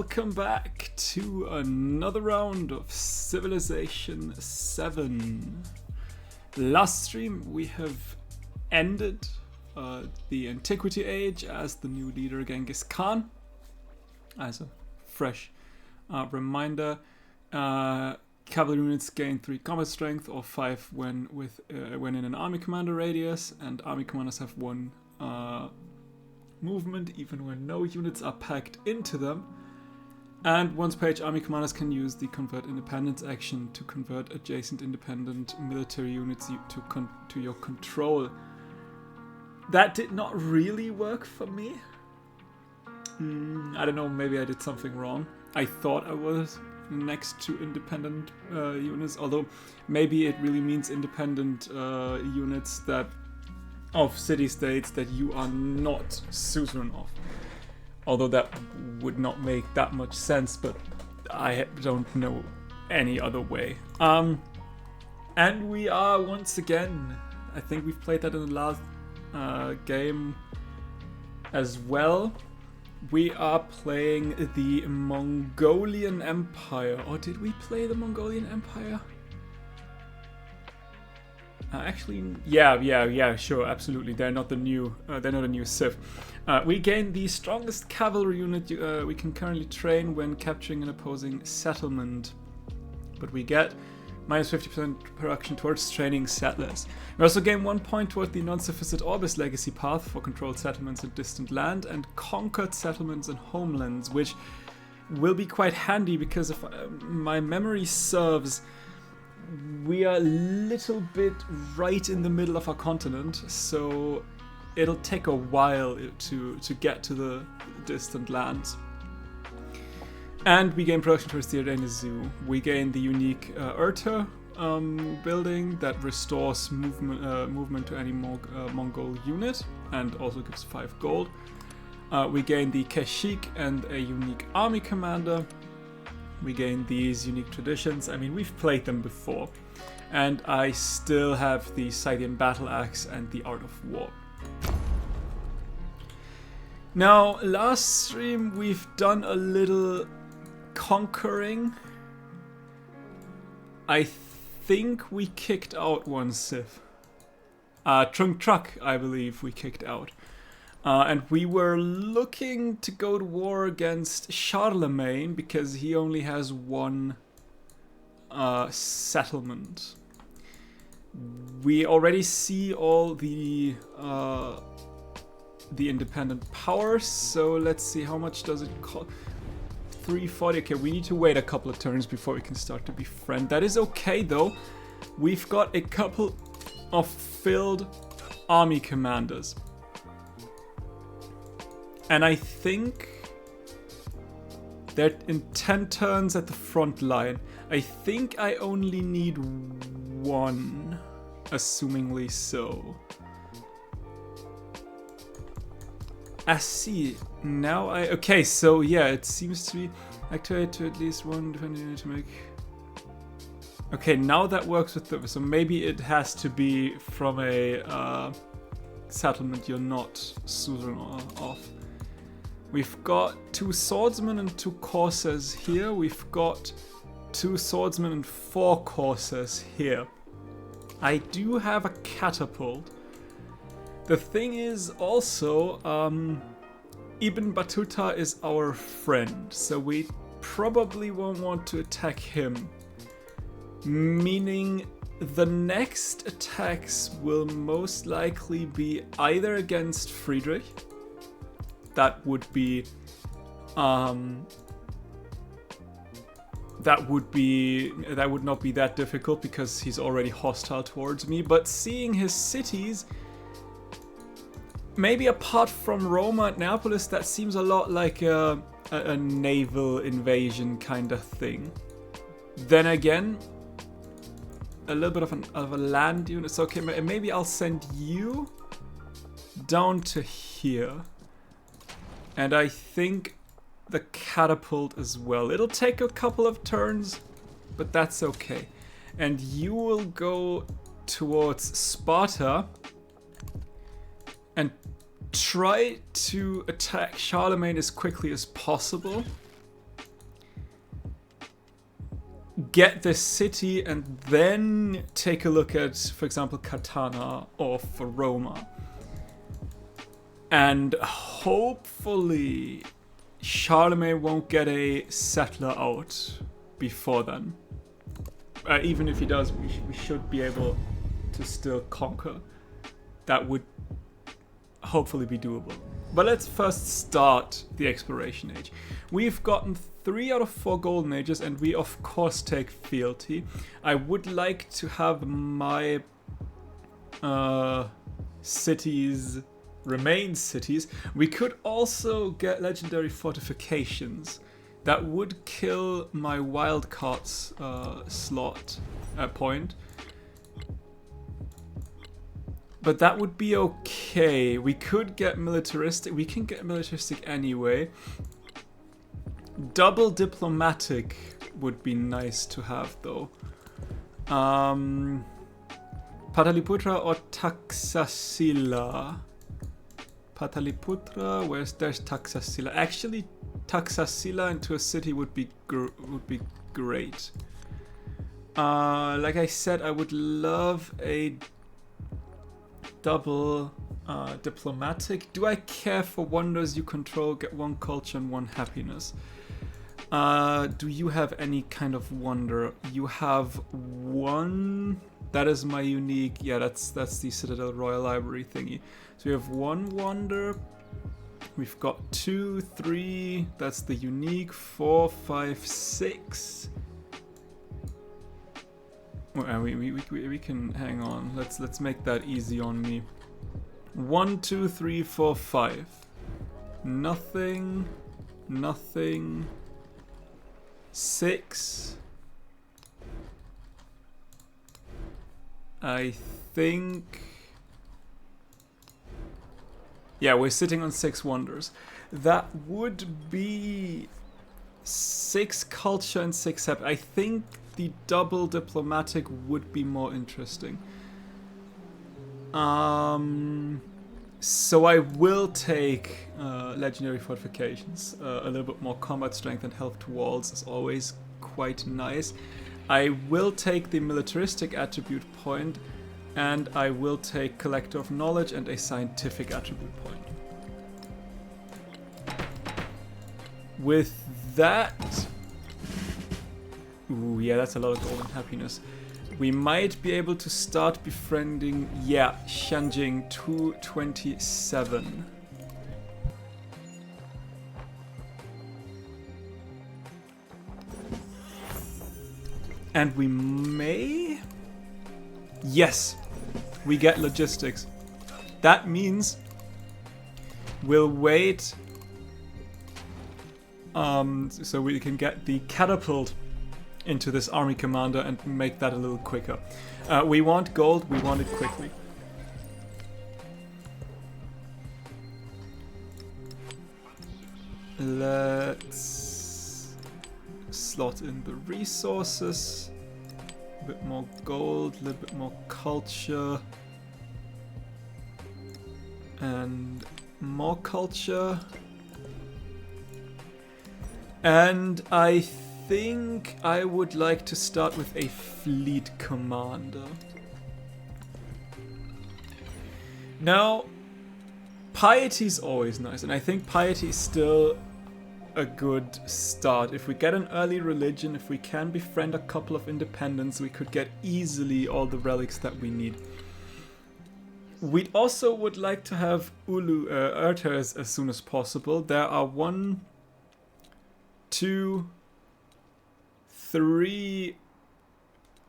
welcome back to another round of Civilization 7. Last stream we have ended the Antiquity Age as the new leader Genghis Khan. As a fresh reminder, cavalry units gain 3 combat strength or 5 when in an army commander radius, and army commanders have 1 movement even when no units are packed into them. And once per age, army commanders can use the Convert Independence action to convert adjacent independent military units to your control. That did not really work for me. I don't know, maybe I did something wrong. I thought I was next to independent units, although maybe it really means independent units that of city-states that you are not suzerain of. Although that would not make that much sense, but I don't know any other way. And we are once again, I think we've played that in the last game as well. We are playing the Mongolian Empire. Or did we play the Mongolian Empire? Actually, yeah, sure, absolutely. They're not a new civ. We gain the strongest cavalry unit we can currently train when capturing an opposing settlement, but we get minus 50% production towards training settlers. We also gain 1 point toward the non-sufficient Orbis legacy path for controlled settlements in distant land and conquered settlements and homelands, which will be quite handy because if my memory serves, we are a little bit right in the middle of our continent, so it'll take a while to get to the distant lands. And we gain production towards the Arena Zoo. We gain the unique Urta building that restores movement to any Mongol unit and also gives 5 gold. We gain the Keshik and a unique army commander. We gain these unique traditions. I mean, we've played them before. And I still have the Scythian Battle Axe and the Art of War. Now, last stream we've done a little conquering. I think we kicked out 1 civ. Trung Truck, I believe we kicked out. And we were looking to go to war against Charlemagne because he only has 1 settlement. We already see all the independent powers, so let's see how much does it cost. 340. Okay, we need to wait a couple of turns before we can start to befriend. That is okay though. We've got a couple of filled army commanders. And I think they're in 10 turns at the front line. I think I only need 1, assumingly so. I see. Now okay, so yeah, it seems to be activate to at least 1 defending to make. Okay, now that works with the. So maybe it has to be from a settlement you're not suzerain of. We've got 2 swordsmen and 2 coursers here. We've got 2 swordsmen and 4 coursers here. I do have a catapult. The thing is also, Ibn Battuta is our friend, so we probably won't want to attack him. Meaning the next attacks will most likely be either against Friedrich. That would not be that difficult because he's already hostile towards me, but seeing his cities, maybe apart from Roma and Neapolis, that seems a lot like a naval invasion kind of thing. Then again, a little bit of a land unit. So okay, maybe I'll send you down to here. And I think the catapult as well. It'll take a couple of turns, but that's okay. And you will go towards Sparta and try to attack Charlemagne as quickly as possible. get this city and then take a look at, for example, Katana or for Roma. And hopefully Charlemagne won't get a settler out before then. Even if he does, we should be able to still conquer. That would hopefully be doable. But let's first start the exploration age. We've gotten 3 out of 4 golden ages, and we of course take fealty. I would like to have my cities remain cities. We could also get legendary fortifications. That would kill my wildcards slot point. But that would be okay. We could get militaristic. We can get militaristic anyway. Double diplomatic would be nice to have though. Pataliputra or Taxasila? Pataliputra, there's Taxasila. Actually, Taxasila into a city would be great. Like I said, I would love a double diplomatic. Do I care for wonders you control? Get 1 culture and 1 happiness. Do you have any kind of wonder? You have 1. That is my unique. Yeah, that's the Citadel Royal Library thingy. So we have 1 wonder. We've got 2, 3. That's the unique. 4, 5, 6. Well, we can hang on. Let's make that easy on me. 1, 2, 3, 4, 5. Nothing. 6. I think. Yeah, we're sitting on 6 wonders. That would be 6 culture and 6 hep. I think the double diplomatic would be more interesting. So I will take legendary fortifications. A little bit more combat strength and health to walls is always quite nice. I will take the militaristic attribute point, and I will take collector of knowledge and a scientific attribute point. With that, ooh, yeah, that's a lot of golden happiness. We might be able to start befriending, yeah, Shanjing 227. And we may... Yes, we get logistics. That means we'll wait so we can get the catapult into this army commander and make that a little quicker. We want gold, we want it quickly. Let's slot in the resources. A bit more gold, a little bit more culture. And more culture. And I think I would like to start with a fleet commander. Now, piety is always nice, and I think piety is still a good start. If we get an early religion, if we can befriend a couple of independents, we could get easily all the relics that we need. We also would like to have Urters as soon as possible. There are 1, 2, 3...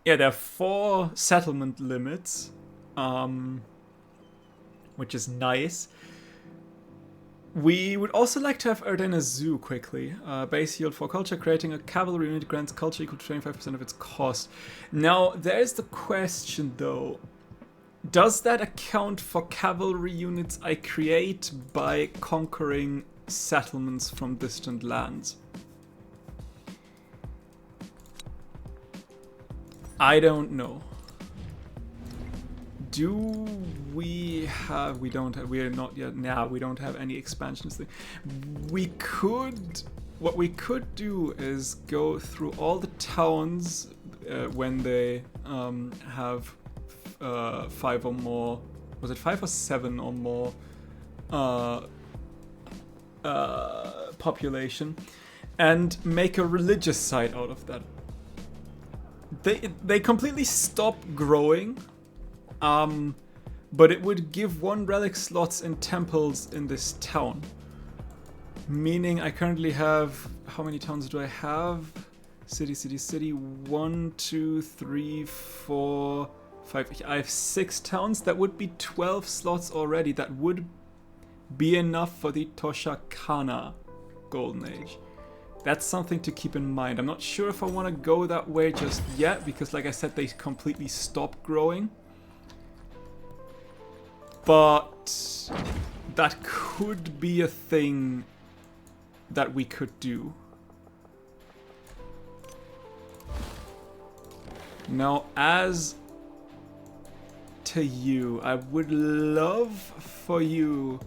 Yeah, there are 4 settlement limits, which is nice. We would also like to have Erdena Zoo quickly. Base yield for culture, creating a cavalry unit grants culture equal to 25% of its cost. Now, there's the question though. Does that account for cavalry units I create by conquering settlements from distant lands? I don't know. Do we have... We don't have... We are not yet... Now we don't have any expansions. We could what we could do is go through all the towns when they have 5 or more. Was it 5 or 7 or more population, and make a religious site out of that. They completely stop growing, but it would give 1 relic slots in temples in this town. Meaning I currently have, how many towns do I have? City, city, city. 1, 2, 3, 4, 5. I have 6 towns. That would be 12 slots already. That would be enough for the Toshakana Golden Age. That's something to keep in mind. I'm not sure if I want to go that way just yet, because like I said, they completely stop growing. But that could be a thing that we could do. Now, as to you, I would love for you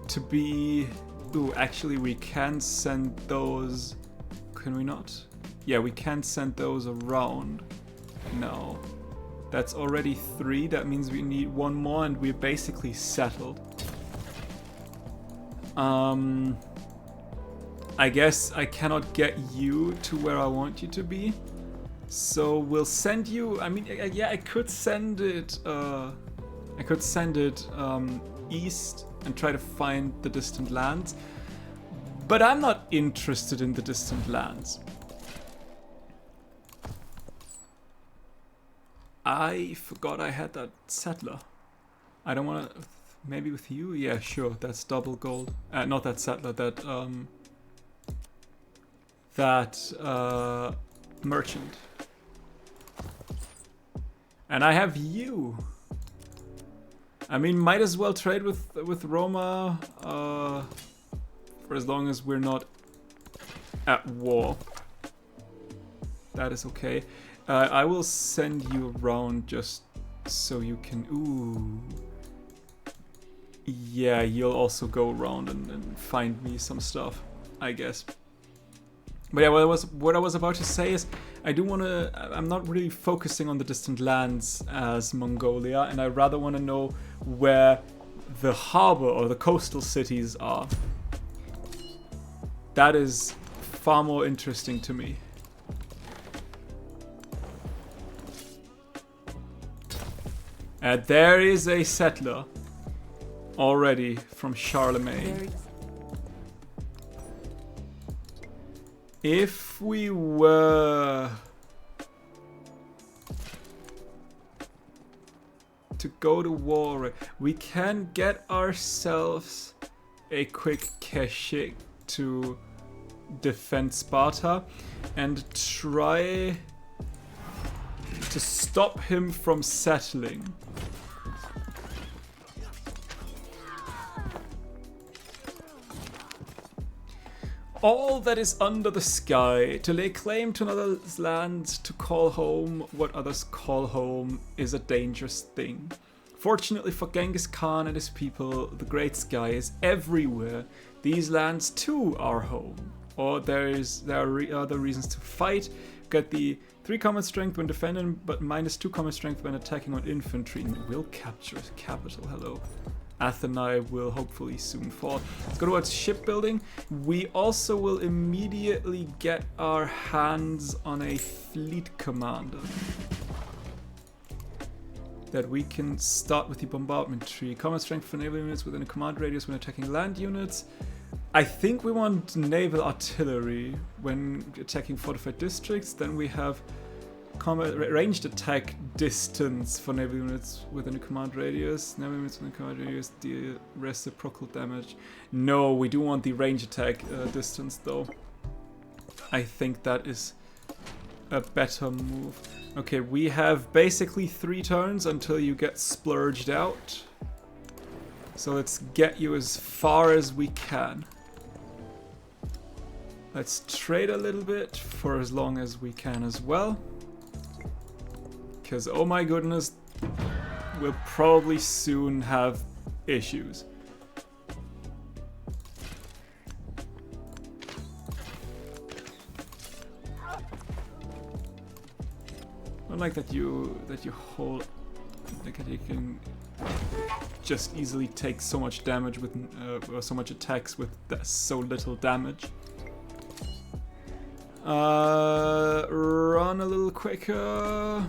to be... Ooh, actually we can send those... Can we not? Yeah, we can send those around. No. That's already 3. That means we need 1 more and we're basically settled. I guess I cannot get you to where I want you to be. So we'll send you... I mean, yeah, I could send it... east and try to find the distant lands. But I'm not interested in the distant lands. I forgot I had that settler. I don't want to... Maybe with you? Yeah, sure. That's double gold. Not that settler, that merchant. And I have you. I mean, might as well trade with Roma for as long as we're not at war. That is okay. I will send you around just so you can... Ooh. Yeah, you'll also go around and find me some stuff, I guess. But yeah, what I was about to say is, I do want to... I'm not really focusing on the distant lands as Mongolia, and I rather want to know where the harbor or the coastal cities are. That is far more interesting to me. And there is a settler already from Charlemagne. If we were to go to war, we can get ourselves a quick Keshik to defend Sparta and try to stop him from settling. All that is under the sky, to lay claim to another's land, to call home what others call home, is a dangerous thing. Fortunately for Genghis Khan and his people, the great sky is everywhere. These lands too are home. Or there are other reasons to fight. Get the 3 combat strength when defending, but -2 combat strength when attacking on infantry. And will capture capital, hello. Athena will hopefully soon fall. Let's go towards shipbuilding. We also will immediately get our hands on a fleet commander that we can start with the bombardment tree. Combat strength for naval units within a command radius when attacking land units. I think we want naval artillery when attacking fortified districts. Then we have combat ranged attack distance for naval units within a command radius. Naval units within a command radius deal reciprocal damage. No, we do want the range attack distance though. I think that is a better move. Okay, we have basically 3 turns until you get splurged out. So let's get you as far as we can. Let's trade a little bit for as long as we can as well. Because, oh my goodness, we'll probably soon have issues. I like that you hold, like that you can just easily take so much damage with or so much attacks with so little damage. Run a little quicker.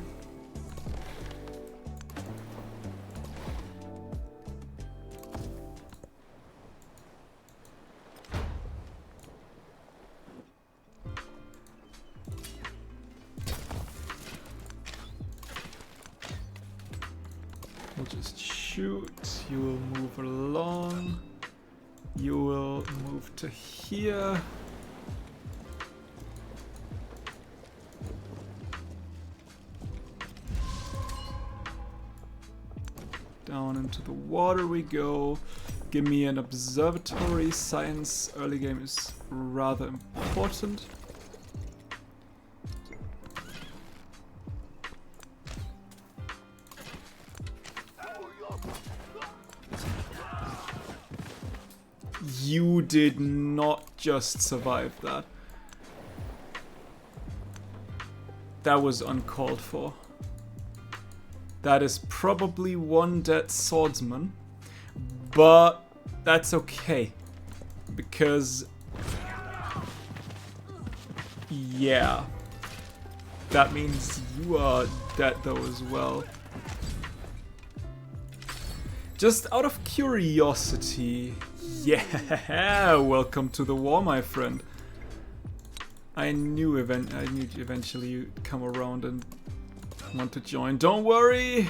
We'll just shoot. You will move along. You will move to here. Down into the water we go. Give me an observatory. Science early game is rather important. You did not just survive that. That was uncalled for. That is probably one dead swordsman, but that's okay, because yeah, that means you are dead though as well. Just out of curiosity, yeah, welcome to the war, my friend. I knew eventually you'd come around and want to join. Don't worry.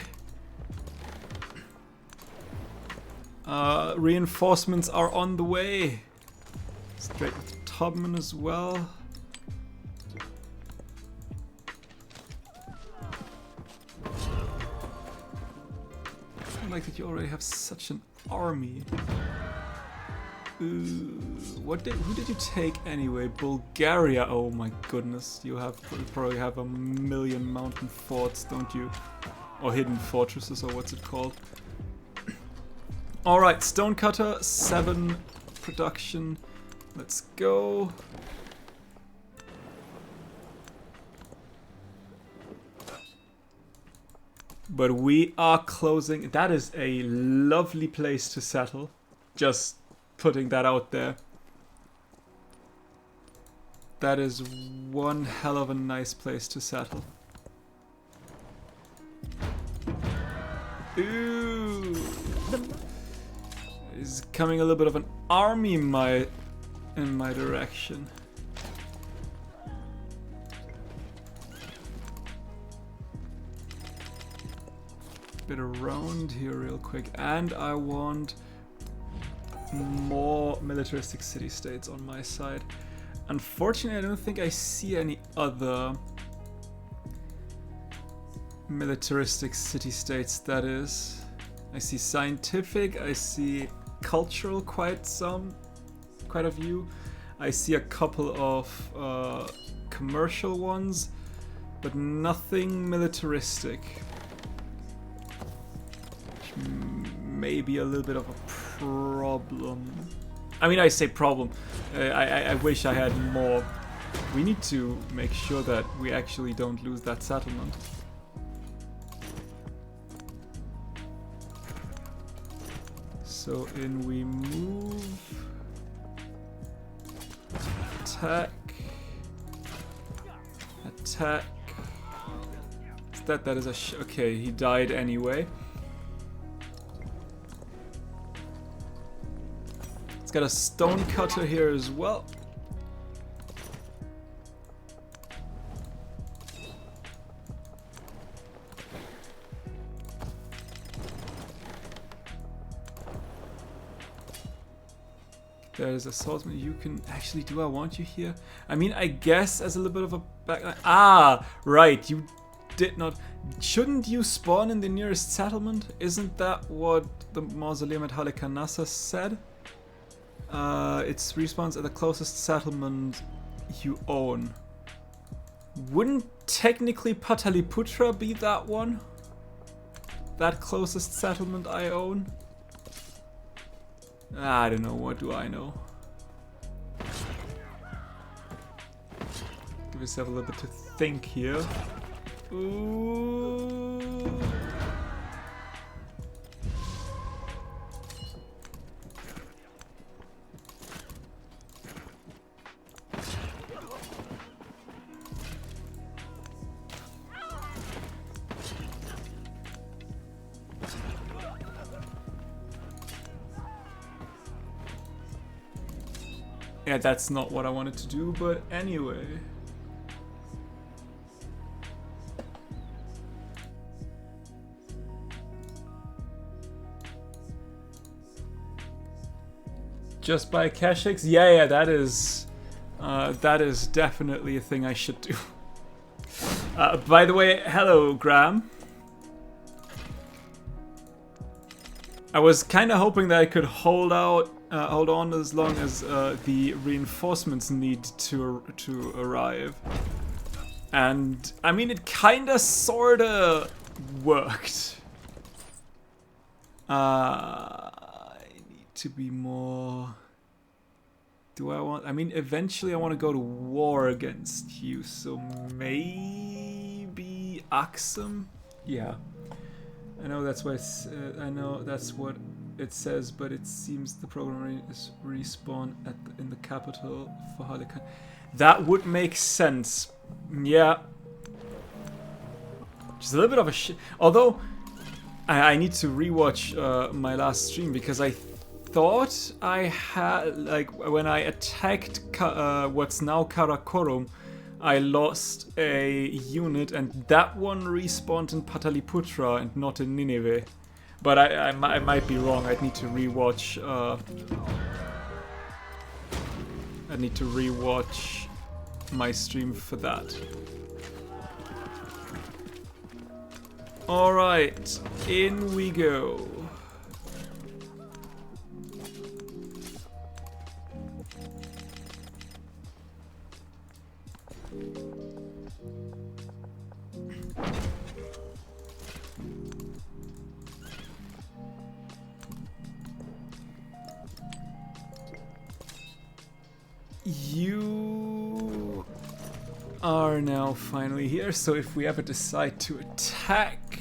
Reinforcements are on the way. Straight with Tubman as well. I like that you already have such an army. Ooh, who did you take anyway? Bulgaria. Oh my goodness, you probably have a million mountain forts, don't you? Or hidden fortresses, or what's it called? All right, Stonecutter 7 production. Let's go. But we are closing. That is a lovely place to settle. Just putting that out there. That is one hell of a nice place to settle. Ooh. Is coming a little bit of an army in my direction. Bit around here real quick, and I want more militaristic city-states on my side. Unfortunately, I don't think I see any other militaristic city-states, that is. I see scientific, I see cultural, quite a few. I see a couple of commercial ones, but nothing militaristic. Which may be a little bit of a problem. I mean, I say problem. I wish I had more. We need to make sure that we actually don't lose that settlement. So in we move. Attack. Attack. That is a okay, he died anyway. Got a stone cutter here as well. There's a swordsman. You can actually, do I want you here? I mean, I guess as a little bit of a backline. Ah, right. You did not. Shouldn't you spawn in the nearest settlement? Isn't that what the mausoleum at Halikarnassa said? It respawns at the closest settlement you own. Wouldn't technically Pataliputra be that one? That closest settlement I own? I don't know, what do I know? Give yourself a little bit to think here. Ooh. Yeah, that's not what I wanted to do, but anyway. Just buy cash eggs? Yeah, that is definitely a thing I should do. By the way, hello, Graham. I was kind of hoping that I could hold on as long as the reinforcements need to arrive, and I mean it kind of sorta worked. I need to be more. Do I want? I mean, eventually I want to go to war against you, so maybe Axum. Yeah. I know that's what I know that's what it says, but it seems the program is respawn in the capital for Harlequin. That would make sense. Yeah. Just a little bit of a shit. Although I need to rewatch my last stream because I thought I had, like, when I attacked what's now Karakorum, I lost a unit, and that one respawned in Pataliputra and not in Nineveh. But I might be wrong. I'd need to rewatch. I need to rewatch my stream for that. All right, in we go. You are now finally here, so if we ever decide to attack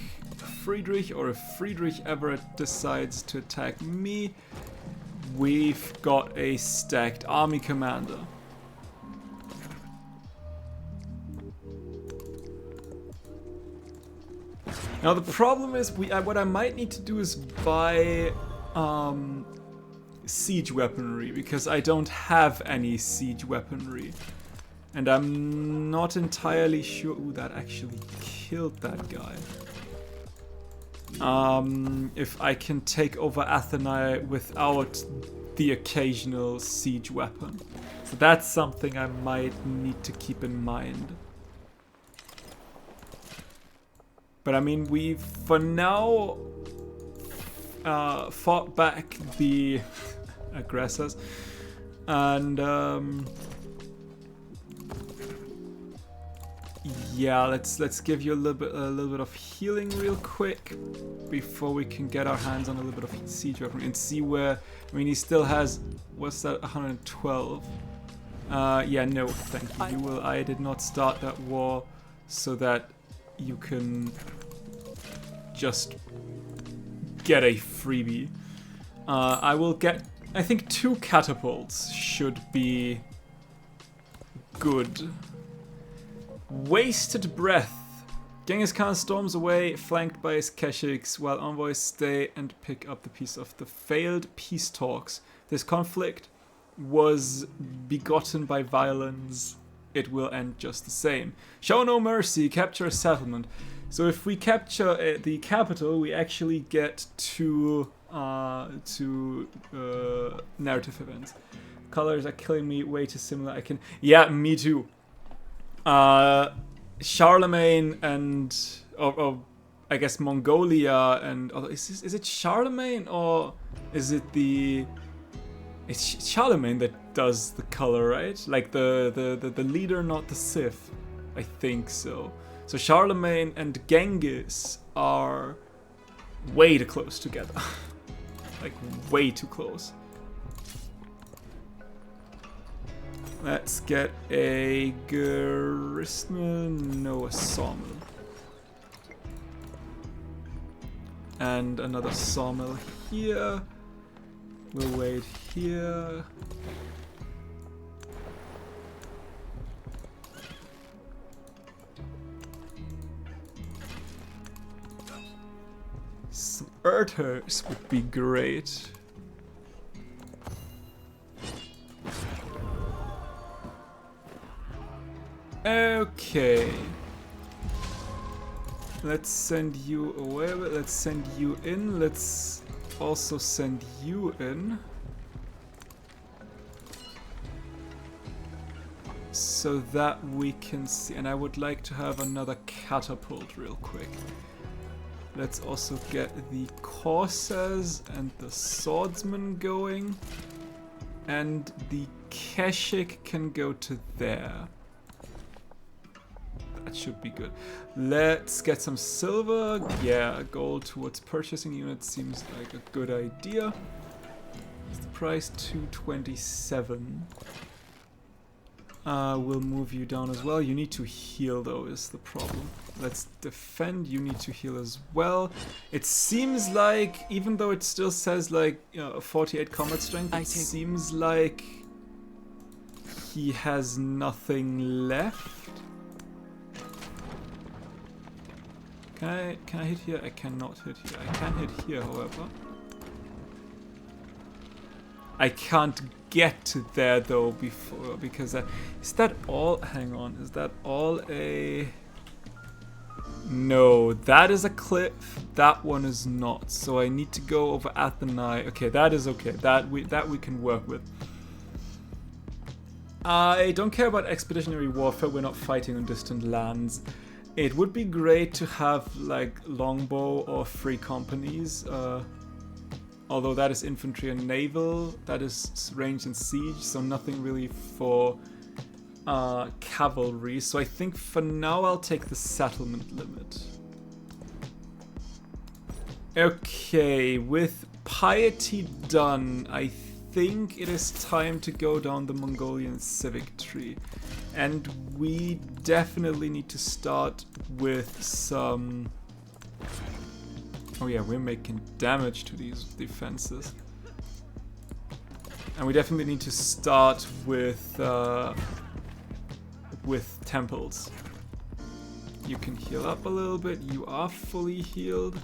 Friedrich, or if Friedrich ever decides to attack me, we've got a stacked army commander. Now the problem is, what I might need to do is buy siege weaponry, because I don't have any siege weaponry. And I'm not entirely sure. Ooh, that actually killed that guy. If I can take over Athenai without the occasional siege weapon. So that's something I might need to keep in mind. But I mean, we've for now fought back the aggressors, and yeah, let's give you a little bit of healing real quick before we can get our hands on a little bit of siege weapon and see where. I mean, he still has, what's that, 112. Yeah, no, thank you. I did not start that war so that you can just get a freebie. I will get, I think 2 catapults should be good. Wasted breath. Genghis Khan storms away, flanked by his Keshiks, while envoys stay and pick up the piece of the failed peace talks. This conflict was begotten by violence. It will end just the same. Show no mercy, capture a settlement. So if we capture the capital, we actually get 2 narrative events. Colors are killing me, way too similar. I can, yeah, me too. Charlemagne and or I guess Mongolia and is it Charlemagne or is it it's Charlemagne that does the color, right? Like the leader, not the Sith. I think so. So Charlemagne and Genghis are way too close together. Like way too close. Let's get a gristmill, no, a sawmill. And another sawmill here. We'll wait here. Some earthers would be great. Okay. Let's send you away. Let's send you in. Let's also send you in. So that we can see. And I would like to have another catapult real quick. Let's also get the coursers and the swordsmen going. And the Keshik can go to there. That should be good. Let's get some silver. Yeah, gold towards purchasing units seems like a good idea. What's the price? 227. We'll move you down as well. You need to heal though, is the problem. Let's defend. You need to heal as well. It seems like, even though it still says like 48 combat strength, it seems like he has nothing left. Can I hit here? I cannot hit here. I can hit here, however. I can't get to there though before, because is that all? Hang on, is that all a? No, that is a cliff. That one is not. So I need to go over Athenai. Okay, that is okay. That we can work with. I don't care about expeditionary warfare. We're not fighting on distant lands. It would be great to have like longbow or free companies, although that is infantry and naval, that is range and siege, so nothing really for cavalry. So I think for now I'll take the settlement limit. Okay, with piety done, I think it is time to go down the Mongolian civic tree. And we definitely need to start with some... Oh yeah, we're making damage to these defenses. And we definitely need to start with temples. You can heal up a little bit. You are fully healed.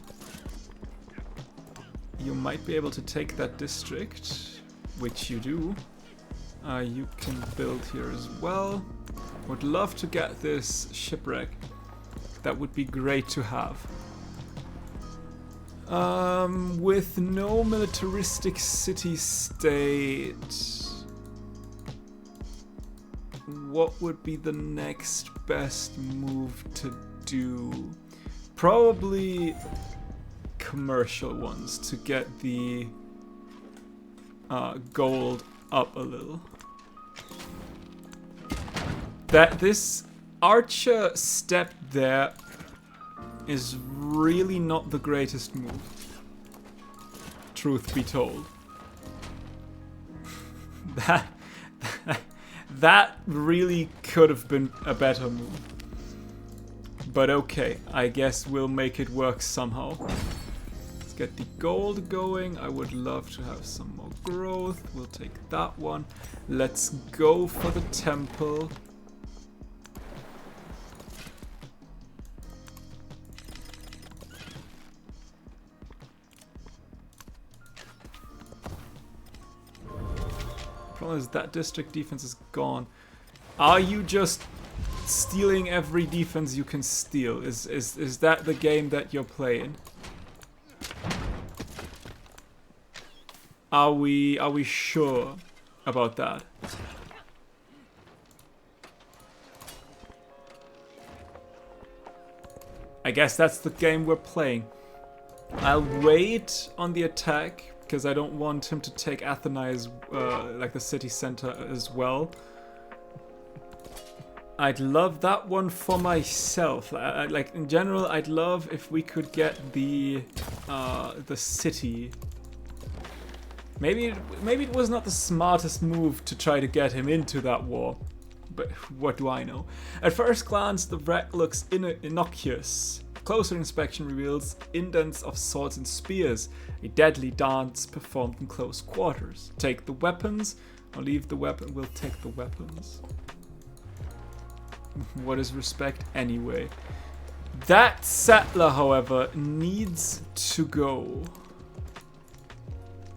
You might be able to take that district, which you do. You can build here as well. Would love to get this shipwreck. That would be great to have. With no militaristic city-state, what would be the next best move to do? Probably commercial ones to get the gold up a little. That this archer step there is really not the greatest move, truth be told. That really could have been a better move. But okay, I guess we'll make it work somehow. Let's get the gold going. I would love to have some more growth. We'll take that one. Let's go for the temple. Problem is that district defense is gone. Are you just stealing every defense you can steal? Is that the game that you're playing? Are we sure about that? I guess that's the game we're playing. I'll wait on the attack because I don't want him to take Athenai as like the city center as well. I'd love that one for myself. Like in general, I'd love if we could get the city. Maybe it was not the smartest move to try to get him into that war, but what do I know? At first glance, the wreck looks innocuous. Closer inspection reveals indents of swords and spears, a deadly dance performed in close quarters. Take the weapons, or leave the weapon. We'll take the weapons. What is respect anyway? That settler, however, needs to go.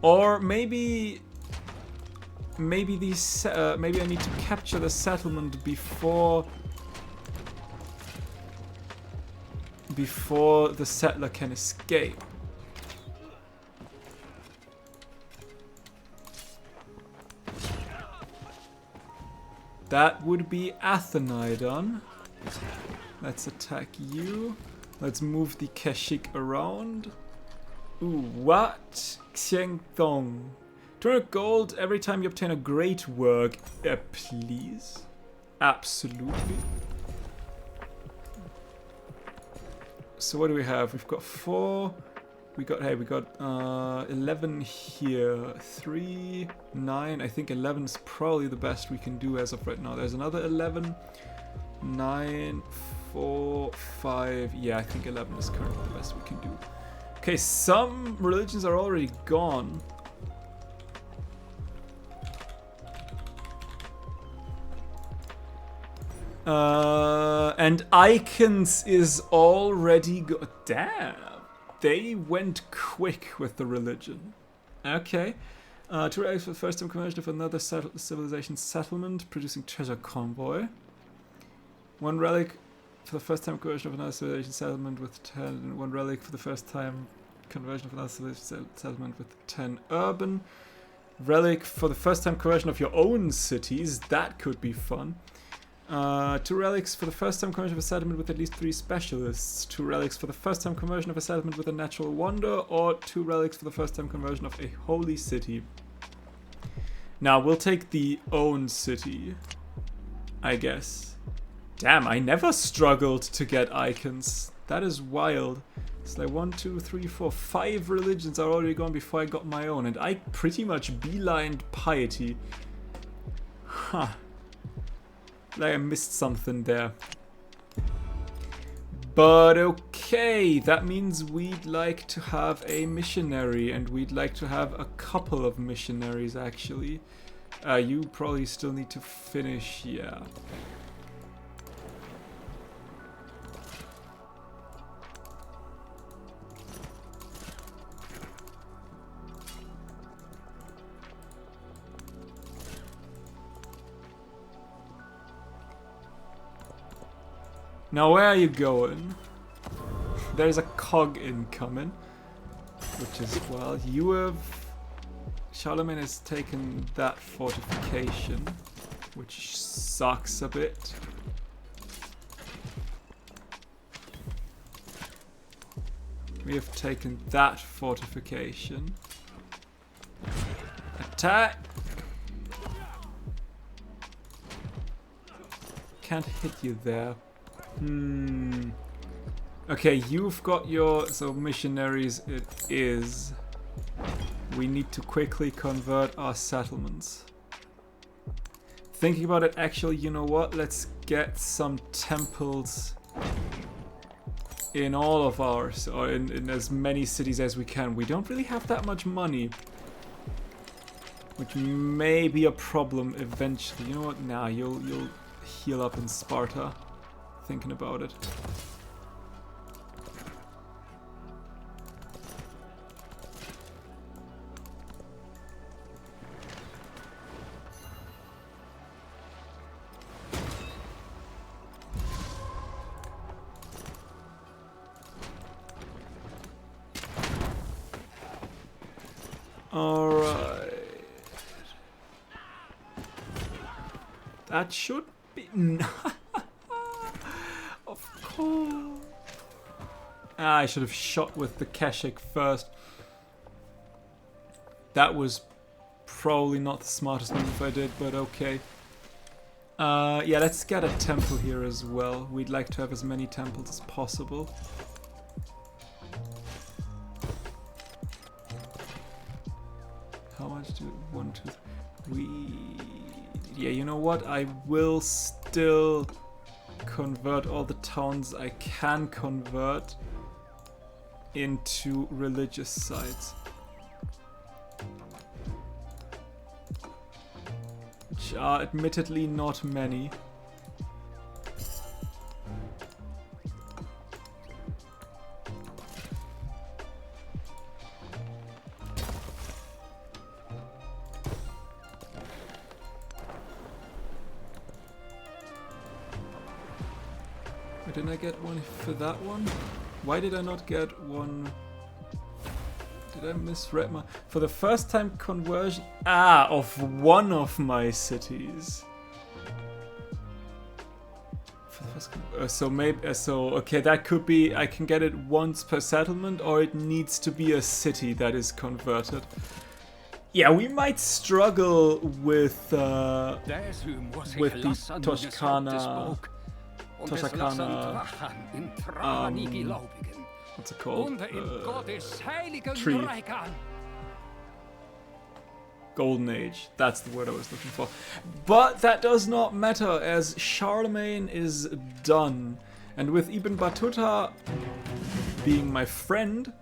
Or maybe these. Maybe I need to capture the settlement before the settler can escape. That would be Athenidon. Let's attack you. Let's move the Keshik around. Ooh, what? Xiangdong. 200 gold every time you obtain a great work. Please. Absolutely. So what do we have? We've got 4. We got 11 here. 3, 9. I think 11 is probably the best we can do as of right now. There's another 11. 9, 4, 5. Yeah, I think 11 is currently the best we can do. Okay, some religions are already gone. And Icons is already damn, they went quick with the religion. Okay. 2 relics for the first time conversion of another civilization settlement, producing treasure convoy. 1 relic for the first time conversion of another civilization settlement with 10. 1 relic for the first time conversion of another civilization settlement with 10 urban. Relic for the first time conversion of your own cities. That could be fun. 2 relics for the first time conversion of a settlement with at least 3 specialists. 2 relics for the first time conversion of a settlement with a natural wonder, or 2 relics for the first time conversion of a holy city. Now we'll take the own city, I guess. Damn, I never struggled to get icons. That is wild. It's like 1, 2, 3, 4, 5 religions are already gone before I got my own, and I pretty much beelined piety. Huh. Like I missed something there. But okay, that means we'd like to have a missionary, and we'd like to have a couple of missionaries actually. You probably still need to finish, yeah. Now where are you going? There's a cog incoming, which is, well, you have... Charlemagne has taken that fortification, which sucks a bit. We have taken that fortification. Attack! Can't hit you there. Okay, you've got your... So missionaries it is. We need to quickly convert our settlements. Thinking about it, actually, you know what? Let's get some temples in all of ours, or in as many cities as we can. We don't really have that much money, which may be a problem eventually. You know what? Nah, you'll heal up in Sparta. Thinking about it. Alright. That should be... Of course. I should have shot with the Keshik first. That was probably not the smartest move I did, but okay. Yeah, let's get a temple here as well. We'd like to have as many temples as possible. How much do... 1, 2, 3... yeah, you know what? I will still convert all the towns I can convert into religious sites. Which are admittedly not many. Didn't I get one for that one? Why did I not get one? Did I misread my... For the first time conversion... Ah, of one of my cities. For the first so maybe... so, okay, that could be... I can get it once per settlement, or it needs to be a city that is converted. Yeah, we might struggle with the Toskana... what's it called? Tree. Golden Age. That's the word I was looking for. But that does not matter, as Charlemagne is done. And with Ibn Battuta being my friend,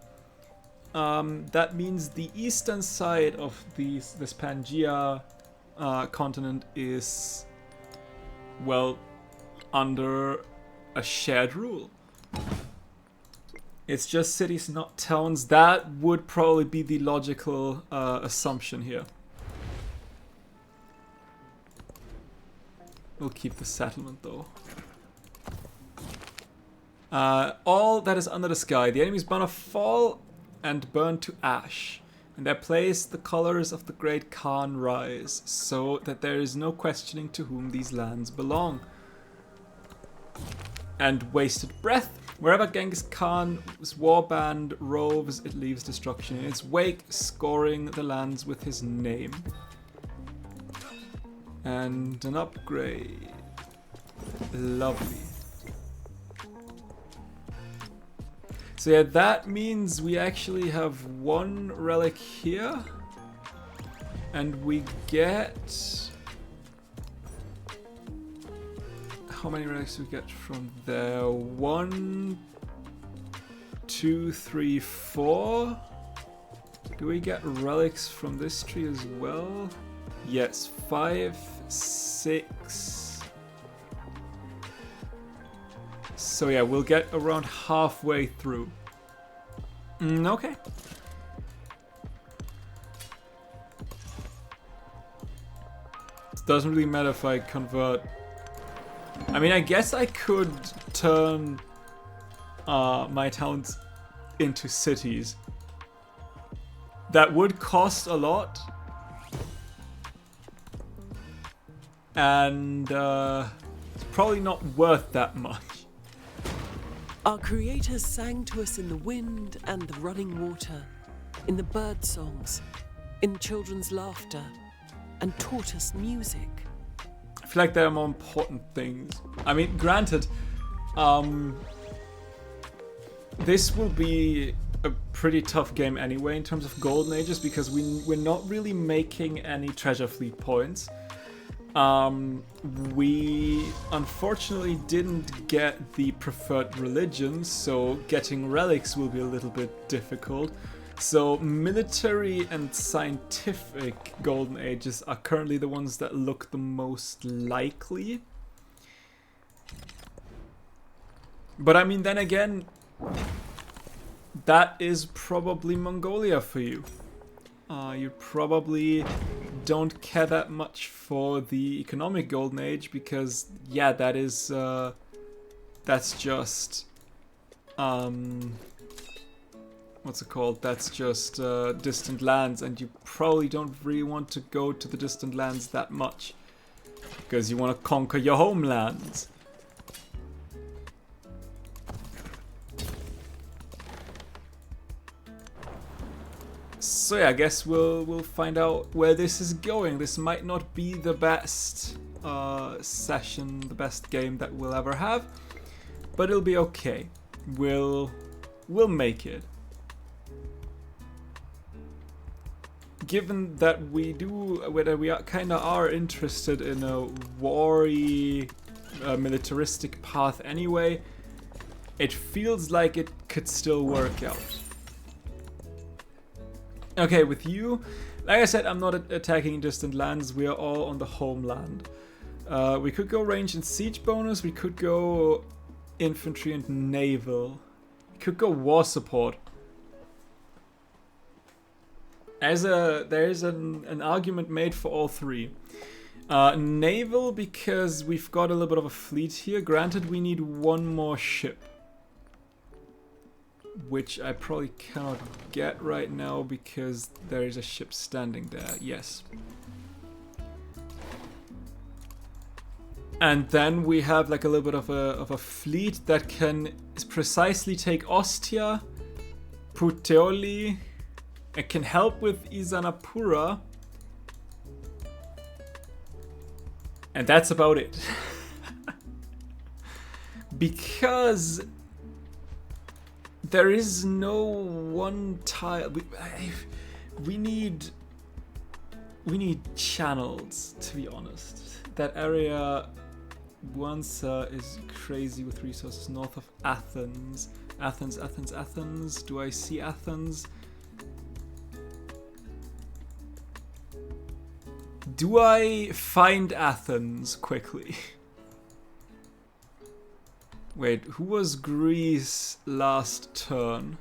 that means the eastern side of this Pangaea continent is, well, under a shared rule. It's just cities, not towns. That would probably be the logical assumption here. We'll keep the settlement though. All that is under the sky. The enemy's banner fall and burn to ash. In their place, the colors of the great Khan rise, so that there is no questioning to whom these lands belong. And wasted breath. Wherever Genghis Khan's warband roves, it leaves destruction in its wake, scoring the lands with his name. And an upgrade. Lovely. So yeah, that means we actually have one relic here. And we get... How many relics do we get from there? 1, 2, 3, 4. Do we get relics from this tree as well? Yes, 5, 6. So yeah, we'll get around halfway through. Okay. It doesn't really matter if I convert. I mean, I guess I could turn my towns into cities. That would cost a lot. And it's probably not worth that much. Our creators sang to us in the wind and the running water, in the bird songs, in children's laughter, and taught us music. I feel like there are more important things. I mean, granted, this will be a pretty tough game anyway in terms of Golden Ages, because we're not really making any treasure fleet points. We unfortunately didn't get the preferred religion, so getting relics will be a little bit difficult. So military and scientific Golden Ages are currently the ones that look the most likely. But I mean, then again, that is probably Mongolia for you. You probably don't care that much for the economic Golden Age because, yeah, that is, that's just, what's it called? That's just distant lands, and you probably don't really want to go to the distant lands that much because you want to conquer your homelands. So yeah, I guess we'll find out where this is going. This might not be the best session, the best game that we'll ever have, but it'll be okay. We'll make it. given that we kind of are interested in a war-y, militaristic path anyway, it feels like it could still work out. Okay, with you, like I said, I'm not attacking distant lands. We are all on the homeland. We could go range and siege bonus. We could go infantry and naval. We could go war support. There is an argument made for all three. Naval, because we've got a little bit of a fleet here. Granted, we need one more ship, which I probably cannot get right now because there is a ship standing there. Yes. And then we have like a little bit of a fleet that can precisely take Ostia, Puteoli. It can help with Isanapura. And that's about it. Because there is no one tile. We need channels, to be honest. That area once is crazy with resources north of Athens. Athens. Do I see Athens? Do I find Athens quickly? Wait, who was Greece last turn?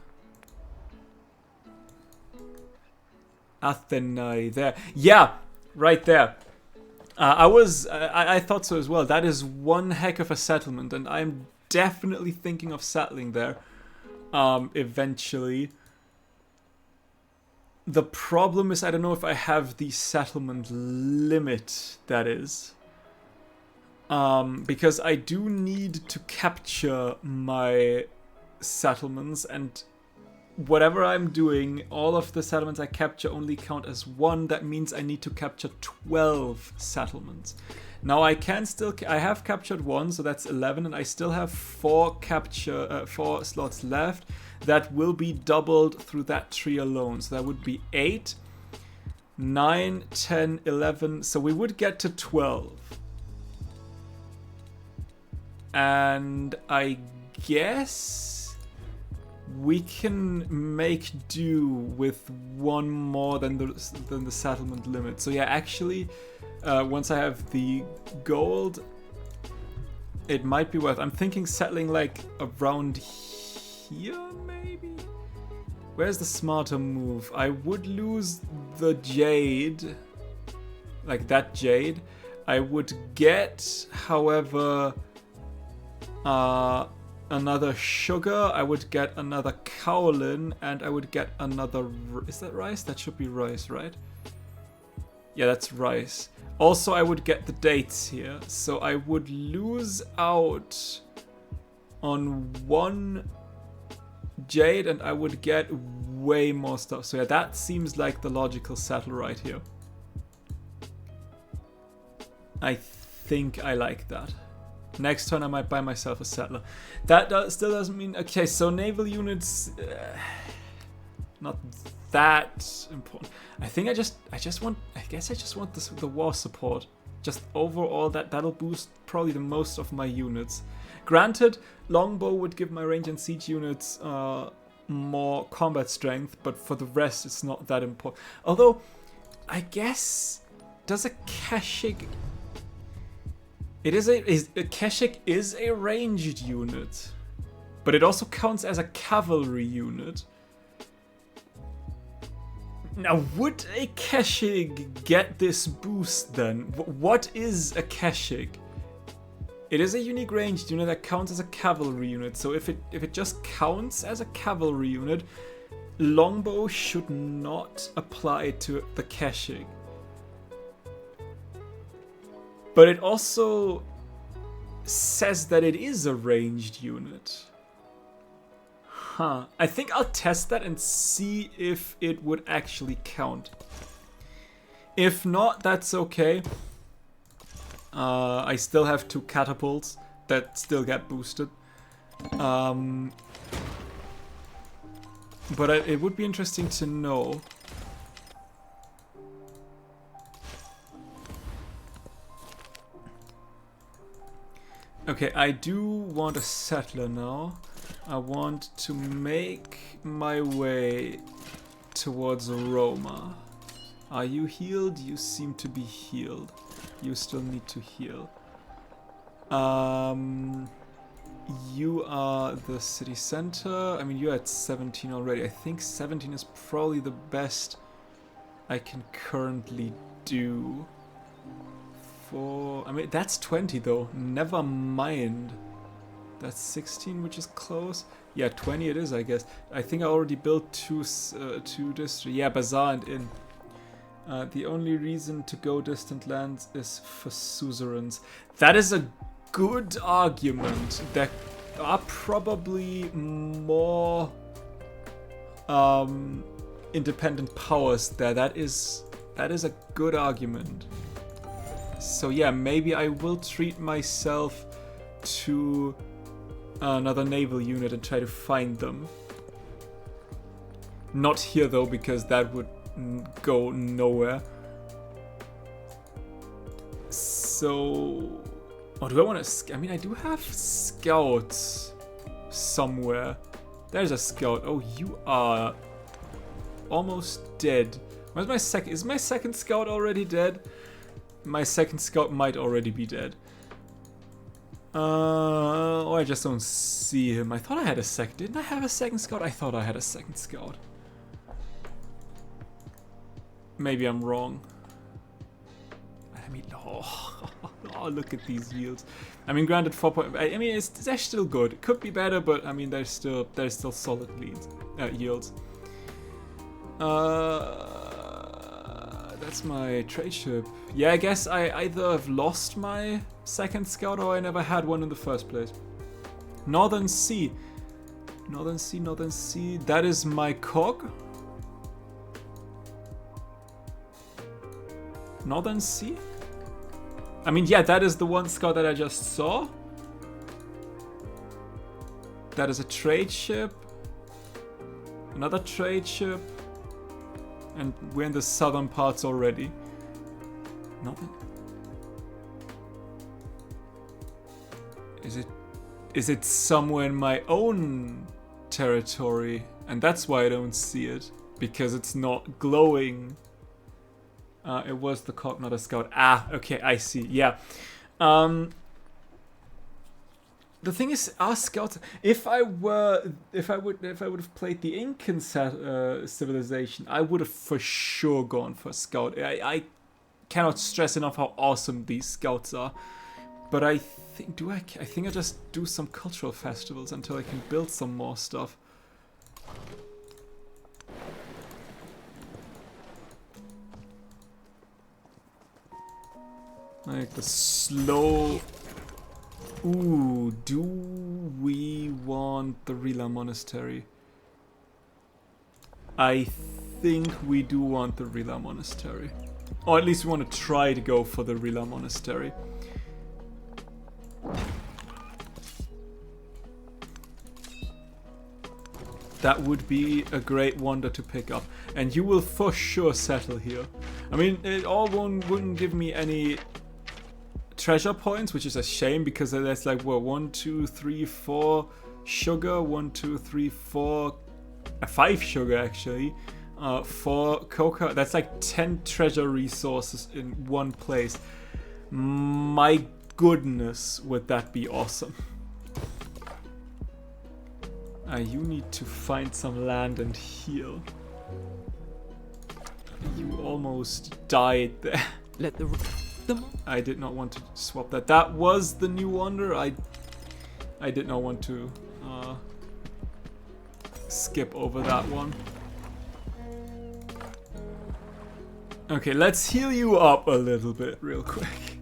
Athenae, there. Yeah, right there. I thought so as well. That is one heck of a settlement, and I'm definitely thinking of settling there eventually. The problem is I don't know if I have the settlement limit, that is. Because I do need to capture my settlements, and whatever I'm doing, all of the settlements I capture only count as one. That means I need to capture 12 settlements. Now I have captured one, so that's 11, and I still have 4 slots left. That will be doubled through that tree alone. So that would be 8, 9, 10, 11. So we would get to 12. And I guess we can make do with one more than the settlement limit. So yeah, actually, once I have the gold, it might be worth. I'm thinking settling like around here, maybe? Where's the smarter move? I would lose the jade, like that jade. I would get, however, another sugar. I would get another kaolin, and I would get another. Is that rice? That should be rice, right? Yeah, that's rice. Also, I would get the dates here, so I would lose out on one jade, and I would get way more stuff. So yeah, that seems like the logical settle right here. I think I like that. Next turn I might buy myself a settler. That still doesn't mean... Okay, so naval units... not that important. I think I just want... I guess I just want the war support. Just overall, that'll boost probably the most of my units. Granted, longbow would give my range and siege units more combat strength, but for the rest, it's not that important. Although, I guess, does a Keshik... A Keshik is a ranged unit, but it also counts as a cavalry unit. Now, would a Keshik get this boost then? What is a Keshik? It is a unique ranged unit that counts as a cavalry unit, so if it just counts as a cavalry unit, longbow should not apply to the Keshik. But it also says that it is a ranged unit. Huh. I think I'll test that and see if it would actually count. If not, that's okay. I still have 2 catapults that still get boosted. But it would be interesting to know. Okay, I do want a settler now. I want to make my way towards Roma. Are you healed? You seem to be healed. You still need to heal. You are the city center. I mean, you're at 17 already. I think 17 is probably the best I can currently do. I mean, that's 20 though. Never mind. That's 16, which is close. Yeah, 20 it is, I guess. I think I already built two districts. Yeah, Bazaar and Inn. The only reason to go distant lands is for suzerains. That is a good argument. There are probably more independent powers there. That is a good argument. So yeah, maybe I will treat myself to another naval unit and try to find them. Not here though, because that would go nowhere. So, oh, do I want to? I mean, I do have scouts somewhere. There's a scout. Oh, you are almost dead. Where's my second? Is my second scout already dead? My second scout might already be dead. Oh, I just don't see him. I thought I had a second. Didn't I have a second scout? I thought I had a second scout. Maybe I'm wrong. I mean, oh, look at these yields. I mean, granted, 4 point. I mean, they're still good. It could be better, but I mean, they're still solid yields. That's my trade ship. Yeah, I guess I either have lost my second scout or I never had one in the first place. Northern Sea. Northern Sea, Northern Sea. That is my cog. Northern Sea? I mean, yeah, that is the one scout that I just saw. That is a trade ship. Another trade ship. And we're in the southern parts already. Nothing. Is it somewhere in my own territory? And that's why I don't see it. Because it's not glowing. It was the cog, not a scout. Ah, okay, I see. Yeah. The thing is, our scouts. If I would have played the Incan civilization, I would have for sure gone for scout. I cannot stress enough how awesome these scouts are. But I think I think I just do some cultural festivals until I can build some more stuff. Like the slow. Ooh, do we want the Rila Monastery? I think we do want the Rila Monastery. Or at least we want to try to go for the Rila Monastery. That would be a great wonder to pick up. And you will for sure settle here. I mean, it all wouldn't give me any treasure points, which is a shame because there's like, what, 1, 2, 3, 4 sugar, 1, 2, 3, 4, 5 sugar actually, 4 cocoa. That's like 10 treasure resources in one place. My goodness, would that be awesome. You need to find some land and heal. You almost died there. Let I did not want to swap that. That was the new wonder. I did not want to skip over that one. Okay, let's heal you up a little bit real quick.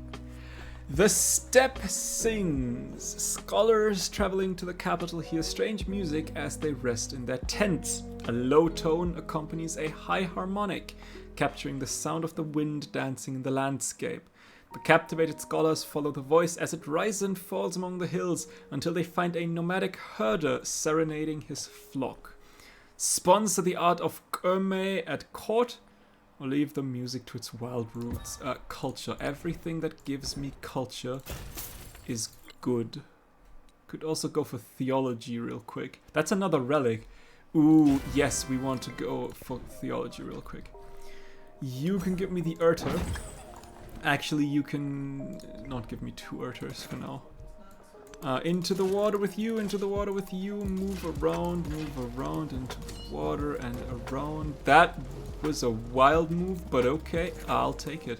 The steppe sings. Scholars traveling to the capital hear strange music as they rest in their tents. A low tone accompanies a high harmonic, capturing the sound of the wind dancing in the landscape. The captivated scholars follow the voice as it rises and falls among the hills until they find a nomadic herder serenading his flock. Sponsor the art of gourmet at court, or leave the music to its wild roots. Culture. Everything that gives me culture is good. Could also go for theology real quick. That's another relic. Ooh, yes, we want to go for theology real quick. You can give me the Urter. Actually, you can not give me 2 Urters for now. Into the water with you, into the water with you. Move around, into the water and around. That was a wild move, but okay, I'll take it.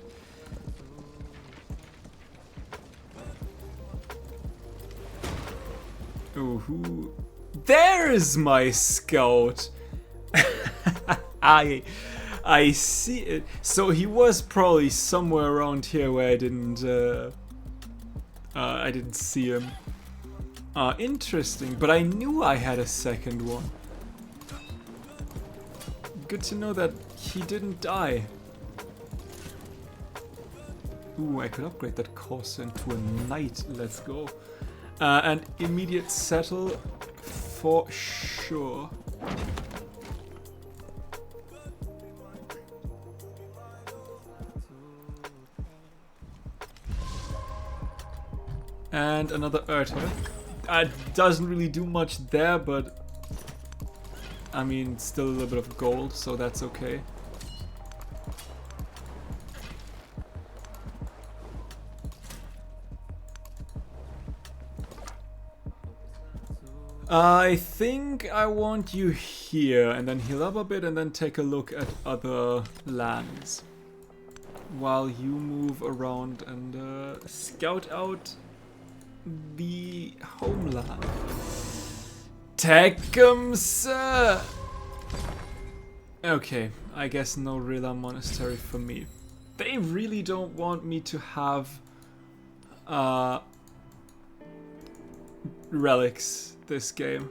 Ooh, there's my scout. I see it. So he was probably somewhere around here where I didn't see him. Interesting, but I knew I had a second one. Good to know that he didn't die. Ooh, I could upgrade that course into a knight. Let's go. And immediate settle for sure. And another Urter. Doesn't really do much there, but I mean, still a little bit of gold, so that's okay. I think I want you here, and then heal up a bit, and then take a look at other lands. While you move around and scout out the homeland. Take 'em, sir! Okay, I guess no Rila Monastery for me. They really don't want me to have relics this game.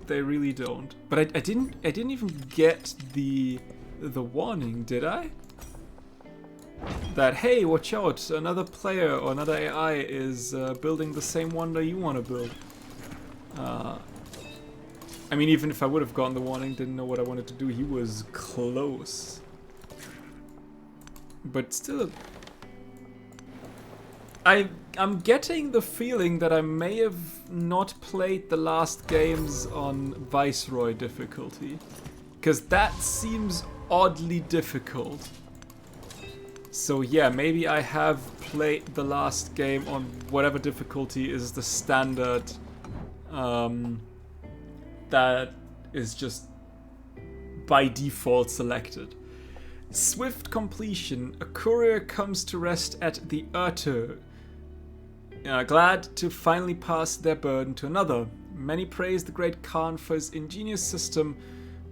They really don't. But I didn't even get the warning, did I? That, hey, watch out, another player or another AI is building the same wonder you want to build. I mean, even if I would have gotten the warning, didn't know what I wanted to do, he was close. But still, I'm getting the feeling that I may have not played the last games on Viceroy difficulty. Because that seems oddly difficult. So yeah, maybe I have played the last game on whatever difficulty is the standard that is just by default selected. Swift completion. A courier comes to rest at the Urter. Glad to finally pass their burden to another. Many praise the great Khan for his ingenious system,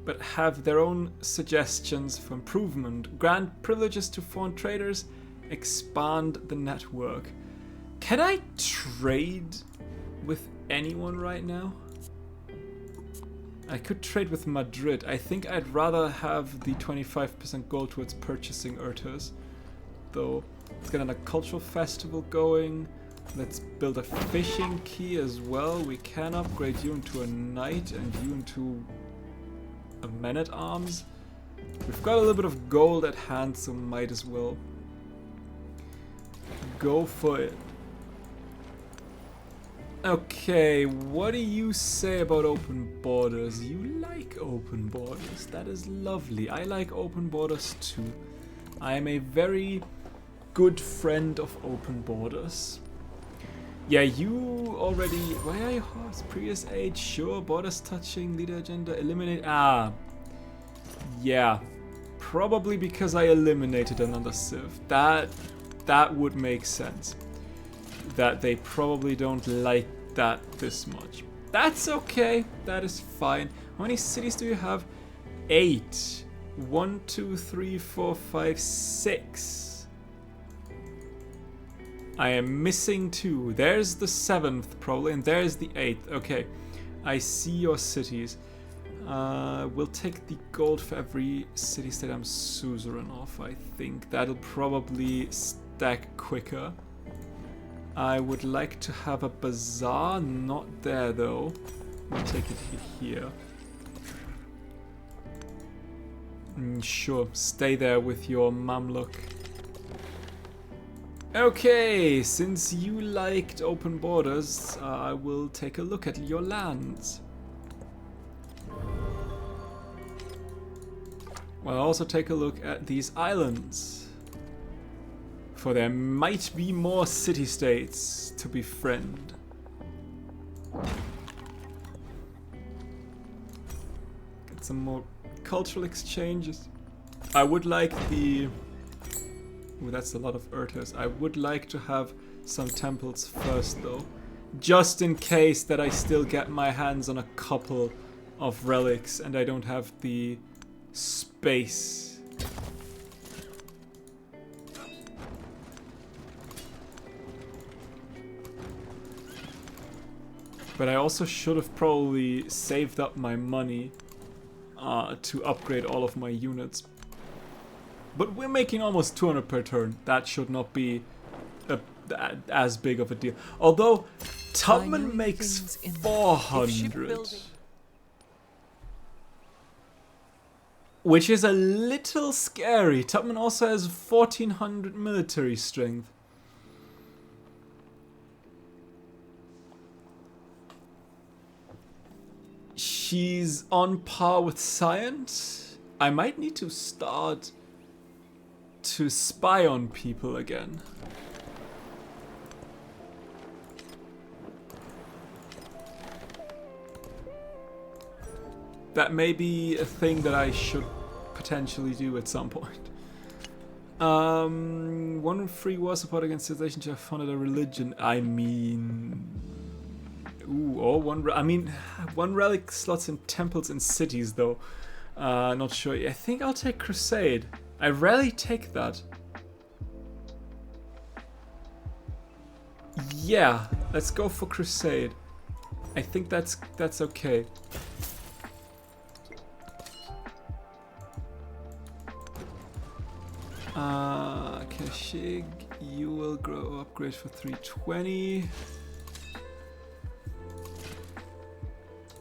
but have their own suggestions for improvement. Grant privileges to foreign traders, expand the network. Can I trade with anyone right now? I could trade with Madrid. I think I'd rather have the 25% gold towards purchasing Urters. Though, let's get on a cultural festival going. Let's build a fishing key as well. We can upgrade you into a knight and you into a man-at-arms. We've got a little bit of gold at hand, so might as well go for it. Okay, what do you say about open borders? You like open borders. That is lovely. I like open borders too. I am a very good friend of open borders. Yeah, you already... Why are you horse? Previous age, sure. Borders touching, leader agenda, eliminate... Ah. Yeah. Probably because I eliminated another civ. That would make sense. That they probably don't like that this much. That's okay. That is fine. How many cities do you have? 8. 1, 2, 3, 4, 5, 6. I am missing 2. There's the 7th probably, and there's the 8th. Okay, I see your cities. We'll take the gold for every city-state I'm suzerain of. I think that'll probably stack quicker. I would like to have a bazaar, not there though. We'll take it here. Sure, stay there with your Mamluk. Okay, since you liked open borders, I will take a look at your lands. I'll also take a look at these islands. For there might be more city-states to befriend. Get some more cultural exchanges. I would like the... Ooh, that's a lot of Urtas. I would like to have some temples first though. Just in case that I still get my hands on a couple of relics and I don't have the space. But I also should have probably saved up my money to upgrade all of my units. But we're making almost 200 per turn. That should not be as big of a deal. Although Tubman makes 400. Which is a little scary. Tubman also has 1400 military strength. She's on par with science. I might need to start to spy on people again. That may be a thing that I should potentially do at some point. One free war support against civilization to have founded a religion. I mean... Ooh, or one relic slots in temples and cities though. Not sure. I think I'll take Crusade. I rarely take that. Yeah, let's go for Crusade. I think that's okay. Kashig, you will grow upgrade for 320.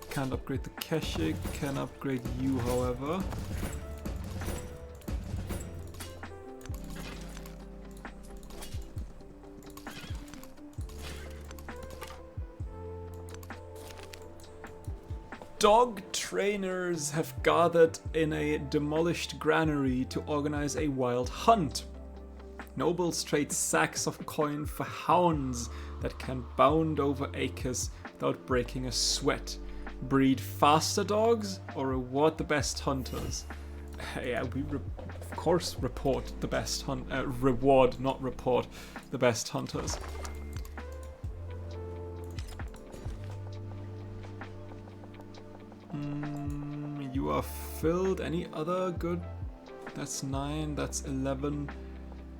Can't upgrade the Kashig, can upgrade you however. Dog trainers have gathered in a demolished granary to organize a wild hunt. Nobles trade sacks of coin for hounds that can bound over acres without breaking a sweat. Breed faster dogs or reward the best hunters? Yeah, we of course report the best reward, not report the best hunters. You are filled. Any other good? That's 9, that's 11,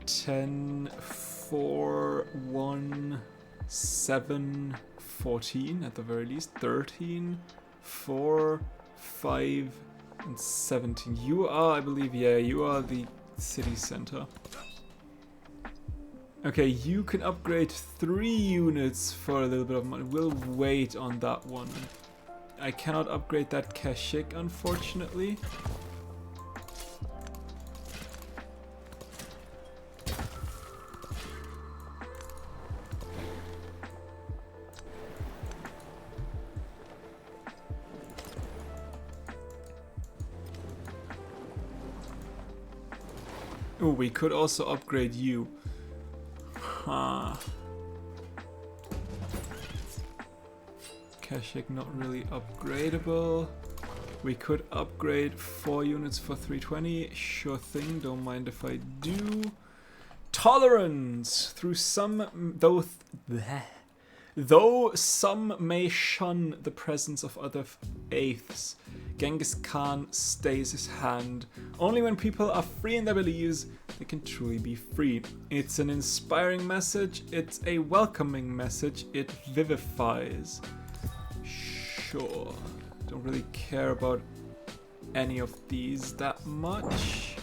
10, 4, 1, 7, 14 at the very least, 13, 4, 5, and 17. You are, I believe, yeah, you are the city center. Okay, you can upgrade 3 units for a little bit of money. We'll wait on that one. I cannot upgrade that Kashik, unfortunately. Oh, we could also upgrade you. Huh. Kashik not really upgradable. We could upgrade 4 units for 320. Sure thing, don't mind if I do. Tolerance! Through some... Though some may shun the presence of other eighths, Genghis Khan stays his hand. Only when people are free in their beliefs, they can truly be free. It's an inspiring message, it's a welcoming message, it vivifies. Sure, don't really care about any of these that much.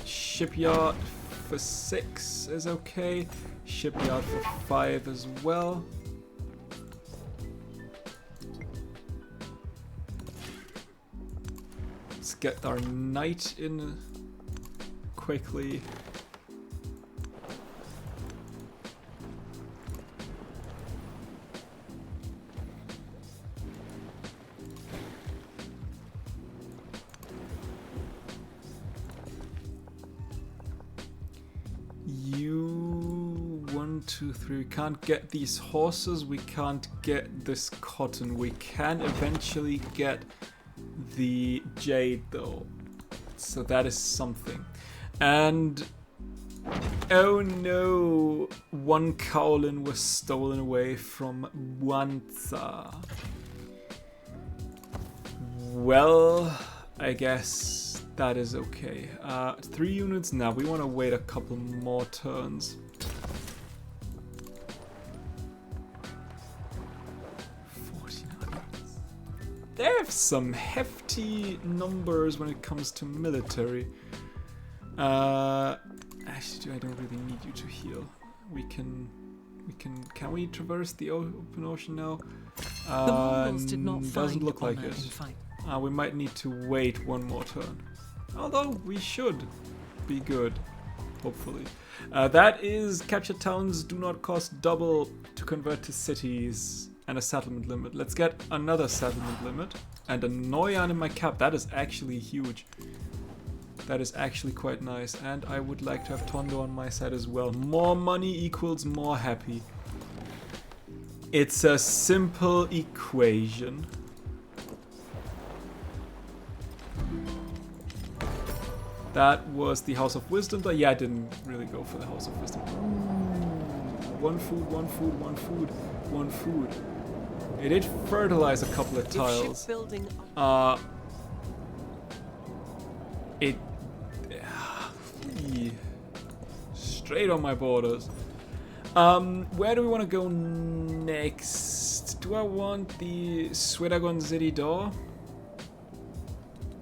Shipyard for 6 is okay. Shipyard for 5 as well. Let's get our knight in quickly. 2, 3. We can't get these horses. We can't get this cotton. We can eventually get the jade though. So that is something. And oh no, one kaolin was stolen away from Wanza. Well, I guess that is okay. 3 units now. We want to wait a couple more turns. 49. They have some hefty numbers when it comes to military. Actually, I don't really need you to heal. Can we traverse the open ocean now? The Mongols did not doesn't find look like honor it. in fight. We might need to wait one more turn. Although we should be good, hopefully. That is, captured towns do not cost double to convert to cities and a settlement limit. Let's get another settlement limit and a Noyan in my cap. That is actually huge. That is actually quite nice. And I would like to have Tondo on my side as well. More money equals more happy. It's a simple equation. That was the House of Wisdom. But yeah, I didn't really go for the House of Wisdom. One food, one food, one food, one food. It did fertilize a couple of tiles. Straight on my borders. Where do we want to go next? Do I want the Swedagon City door?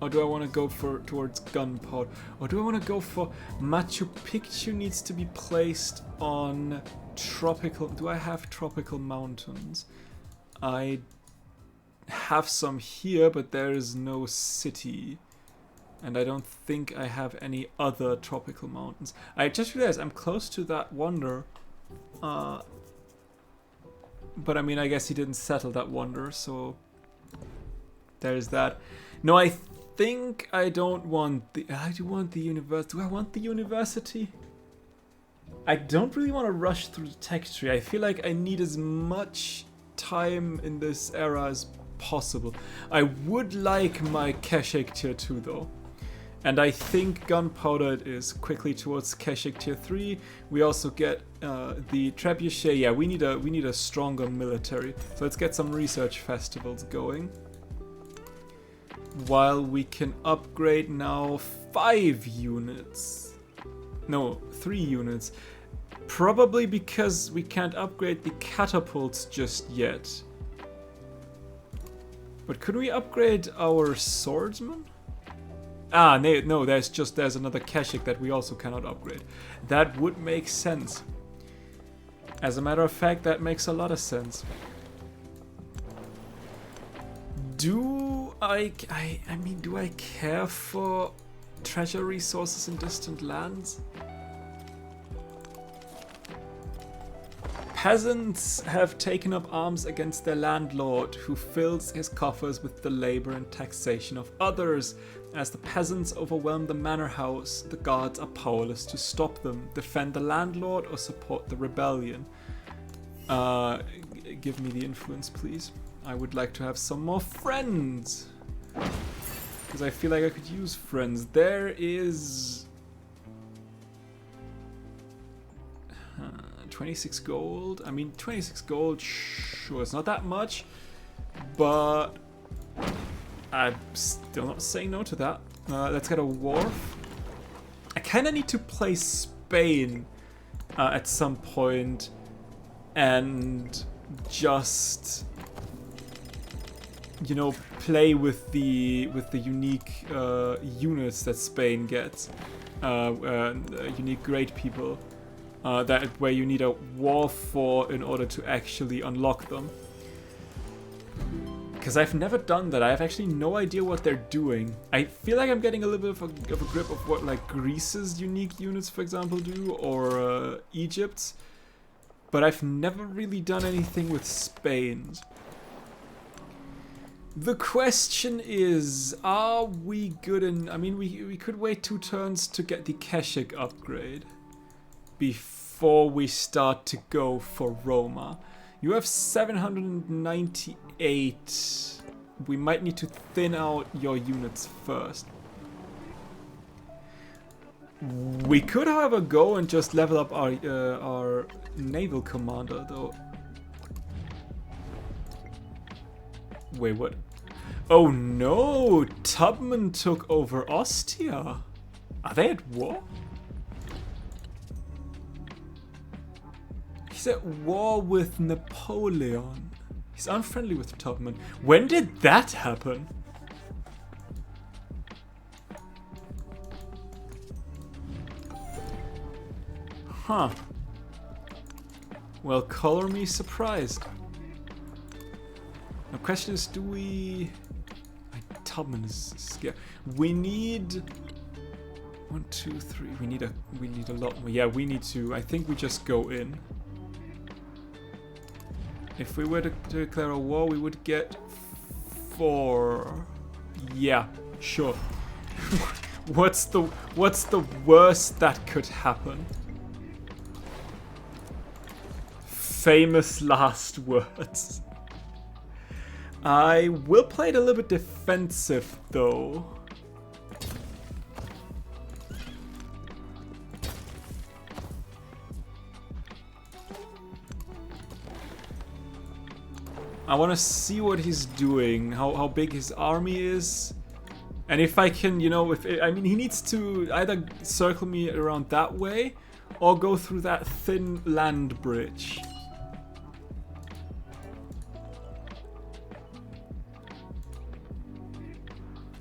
Or do I want to go towards Gunpowder? Or do I want to go for Machu Picchu needs to be placed on tropical... Do I have tropical mountains? I have some here, but there is no city. And I don't think I have any other tropical mountains. I just realized I'm close to that wonder. But I mean, I guess he didn't settle that wonder, so... There's that. No, I think I don't want the... I do want the university. Do I want the university? I don't really want to rush through the tech tree. I feel like I need as much time in this era as possible. I would like my Keshik tier 2 though. And I think Gunpowder is quickly towards Keshik tier 3. We also get the Trebuchet. Yeah, we need a stronger military. So let's get some research festivals going. While we can upgrade now 5 units. No, 3 units. Probably because we can't upgrade the catapults just yet. But could we upgrade our swordsman? Ah, no, there's another Keshik that we also cannot upgrade. That would make sense. As a matter of fact, that makes a lot of sense. Do I mean, do I care for treasure resources in distant lands? Peasants have taken up arms against their landlord, who fills his coffers with the labor and taxation of others. As the peasants overwhelm the manor house, the guards are powerless to stop them, defend the landlord, or support the rebellion. Give me the influence, please. I would like to have some more friends. Because I feel like I could use friends. There is... 26 gold. I mean, 26 gold, sure, it's not that much. But I'm still not saying no to that. Let's get a wharf. I kind of need to play Spain at some point and just, you know, play with the unique units that Spain gets, unique great people. That where you need a war for in order to actually unlock them. Because I've never done that. I have actually no idea what they're doing. I feel like I'm getting a little bit of a grip of what like Greece's unique units, for example, do, or Egypt's. But I've never really done anything with Spain's. The question is, are we good in... I mean, we could wait 2 turns to get the Keshik upgrade before before we start to go for Roma. You have 798. We might need to thin out your units first. We could, however, go and just level up our naval commander, though. Wait, what? Oh no! Tubman took over Ostia. Are they at war? He's at war with Napoleon. He's unfriendly with Tubman. When did that happen? Huh. Well, color me surprised. The question is, do we... Tubman is scared. We need... 1, 2, 3. We need a lot more. Yeah, we need to... I think we just go in. If we were to declare a war, we would get 4. Yeah, sure. What's the worst that could happen? Famous last words. I will play it a little bit defensive, though. I want to see what he's doing, how big his army is. And if I can, you know, I mean, he needs to either circle me around that way or go through that thin land bridge.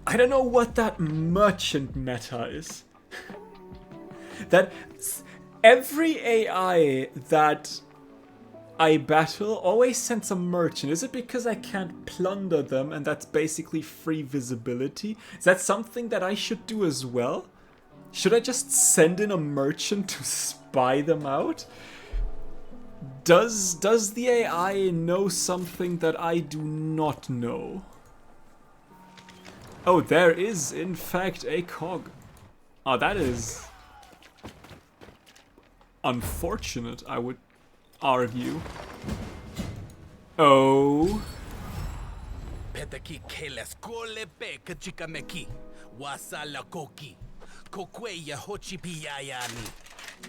I don't know what that merchant meta is. That every AI that I battle always sends a merchant. Is it because I can't plunder them and that's basically free visibility? Is that something that I should do as well? Should I just send in a merchant to spy them out? Does the AI know something that I do not know? Oh, there is, in fact, a cog. Oh, that is unfortunate, I would argue. Oh.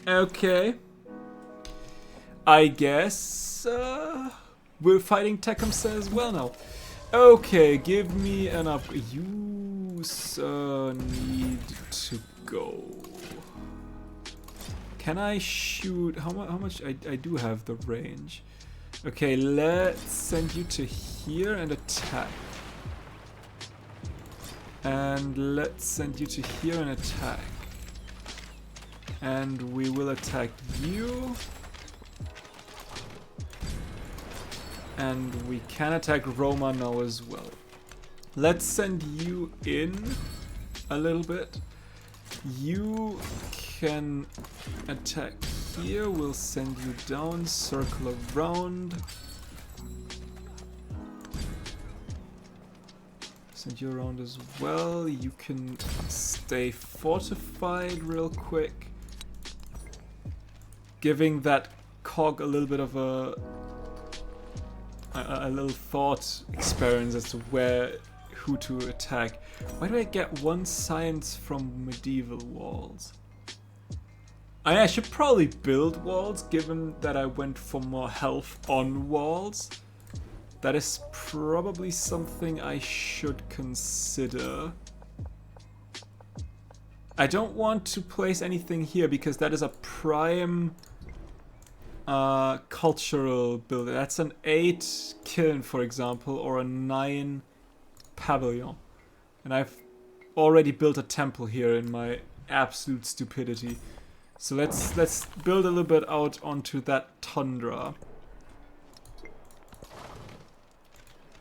Okay. I guess we're fighting Tecumseh as well now. Okay, give me an up. You need to go. Can I shoot? How much? I do have the range. Okay, let's send you to here and attack. And let's send you to here and attack. And we will attack you. And we can attack Roma now as well. Let's send you in a little bit. You can attack here. We'll send you down, circle around. Send you around as well. You can stay fortified real quick. Giving that cog a little bit of a little thought experience as to who to attack. Why do I get 1 science from medieval walls? I should probably build walls, given that I went for more health on walls. That is probably something I should consider. I don't want to place anything here because that is a prime cultural building. That's an 8 kiln, for example, or a 9 pavilion. And I've already built a temple here in my absolute stupidity. So let's build a little bit out onto that tundra.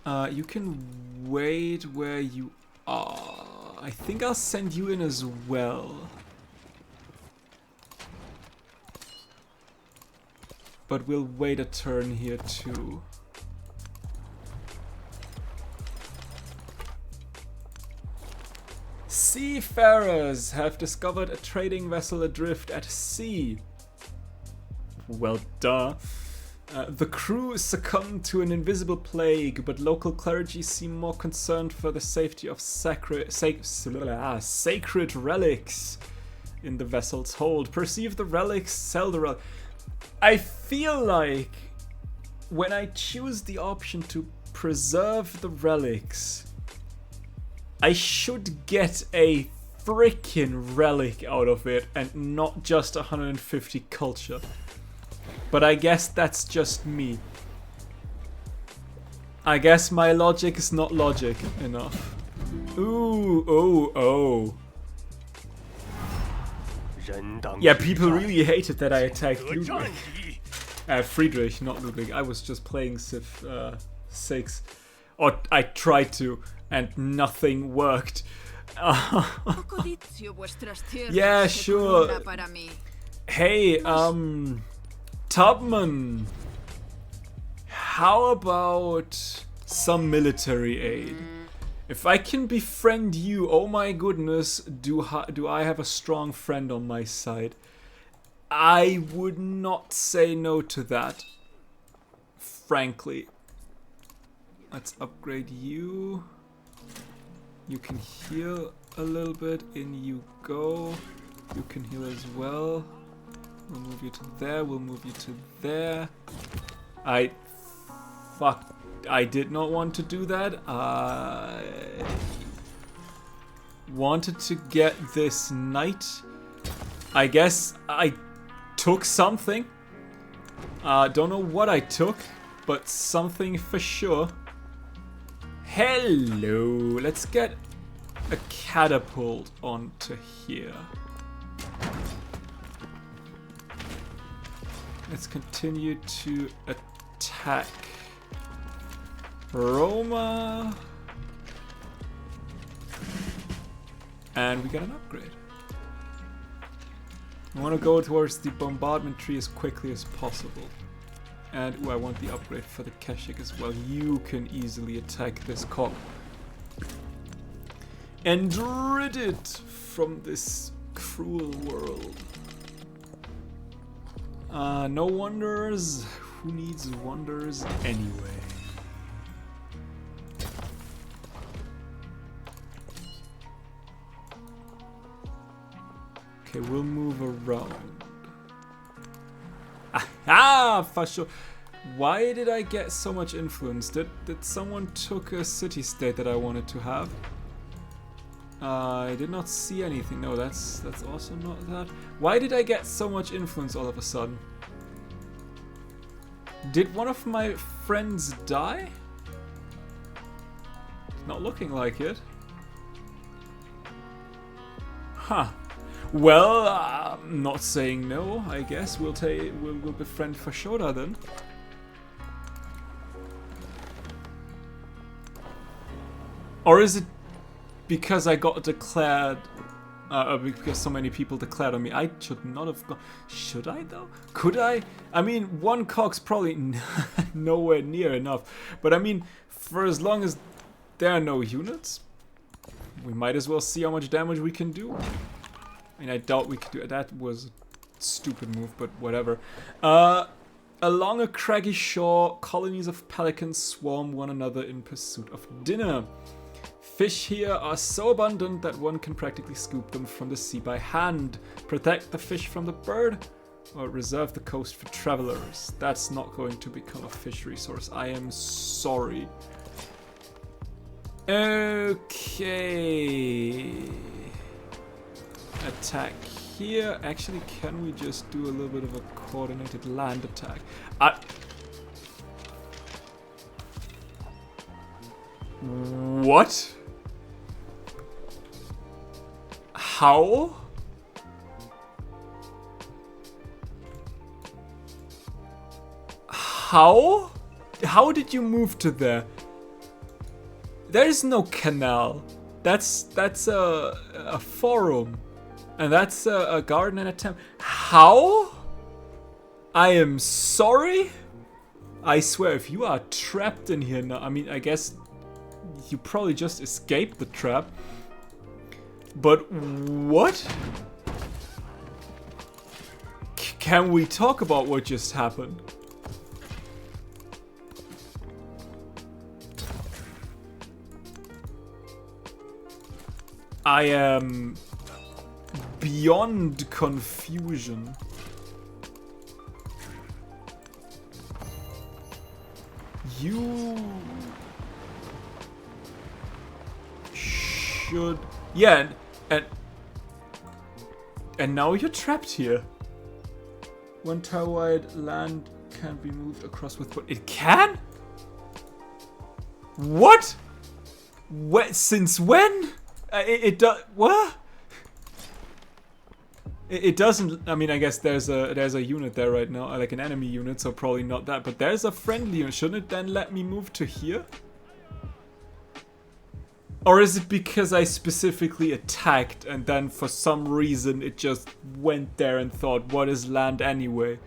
You can wait where you are. I think I'll send you in as well. But we'll wait a turn here too. Seafarers have discovered a trading vessel adrift at sea. Well, duh. The crew succumbed to an invisible plague, but local clergy seem more concerned for the safety of sacred relics in the vessel's hold. Perceive the relics, sell the relics. I feel like when I choose the option to preserve the relics, I should get a freaking relic out of it and not just 150 culture. But I guess that's just me. I guess my logic is not logic enough. Ooh, oh. Yeah, people really hated that I attacked Ludwig. Friedrich, not Ludwig. I was just playing Civ 6. Or I tried to, and nothing worked. Yeah, sure. Hey, Tubman, how about some military aid? If I can befriend you, oh my goodness, do I have a strong friend on my side? I would not say no to that, frankly. Let's upgrade you. You can heal a little bit, in you go. You can heal as well. We'll move you to there, we'll move you to there. I did not want to do that. I wanted to get this knight. I guess I took something. Don't know what I took, but something for sure. Hello, let's get a catapult onto here. Let's continue to attack Roma. And we got an upgrade. I want to go towards the bombardment tree as quickly as possible. And I want the upgrade for the Keshik as well. You can easily attack this cock. And rid it from this cruel world. No wonders. Who needs wonders anyway? Okay, we'll move around. Ah, for sure. Why did I get so much influence? Did someone took a city-state that I wanted to have? I did not see anything. No, that's also not that. Why did I get so much influence all of a sudden? Did one of my friends die? Not looking like it. Huh. Well, I'm not saying no. I guess we'll befriend Fashoda then. Or is it because I got declared? Because so many people declared on me. I should not have gone. Should I though? Could I? I mean, one cog's probably nowhere near enough. But I mean, for as long as there are no units, we might as well see how much damage we can do. I mean, I doubt we could do it. That was a stupid move, but whatever. Along a craggy shore, colonies of pelicans swarm one another in pursuit of dinner. Fish here are so abundant that one can practically scoop them from the sea by hand. Protect the fish from the bird, or reserve the coast for travelers. That's not going to become a fish resource. I am sorry. Okay. Attack here. Actually, can we just do a little bit of a coordinated land attack? What? How? How? How did you move to there? There is no canal. That's a forum. And that's a garden and a temple. How? I am sorry? I swear, if you are trapped in here now, I mean, I guess you probably just escaped the trap. But what? Can we talk about what just happened? I am beyond confusion. You should... Yeah, and now you're trapped here. One tower-wide land can be moved across with... It can? What? Since when? It does... What? It doesn't... I mean, I guess there's a unit there right now, like an enemy unit, so probably not that. But there's a friendly unit. Shouldn't it then let me move to here? Or is it because I specifically attacked and then for some reason it just went there and thought, what is land anyway?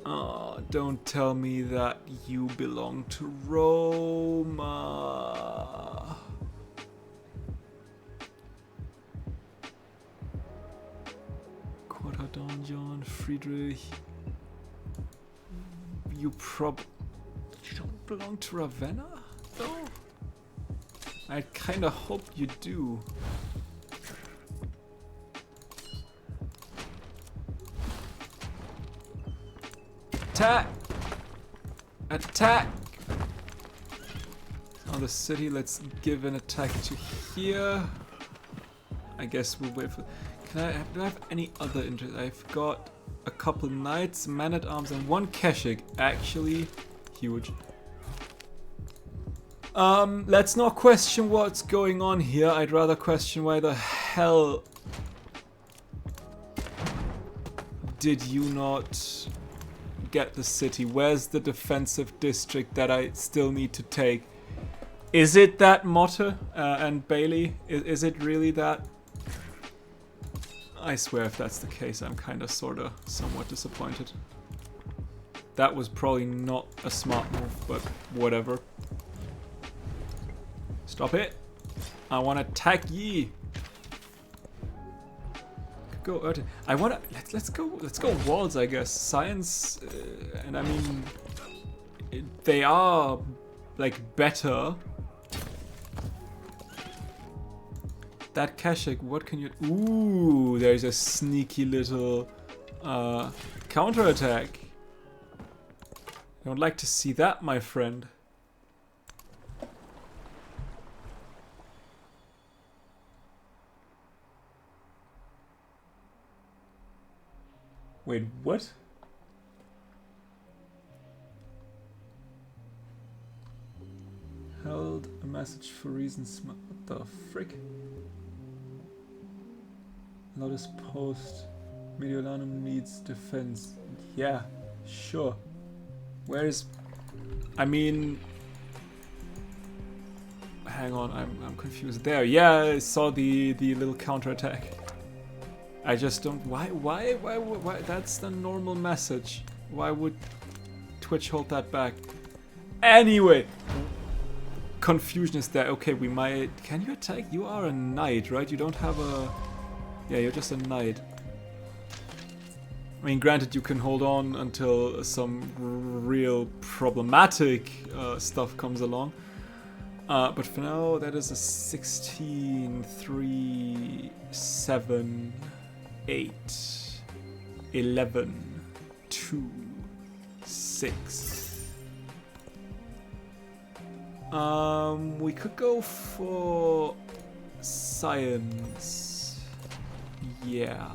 Oh, don't tell me that you belong to Roma. Don John Friedrich, you don't belong to Ravenna, though? I kinda hope you do. Attack! Attack! On the city, let's give an attack to here. I guess we'll wait for... Do I have any other interest? I've got a couple knights, man-at-arms, and one Keshik. Actually, huge. Let's not question what's going on here. I'd rather question why the hell did you not get the city? Where's the defensive district that I still need to take? Is it that Motte and Bailey? Is it really that? I swear if that's the case, I'm kinda sorta somewhat disappointed. That was probably not a smart move, but whatever. Stop it. I wanna attack ye. Go I wanna let's go walls, I guess. Science and I mean they are like better. That Keshik, what can you... Ooh, there's a sneaky little counterattack. I would like to see that, my friend. Wait, what? Held a message for reasons... What the frick? Loudest post. Mediolanum needs defense. Yeah, sure. Where is... I mean... Hang on, I'm confused. There, yeah, I saw the little counterattack. I just don't... Why? That's the normal message. Why would Twitch hold that back? Anyway! Confusion is there. Okay, we might... Can you attack? You are a knight, right? You don't have a... Yeah, you're just a knight. I mean, granted, you can hold on until some real problematic stuff comes along. But for now, that is a 16, 3, 7, 8, 11, 2, 6. We could go for science. Yeah.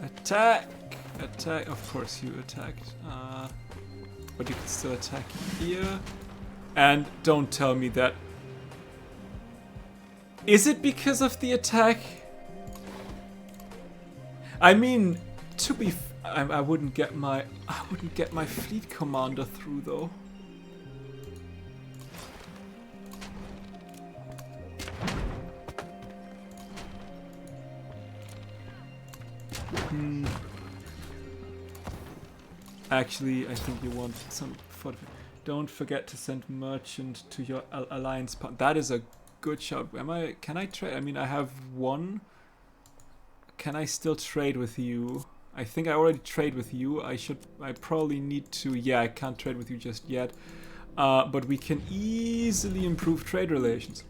Attack! Attack! Of course you attacked. But you can still attack here. And don't tell me that... Is it because of the attack? I mean, to be... I wouldn't get my fleet commander through though. Actually, I think you want some... Don't forget to send merchant to your alliance partner. That is a good shot. Can I trade? I mean, I have one. Can I still trade with you? I think I already trade with you. I probably need to... Yeah, I can't trade with you just yet. But we can easily improve trade relations.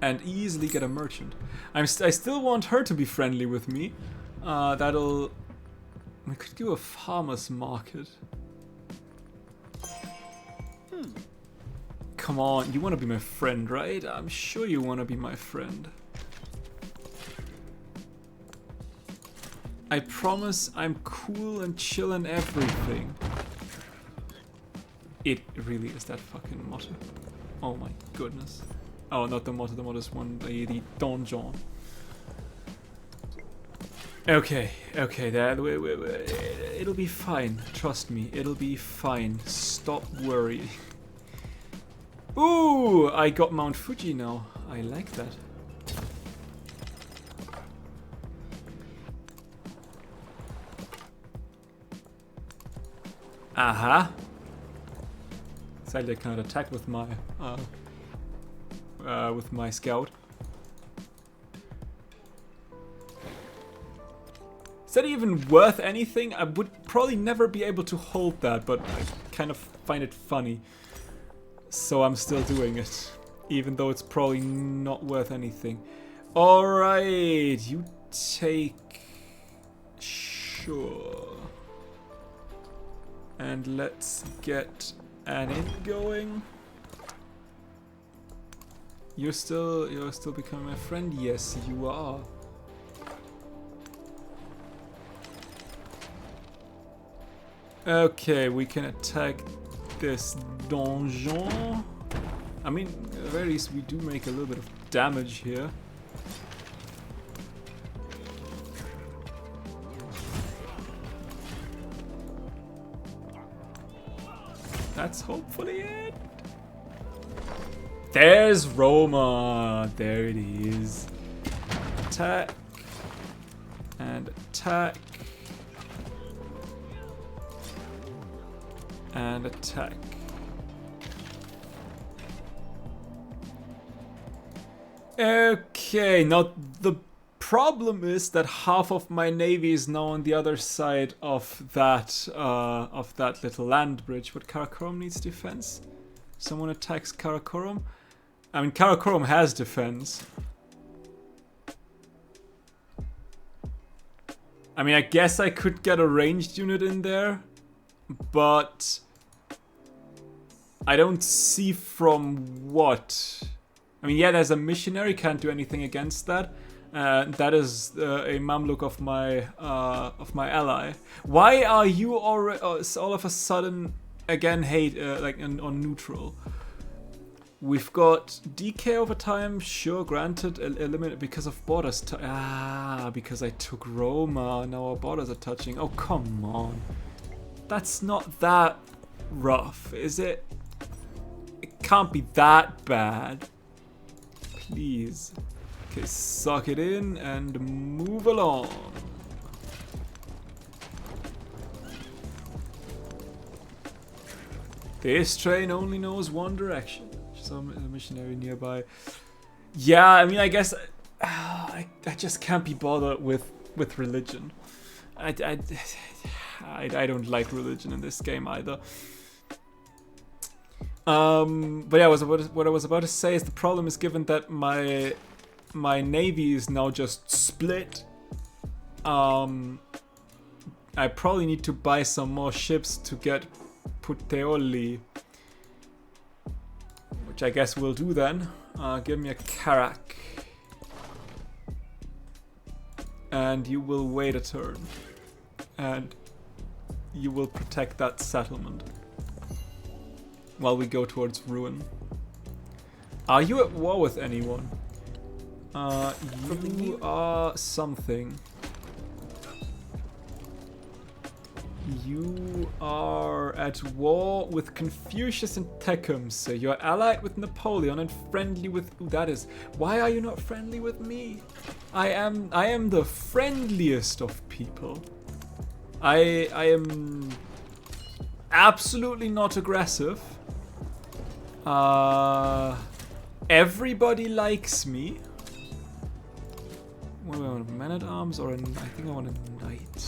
And easily get a merchant. I still want her to be friendly with me. We could do a farmer's market. Come on, you want to be my friend, right? I'm sure you want to be my friend. I promise I'm cool and chill and everything. It really is that fucking motto. Oh my goodness. Oh, not the motto, the motto is one, the donjon. Okay, it'll be fine. Trust me, it'll be fine. Stop worrying. Ooh, I got Mount Fuji now. I like that. Aha. Sadly, I cannot attack with my scout. Is that even worth anything? I would probably never be able to hold that, but I kind of find it funny. So I'm still doing it, even though it's probably not worth anything. Alright, you take... Sure. And let's get an in going. You're still becoming my friend? Yes, you are. Okay, we can attack this donjon. I mean, at the very least, we do make a little bit of damage here. That's hopefully it. There's Roma. There it is. Attack. And attack. And attack. Okay, now the problem is that half of my navy is now on the other side of that little land bridge. But Karakorum needs defense. Someone attacks Karakorum. I mean, Karakorum has defense. I mean, I guess I could get a ranged unit in there, but I don't see from what. I mean, yeah, there's a missionary, can't do anything against that. That is a Mamluk of my ally. Why are you all of a sudden again on neutral? We've got DK over time, sure, granted, eliminate because of borders. Because I took Roma, now our borders are touching. Oh, come on. That's not that rough, is it? It can't be that bad. Please. Okay, suck it in and move along. This train only knows one direction. Some missionary nearby. Yeah, I mean, I guess I just can't be bothered with religion. I don't like religion in this game either. But yeah, what I was about to say is the problem is, given that my navy is now just split, I probably need to buy some more ships to get Puteoli, which I guess we'll do then. Give me a Karak. And you will wait a turn. And you will protect that settlement while we go towards ruin. Are you at war with anyone? You are something. You are at war with Confucius and Tecumseh. You're allied with Napoleon and friendly with... Ooh, that is... Why are you not friendly with me? I am the friendliest of people. I am absolutely not aggressive. Everybody likes me. What do I want? A man-at-arms or I think I want a knight.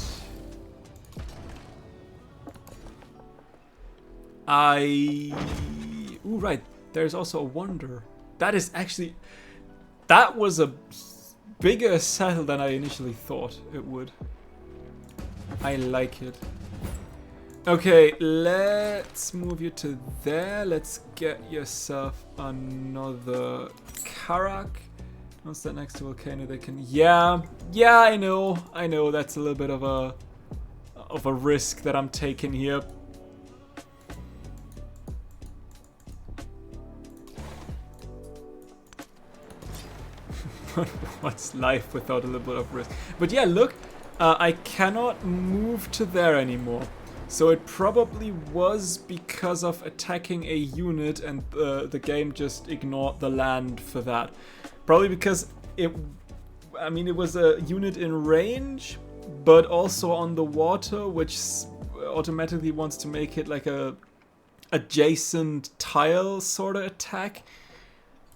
Ooh, right. There's also a wonder. That is actually... That was a bigger settle than I initially thought it would. I like it. Okay, let's move you to there. Let's get yourself another Karak. Once that next to volcano, they can... Yeah, I know. That's a little bit of a risk that I'm taking here. What's life without a little bit of risk? But yeah, look, I cannot move to there anymore. So it probably was because of attacking a unit and the game just ignored the land for that. Probably because it was a unit in range, but also on the water, which automatically wants to make it like a adjacent tile sort of attack.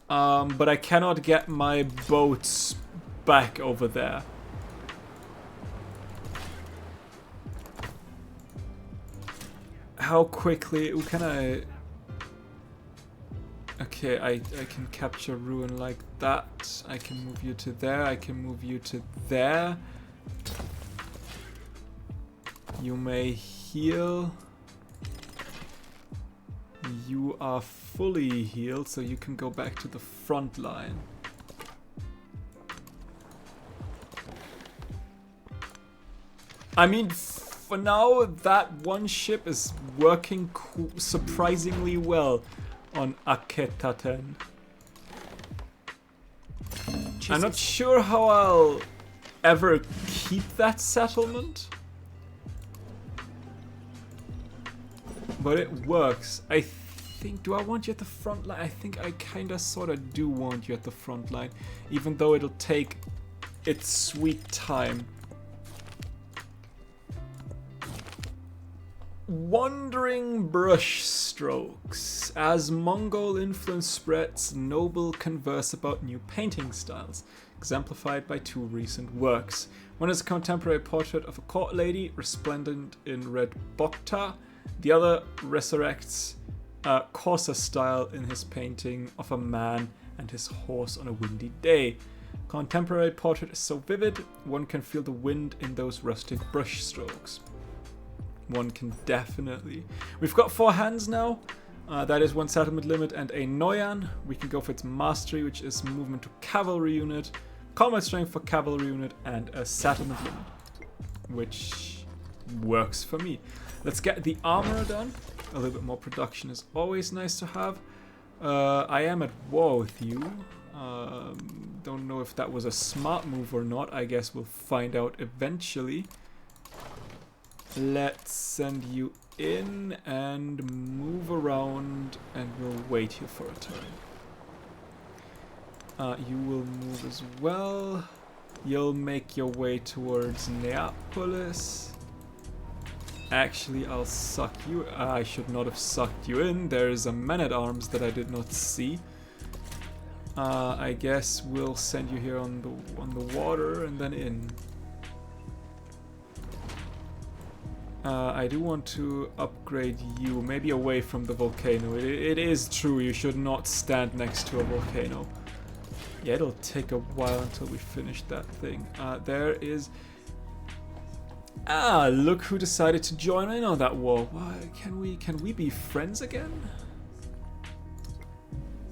But I cannot get my boats back over there. How quickly can I... Okay, I can capture ruin like that. I can move you to there. I can move you to there. You may heal. You are fully healed, so you can go back to the front line. I mean, for now, that one ship is working surprisingly well on Aketaten. I'm not sure how I'll ever keep that settlement. But it works. I think... Do I want you at the front line? I think I kinda sorta do want you at the front line. Even though it'll take its sweet time. Wandering brush strokes. As Mongol influence spreads, noble converse about new painting styles, exemplified by two recent works. One is a contemporary portrait of a court lady resplendent in red bokta. The other resurrects Corsa style in his painting of a man and his horse on a windy day. Contemporary portrait is so vivid, one can feel the wind in those rustic brush strokes. One can definitely. We've got 4 hands now. That is 1 settlement limit and a Noyan. We can go for its mastery, which is movement to cavalry unit, combat strength for cavalry unit, and a settlement limit, which works for me. Let's get the armor done. A little bit more production is always nice to have. I am at war with you. Don't know if that was a smart move or not. I guess we'll find out eventually. Let's send you in and move around, and we'll wait here for a turn. You will move as well. You'll make your way towards Neapolis. Actually, I'll suck you. I should not have sucked you in. There's a man-at-arms that I did not see. I guess we'll send you here on the water and then in. I do want to upgrade you, maybe away from the volcano. It is true, you should not stand next to a volcano. Yeah, it'll take a while until we finish that thing. There is... look who decided to join in on that war. Why, can we be friends again?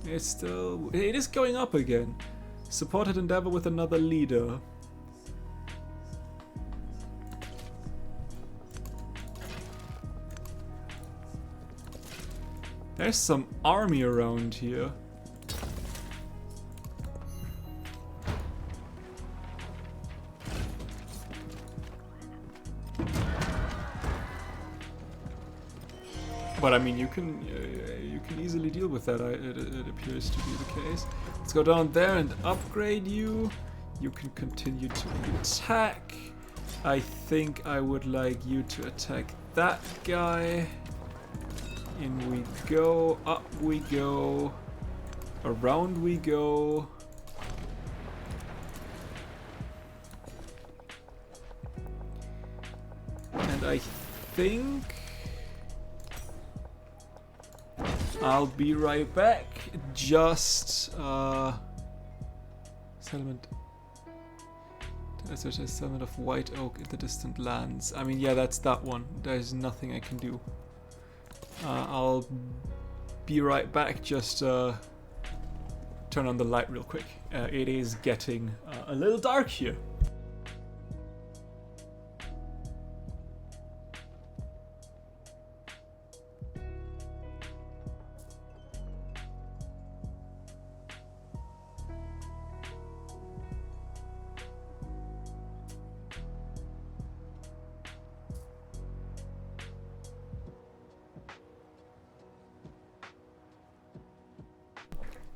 It is going up again. Supported endeavor with another leader. There's some army around here. But I mean, you can easily deal with that. It appears to be the case. Let's go down there and upgrade you. You can continue to attack. I think I would like you to attack that guy. In we go, up we go, around we go. And I think I'll be right back. Just settlement. There's a settlement of white oak in the distant lands. I mean, yeah, that's that one. There's nothing I can do. I'll be right back. Just turn on the light real quick. It is getting a little dark here.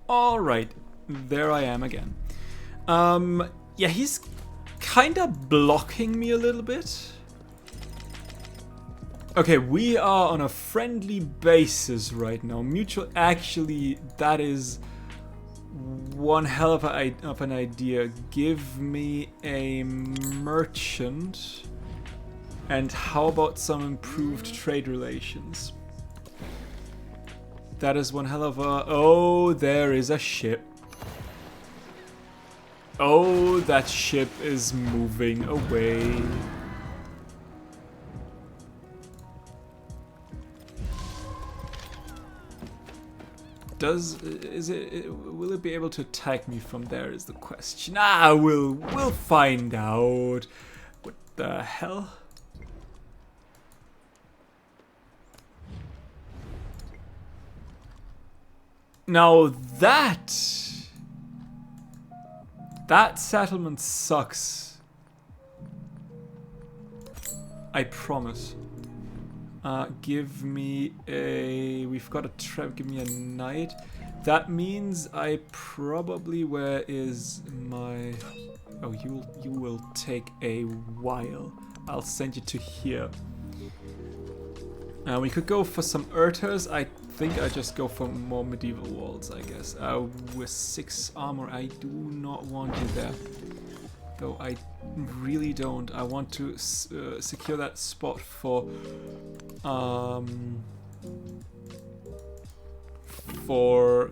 Alright, there I am again. Yeah, he's kinda blocking me a little bit. Okay, we are on a friendly basis right now. Mutual, actually, that is one hell of an idea. Give me a merchant. And how about some improved trade relations? That is one hell of a... Oh, there is a ship. Oh, that ship is moving away. Will it be able to attack me from there is the question. We'll find out. What the hell? Now that settlement sucks. I promise. Give me a... We've got a trap. Give me a knight. That means I probably... Where is my... Oh, you will take a while. I'll send you to here. We could go for some Urters. I think I just go for more medieval walls, I guess. With 6 armor, I do not want you there. Though I really don't. I want to secure that spot for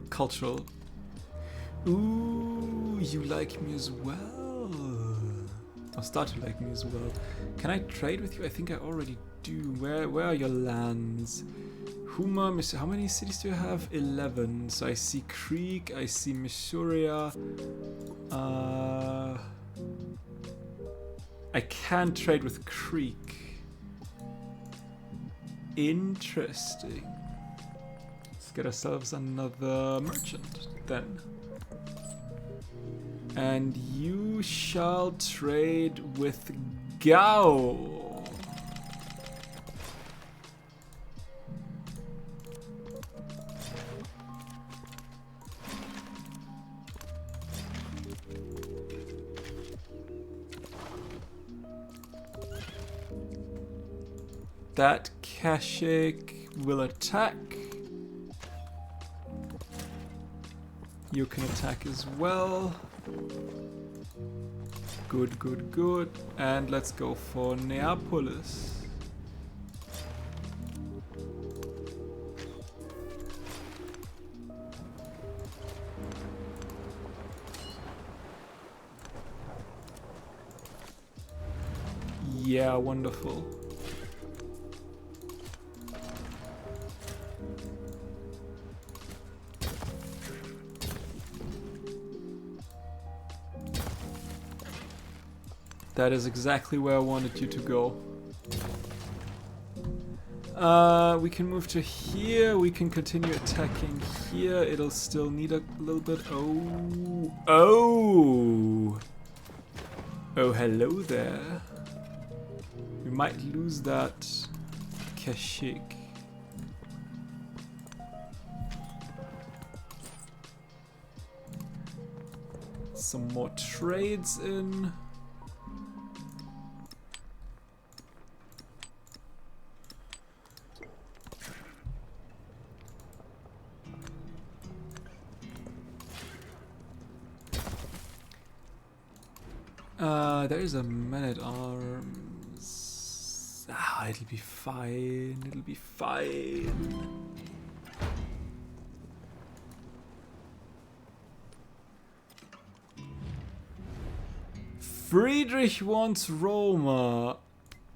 cultural. Ooh, you like me as well. Or start to like me as well. Can I trade with you? I think I already do. Where are your lands? Huma, how many cities do you have? 11. So I see Creek, I see Misuria. I can trade with Creek. Interesting. Let's get ourselves another merchant then. And you shall trade with Gao. That Kashik will attack. You can attack as well. Good, good, good. And let's go for Neapolis. Yeah, wonderful. That is exactly where I wanted you to go. We can move to here. We can continue attacking here. It'll still need a little bit. Oh. Oh. Oh, hello there. We might lose that Kashik. Some more trades in. There is a man-at-arms. Ah, it'll be fine. It'll be fine. Friedrich wants Roma.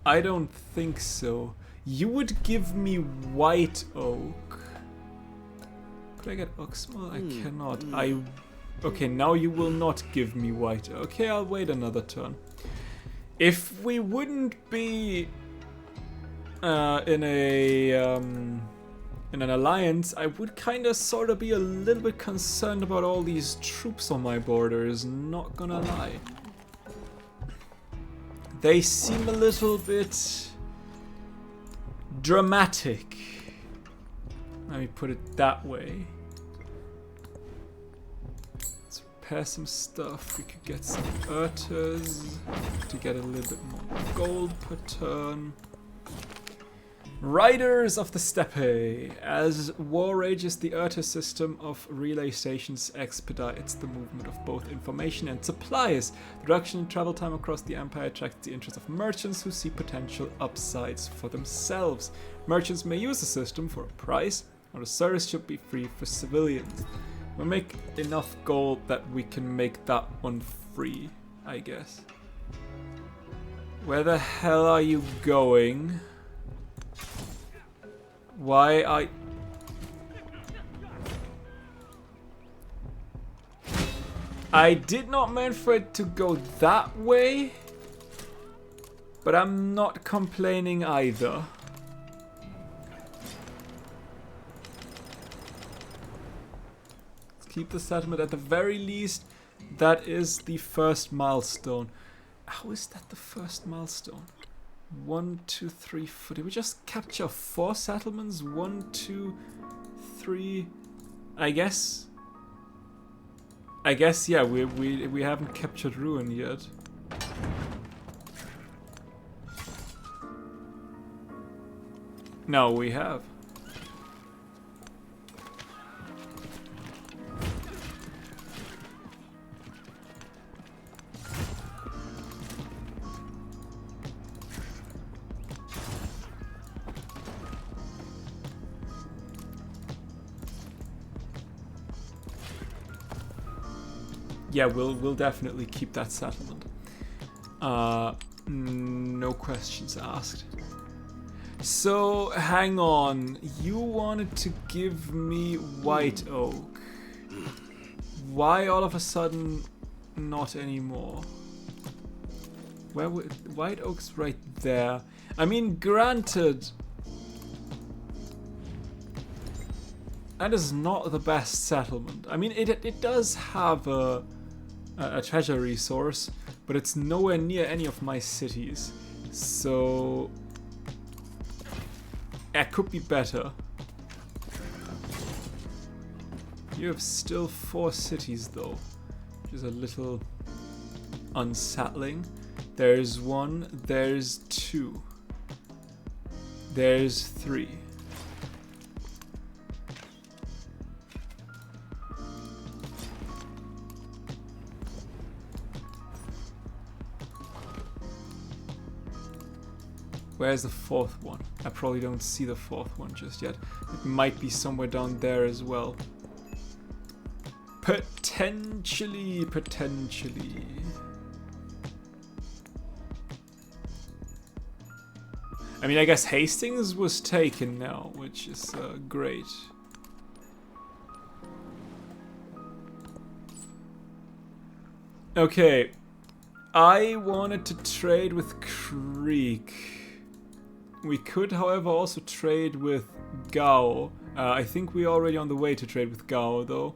I don't think so. You would give me white oak. Could I get Oxmal? I cannot. Okay, now you will not give me white. Okay, I'll wait another turn. If we wouldn't be in an alliance, I would kind of sort of be a little bit concerned about all these troops on my borders, not gonna lie. They seem a little bit dramatic. Let me put it that way. Let's repair some stuff. We could get some Urtas to get a little bit more gold per turn. Riders of the Steppe. As war rages, the Urta system of relay stations expedites the movement of both information and supplies. The reduction in travel time across the empire attracts the interest of merchants who see potential upsides for themselves. Merchants may use the system for a price, or the service should be free for civilians. We'll make enough gold that we can make that one free, I guess. Where the hell are you going? Why I did not mean for it to go that way, but I'm not complaining either. Let's keep the settlement at the very least. That is the first milestone. How is that the first milestone? 1, 2, 3, 4. Did we just capture 4 settlements? 1, 2, 3. I guess, yeah, we haven't captured Ruin yet. No, we have. Yeah, we'll definitely keep that settlement. No questions asked. So, hang on. You wanted to give me white oak. Why all of a sudden not anymore? Where white oak's right there. I mean, granted, that is not the best settlement. I mean, it does have a treasure resource, but it's nowhere near any of my cities. So it could be better. You have still 4 cities though, which is a little unsettling. There's 1, there's 2, there's 3. Where's the 4th one? I probably don't see the 4th one just yet. It might be somewhere down there as well. Potentially. I mean, I guess Hastings was taken now, which is great. Okay. I wanted to trade with Creek. We could, however, also trade with Gao. I think we're already on the way to trade with Gao, though.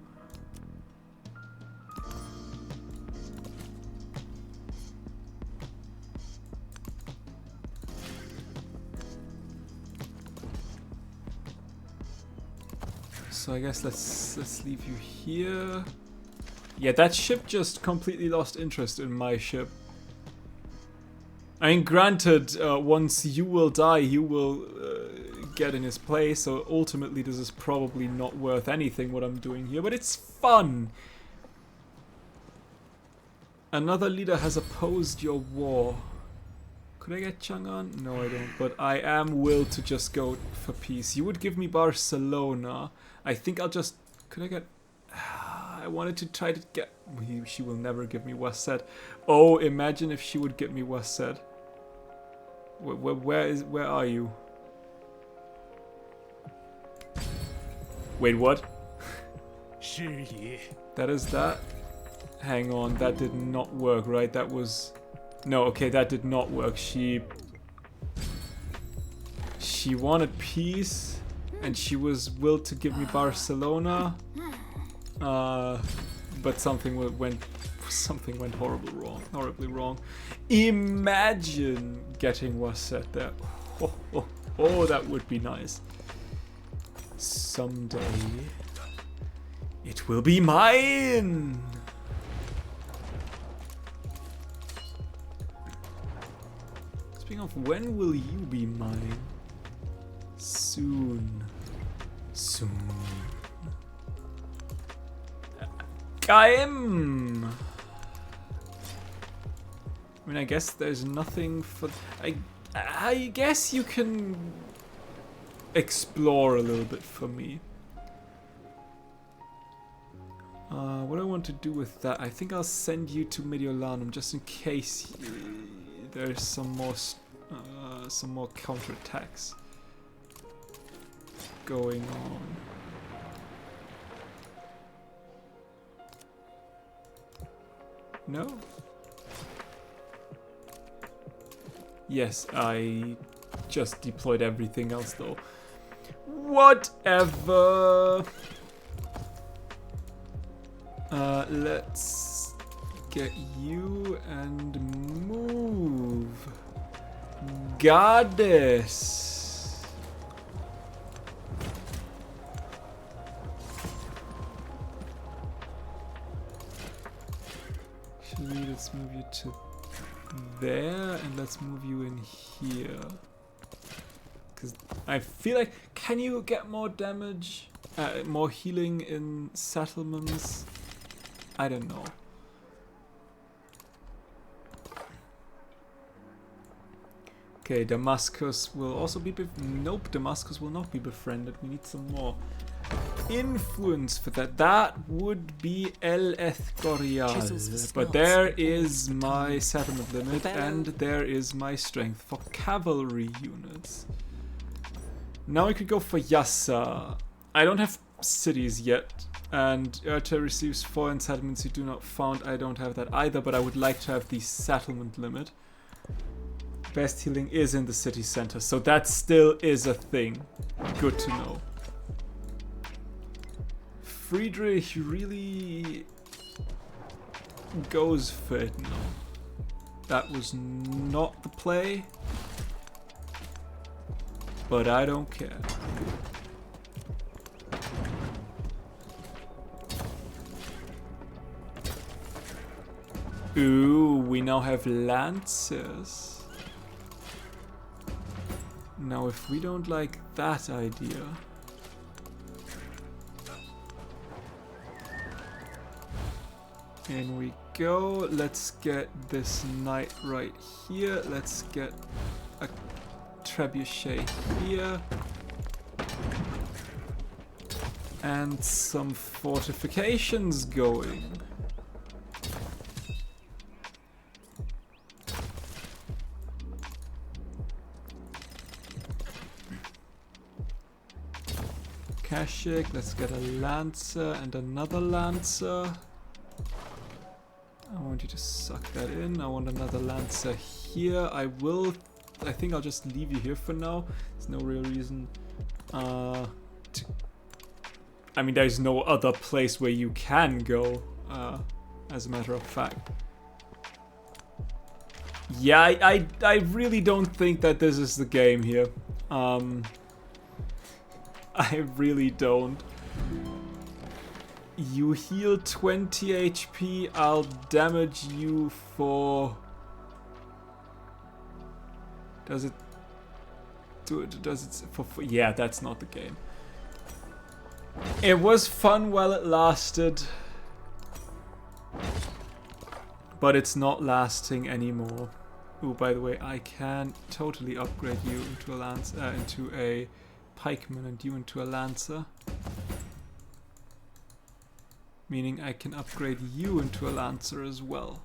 So I guess let's leave you here. Yeah, that ship just completely lost interest in my ship. I mean, granted, once you will die, you will get in his place, so ultimately this is probably not worth anything what I'm doing here, but it's fun! Another leader has opposed your war. Could I get Chang'an? No, I don't. But I am willed to just go for peace. You would give me Barcelona. I think I'll just... Could I get... I wanted to try to get... She will never give me Wasset. Oh, imagine if she would give me Wasset. Where are you? Wait, what? That is that? Hang on, that did not work, right? That was... No, okay, that did not work. She wanted peace, and she was willed to give me Barcelona. But something went horribly wrong. Imagine getting Wasset there. Oh, that would be nice. Someday it will be mine. Speaking of, when will you be mine? Soon. Kaim! I mean, I guess there's nothing for... I guess you can explore a little bit for me. What do I want to do with that? I think I'll send you to Mediolanum just in case there's some more counterattacks going on. No? Yes, I just deployed everything else though. Whatever. Let's get you and move. Goddess. Actually, let's move you to there, and let's move you in here. Because I feel like, can you get more damage, more healing in settlements? I don't know. Okay, Damascus will also be... Nope, Damascus will not be befriended. We need some more influence for that. That would be El Escorial. But there is my settlement limit, and there is my strength for cavalry units. Now we could go for Yassa. I don't have cities yet, and Urta receives foreign settlements you do not found. I don't have that either, but I would like to have the settlement limit. Best healing is in the city center, so that still is a thing. Good to know. Friedrich really goes for it now. That was not the play, but I don't care. Ooh, we now have lancers. Now, if we don't like that idea... In we go. Let's get this knight right here. Let's get a trebuchet here. And some fortifications going. Kashik, let's get a lancer and another lancer. I want you to suck that in. I want another lancer here. I think I'll just leave you here for now. There's no real reason I mean, there's no other place where you can go, as a matter of fact. Yeah, I really don't think that this is the game here. I really don't. You heal 20 HP, I'll damage you for... Does it do it? Does it for... Yeah, that's not the game. It was fun while it lasted. but it's not lasting anymore. Oh, by the way, I can totally upgrade you into into a pikeman and you into a lancer. Meaning I can upgrade you into a lancer as well.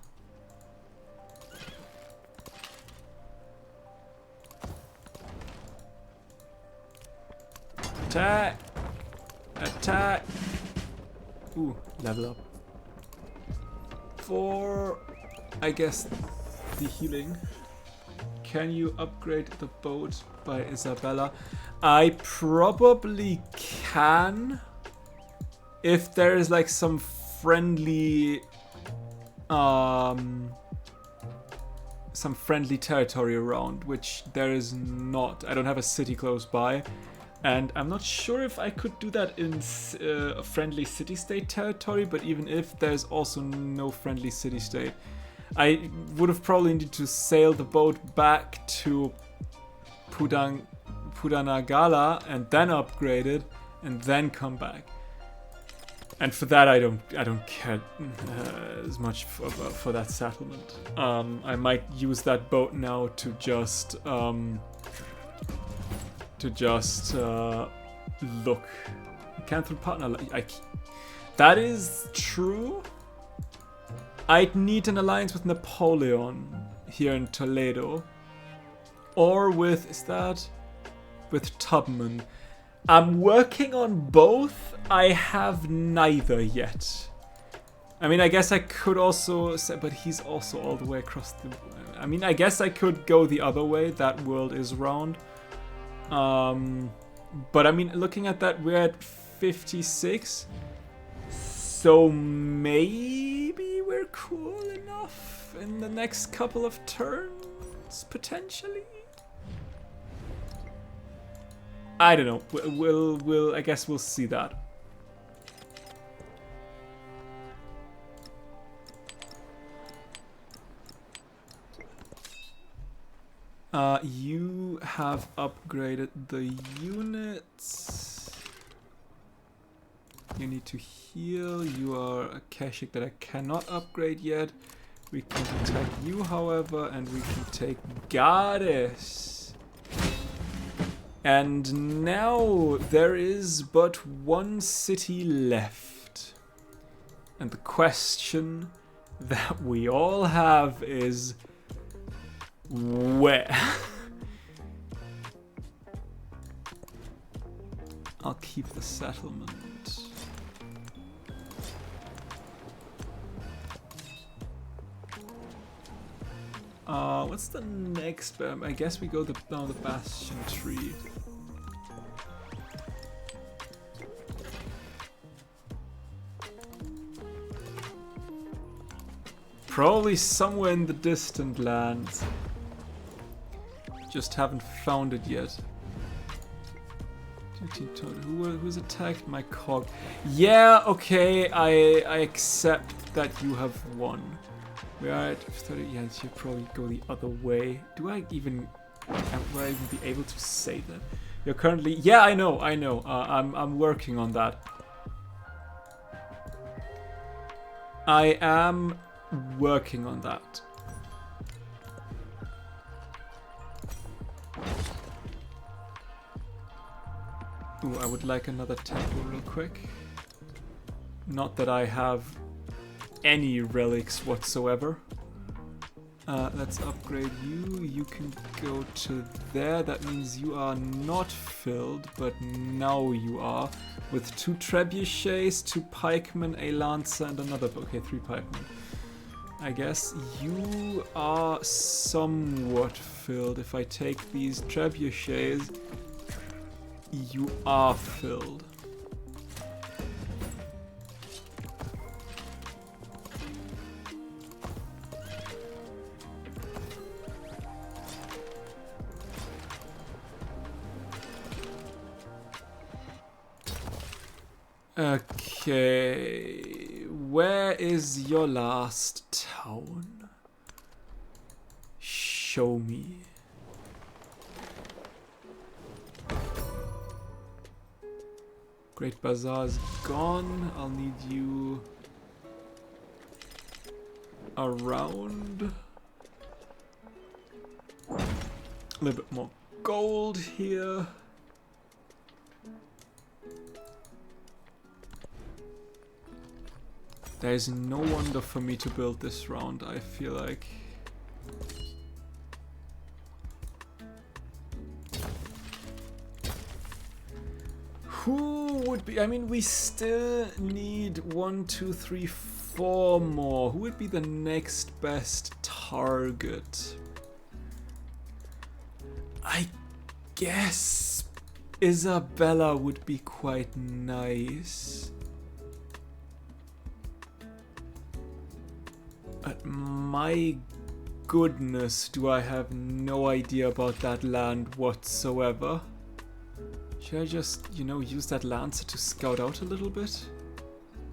Attack! Attack! Ooh, level up. For, I guess, the healing. Can you upgrade the boat by Isabella? I probably can. If there is like some friendly territory around, which there is not. I don't have a city close by, and I'm not sure if I could do that in a friendly city-state territory, but even if, there's also no friendly city-state. I would have probably needed to sail the boat back to Pudanagala and then upgrade it and then come back. And for that, I don't care as much for that settlement. I might use that boat now to just look. Cancel partner. That is true. I'd need an alliance with Napoleon here in Toledo, or with with Tubman. I'm working on both. I have neither yet. I mean, I guess I could also say, but he's also all the way across the... I mean, I guess I could go the other way. That world is round. But I mean, looking at that, we're at 56. So maybe we're cool enough in the next couple of turns, potentially? I don't know. I guess we'll see that. You have upgraded the units. You need to heal. You are a Keshik that I cannot upgrade yet. We can attack you, however, and we can take Goddess. And now there is but one city left. And the question that we all have is, where? I'll keep the settlement. What's the next? I guess we go down the Bastion Tree. Probably somewhere in the distant lands. Just haven't found it yet. Who's attacked my cog? Yeah, okay, I accept that you have won. We are at 30. Yeah, you should probably go the other way. Will I even be able to say that? You're currently... Yeah, I know. I'm working on that. I am working on that. Ooh, I would like another temple real quick. Not that I have any relics whatsoever. Let's upgrade you. You can go to there. That means you are not filled, but now you are. With 2 trebuchets, 2 pikemen, a lancer, and another... Okay, 3 pikemen. I guess you are somewhat filled. If I take these trebuchets, you are filled. Okay, where is your last town? Show me. Great Bazaar is gone. I'll need you. around. A little bit more gold here. There's no wonder for me to build this round, I feel like. Who would be... I mean, we still need 1, 2, 3, 4 more. Who would be the next best target? I guess Isabella would be quite nice. But my goodness, do I have no idea about that land whatsoever. Should I just, you know, use that Lancer to scout out a little bit?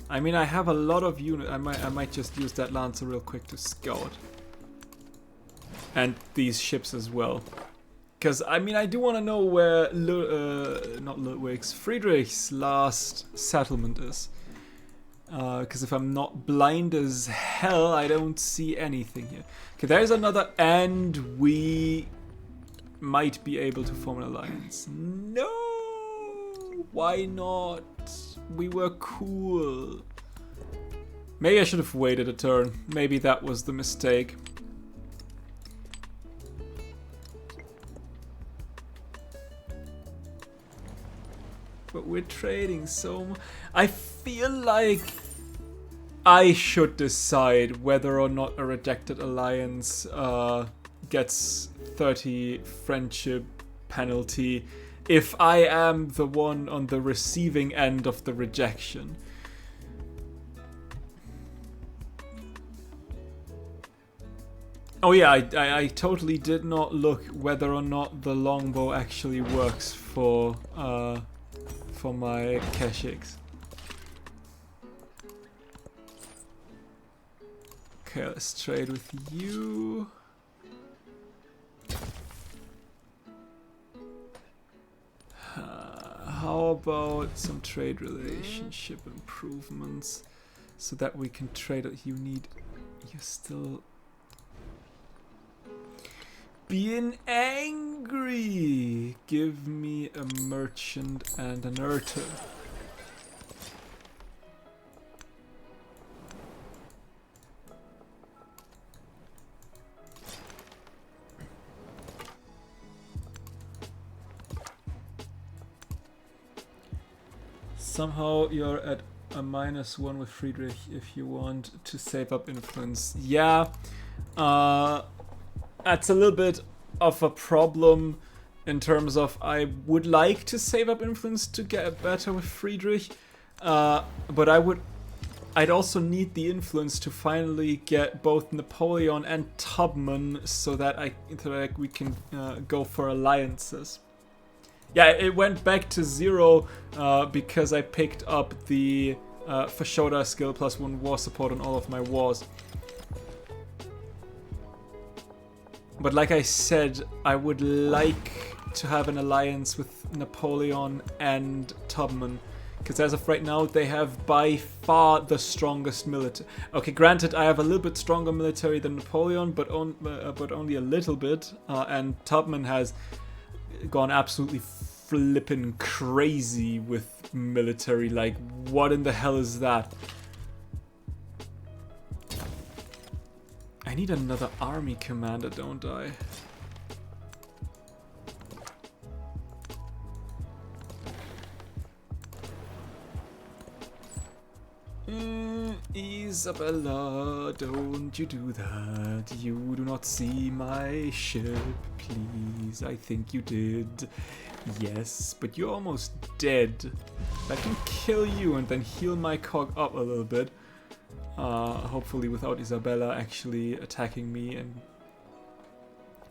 I mean, I have a lot of units. I might just use that Lancer real quick to scout. And these ships as well. Because, I mean, I do want to know where not Ludwig's, Friedrich's last settlement is. Because if I'm not blind as hell, I don't see anything here. Okay, there's another, and we might be able to form an alliance. No! Why not? We were cool. Maybe I should have waited a turn. Maybe that was the mistake. But we're trading so much. I feel like I should decide whether or not a rejected alliance gets 30 friendship penalty if I am the one on the receiving end of the rejection. Oh yeah, I totally did not look whether or not the longbow actually works for my Keshiks. Okay, let's trade with you. How about some trade relationship improvements so that we can trade? You still being angry. Give me a merchant and an urter. Somehow you're at a -1 with Friedrich if you want to save up influence. Yeah, that's a little bit of a problem in terms of I would like to save up influence to get better with Friedrich, but I'd also need the influence to finally get both Napoleon and Tubman so that we can go for alliances. Yeah, it went back to 0 because I picked up the Fashoda skill +1 war support on all of my wars. But like I said, I would like to have an alliance with Napoleon and Tubman. Because as of right now, they have by far the strongest military. Okay, granted, I have a little bit stronger military than Napoleon, but only a little bit. And Tubman has gone absolutely flippin' crazy with military. Like, what in the hell is that? I need another army commander, don't I? Isabella, don't you do that. You do not see my ship, please. I think you did. Yes, but you're almost dead. I can kill you and then heal my cog up a little bit. Hopefully without Isabella actually attacking me and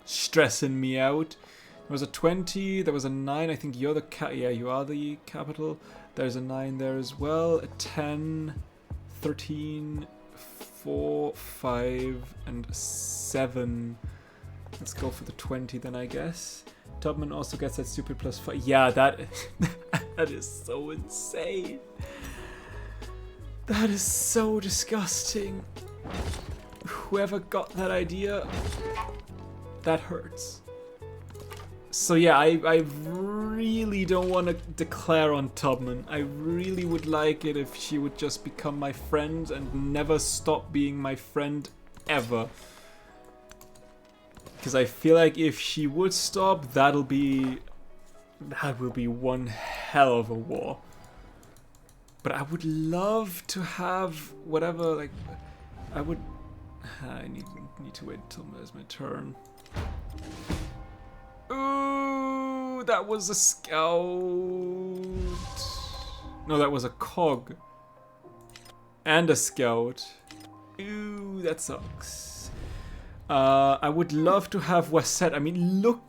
stressing me out. There was a 20, there was a 9. I think you're the yeah, you are the capital. There's a 9 there as well. A 10, 13, 4, 5, and 7. Let's go for the 20 then, I guess. Tubman also gets that stupid +5. Yeah, that that is so insane. That is so disgusting. whoever got that idea, that hurts. So yeah, I really don't want to declare on Tubman. I really would like it if she would just become my friend and never stop being my friend ever. Because I feel like if she would stop, that will be one hell of a war. But I would love to have whatever, like, I need to wait until there's my turn. Ooh, that was a scout. No, that was a cog. And a scout. Ooh, that sucks. I would love to have Wasset. I mean, look.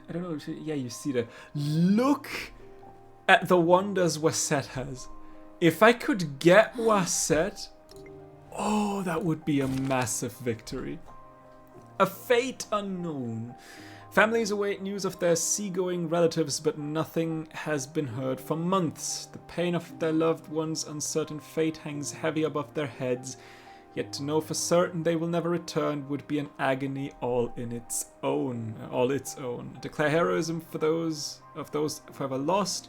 I don't know. Yeah, you see that. Look at the wonders Wasset has. If I could get Wasset, oh, that would be a massive victory. A fate unknown. Families await news of their seagoing relatives, but nothing has been heard for months. The pain of their loved ones' uncertain fate hangs heavy above their heads. Yet to know for certain they will never return would be an agony all its own. Declare heroism for those forever lost,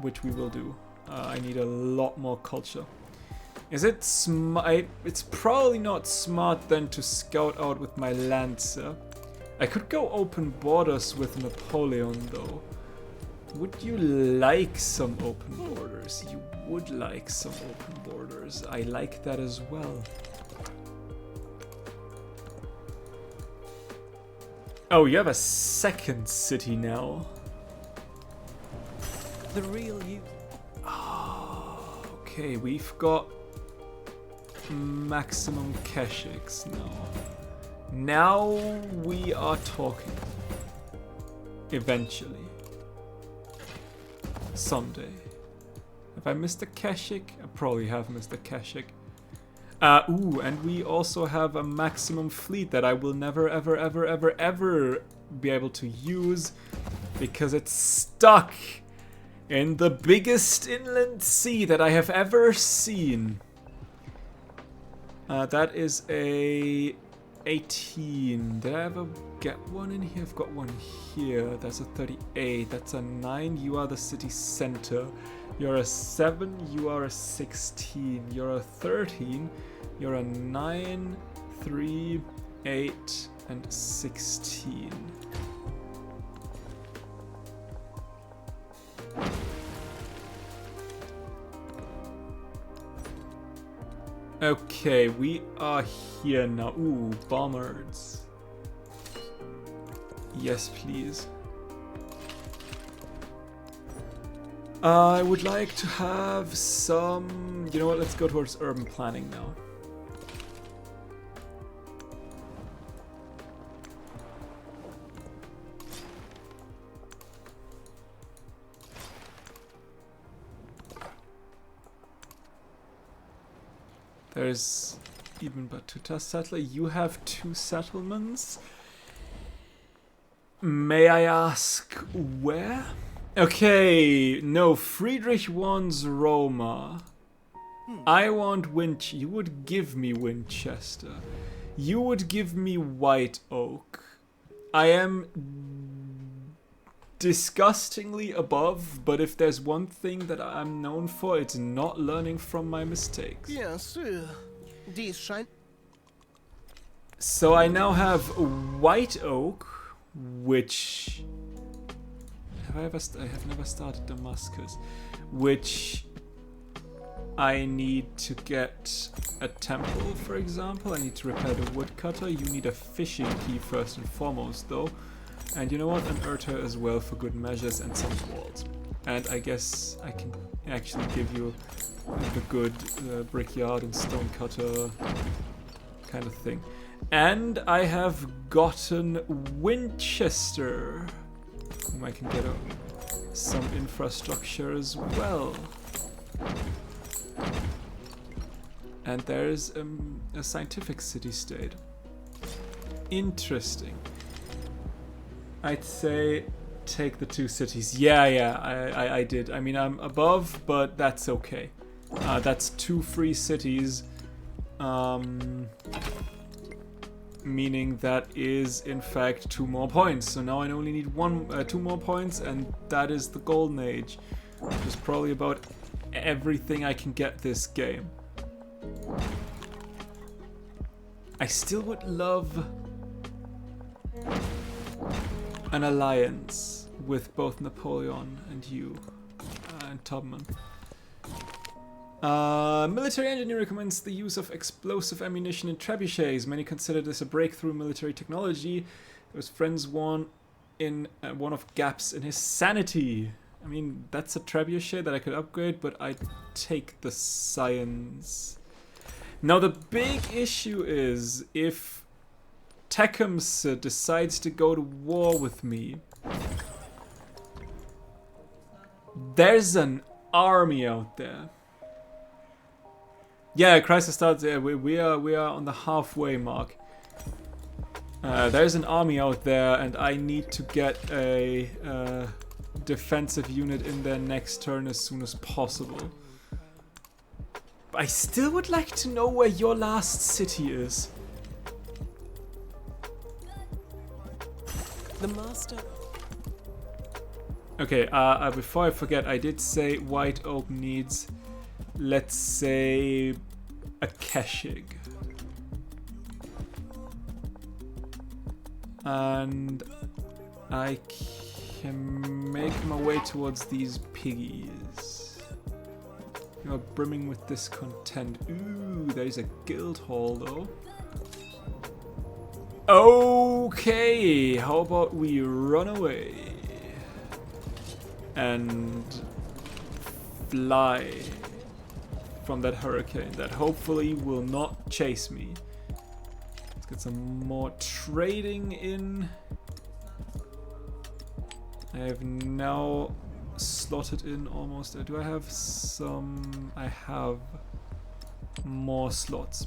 which we will do. I need a lot more culture. Is it smart? It's probably not smart then to scout out with my Lancer. I could go open borders with Napoleon though. Would you like some open borders? You would like some open borders. I like that as well. Oh, you have a second city now. The real you. Oh, okay, we've got maximum Keshiks now. Now we are talking. Eventually. Someday. Have I missed a Keshik? I probably have missed a Keshik. Ooh, and we also have a maximum fleet that I will never, ever, ever, ever, ever be able to use because it's stuck in the biggest inland sea that I have ever seen. That is a 18. Did I ever get one in here? I've got one here. That's a 38. That's a 9. You are the city center. You're a 7. You are a 16. You're a 13. You're a 9, 3, 8, and 16. Okay, we are here now. Ooh, bombers. Yes, please. I would like to have some... You know what, let's go towards urban planning now. There's even Batuta settler. You have 2 settlements. May I ask where? Okay, no, Friedrich wants Roma. I want Winchester. You would give me Winchester. You would give me White Oak. I am disgustingly above, but if there's one thing that I'm known for, it's not learning from my mistakes. So I now have White Oak, which... I have never started Damascus, which I need to get a temple, for example. I need to repair the woodcutter. You need a fishing key first and foremost, though. And you know what? An Urter as well for good measures and some walls. And I guess I can actually give you the good brickyard and stonecutter kind of thing. And I have gotten Winchester, whom I can get some infrastructure as well. And there's a scientific city-state. Interesting. I'd say take the 2 cities. Yeah, I did. I mean, I'm above, but that's okay. That's 2 free cities Meaning that is in fact 2 more points. So now I only need 2 more points, and that is the Golden Age, which is probably about everything I can get this game. I still would love an alliance with both Napoleon and you, and Tubman. Military engineer recommends the use of explosive ammunition in trebuchets. Many consider this a breakthrough military technology. His friends warn in one of gaps in his sanity. I mean, that's a trebuchet that I could upgrade, but I'd take the science. Now the big issue is if Tecumseh decides to go to war with me, there's an army out there. Yeah, crisis starts. We are on the halfway mark. There's an army out there, and I need to get a defensive unit in there next turn as soon as possible. I still would like to know where your last city is. The master. Okay. Before I forget, I did say White Oak needs, let's say, a Keshig. And I can make my way towards these piggies. You're brimming with discontent. Ooh, there's a guild hall though. Okay, how about we run away and fly from that hurricane that hopefully will not chase me. Let's get some more trading in. I have now slotted in almost. Do I have some? I have more slots.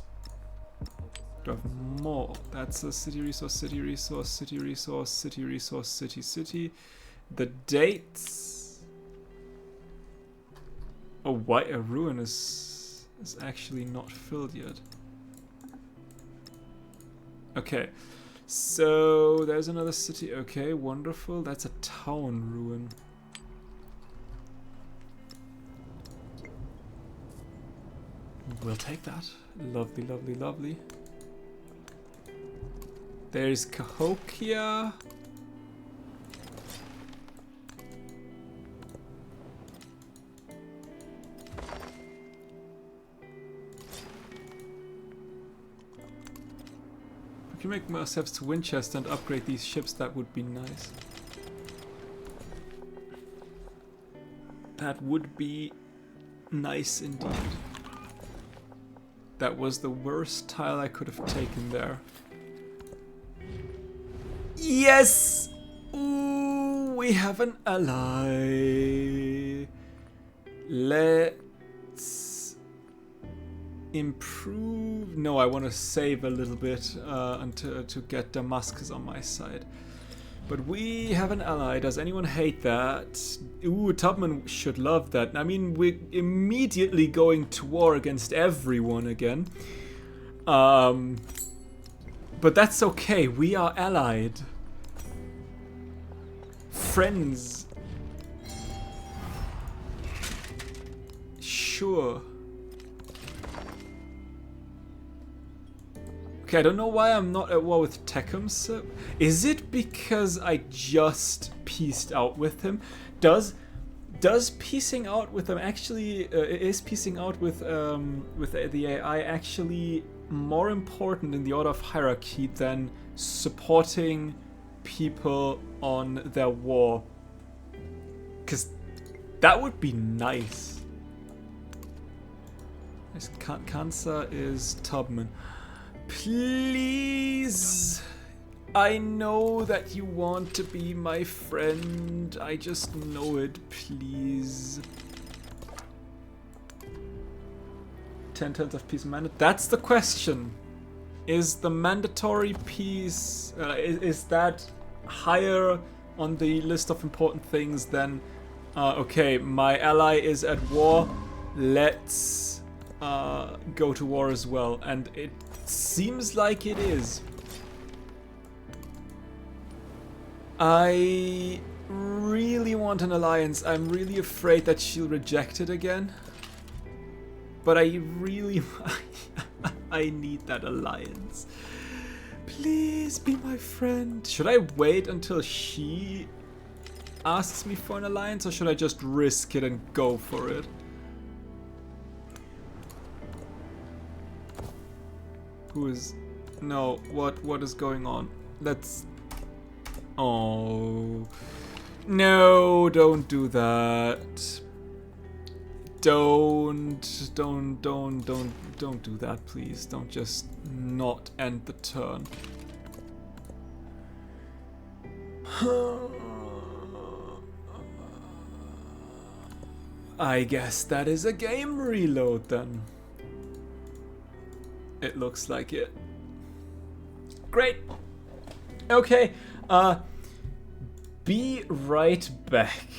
Do I have more? That's a city resource, city resource, city resource, city resource, city, city. The dates. Oh, why a ruin is actually not filled yet. Okay, so there's another city. Okay, wonderful. That's a town ruin. We'll take that. Lovely, lovely, lovely. There's Cahokia. We can make ourselves to Winchester and upgrade these ships. That would be nice. That would be nice indeed. That was the worst tile I could have taken there. Yes! Ooh, we have an ally. Let's improve. No, I want to save a little bit to get Damascus on my side. But we have an ally. Does anyone hate that? Ooh, Tubman should love that. I mean, we're immediately going to war against everyone again. But that's okay. We are allied. Friends. Sure. Okay, I don't know why I'm not at war with Tecumseh. Is it because I just pieced out with him? Does piecing out with them actually is piecing out with the AI actually more important in the order of hierarchy than supporting people on their war? Because that would be nice. Kansa is Tubman. Please, I know that you want to be my friend. I just know it. Please. 10 turns of peace mandate. That's the question. Is the mandatory peace is that higher on the list of important things than okay, my ally is at war. Let's go to war as well, and it seems like it is. I really want an alliance. I'm really afraid that she'll reject it again. But I really... I need that alliance. Please be my friend. Should I wait until she asks me for an alliance, or should I just risk it and go for it? Who is... No, what is going on? Let's... Oh... No, don't do that. Don't do that, please. Don't just not end the turn. I guess that is a game reload then. It looks like it. Great. Okay. Be right back.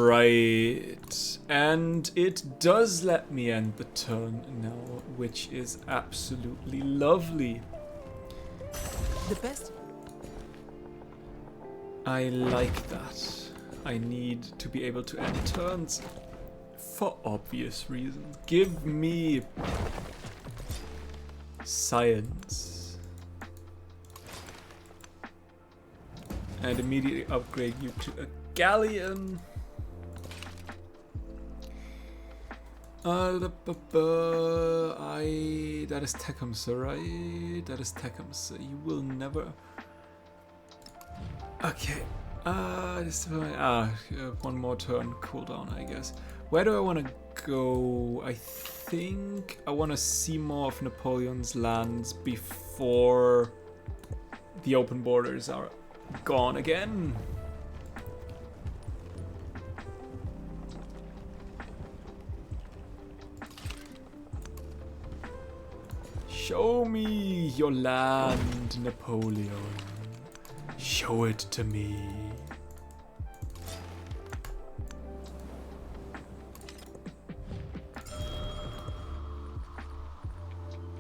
Alright, and it does let me end the turn now, which is absolutely lovely. The best. I like that. I need to be able to end turns for obvious reasons. Give me science. And immediately upgrade you to a galleon. That is Tecumseh, right? That is Tecumseh. You will never. Okay. One more turn cooldown, I guess. Where do I want to go? I think I want to see more of Napoleon's lands before the open borders are gone again. Show me your land, Napoleon. Show it to me.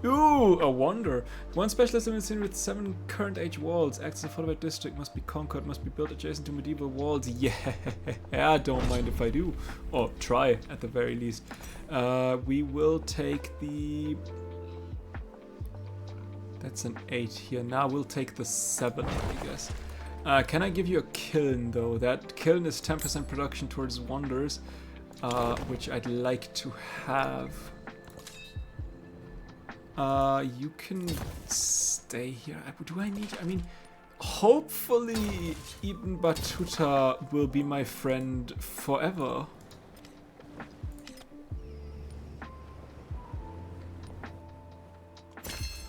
Ooh, a wonder. One specialist city with 7 current age walls. Acts as a fortified district, must be conquered, must be built adjacent to medieval walls. Yeah, don't mind if I do. Or try, at the very least. We will take the... That's an 8 here. Now we'll take the 7, I guess. Can I give you a kiln, though? That kiln is 10% production towards wonders, which I'd like to have. You can stay here. Do I need... I mean, hopefully Ibn Battuta will be my friend forever.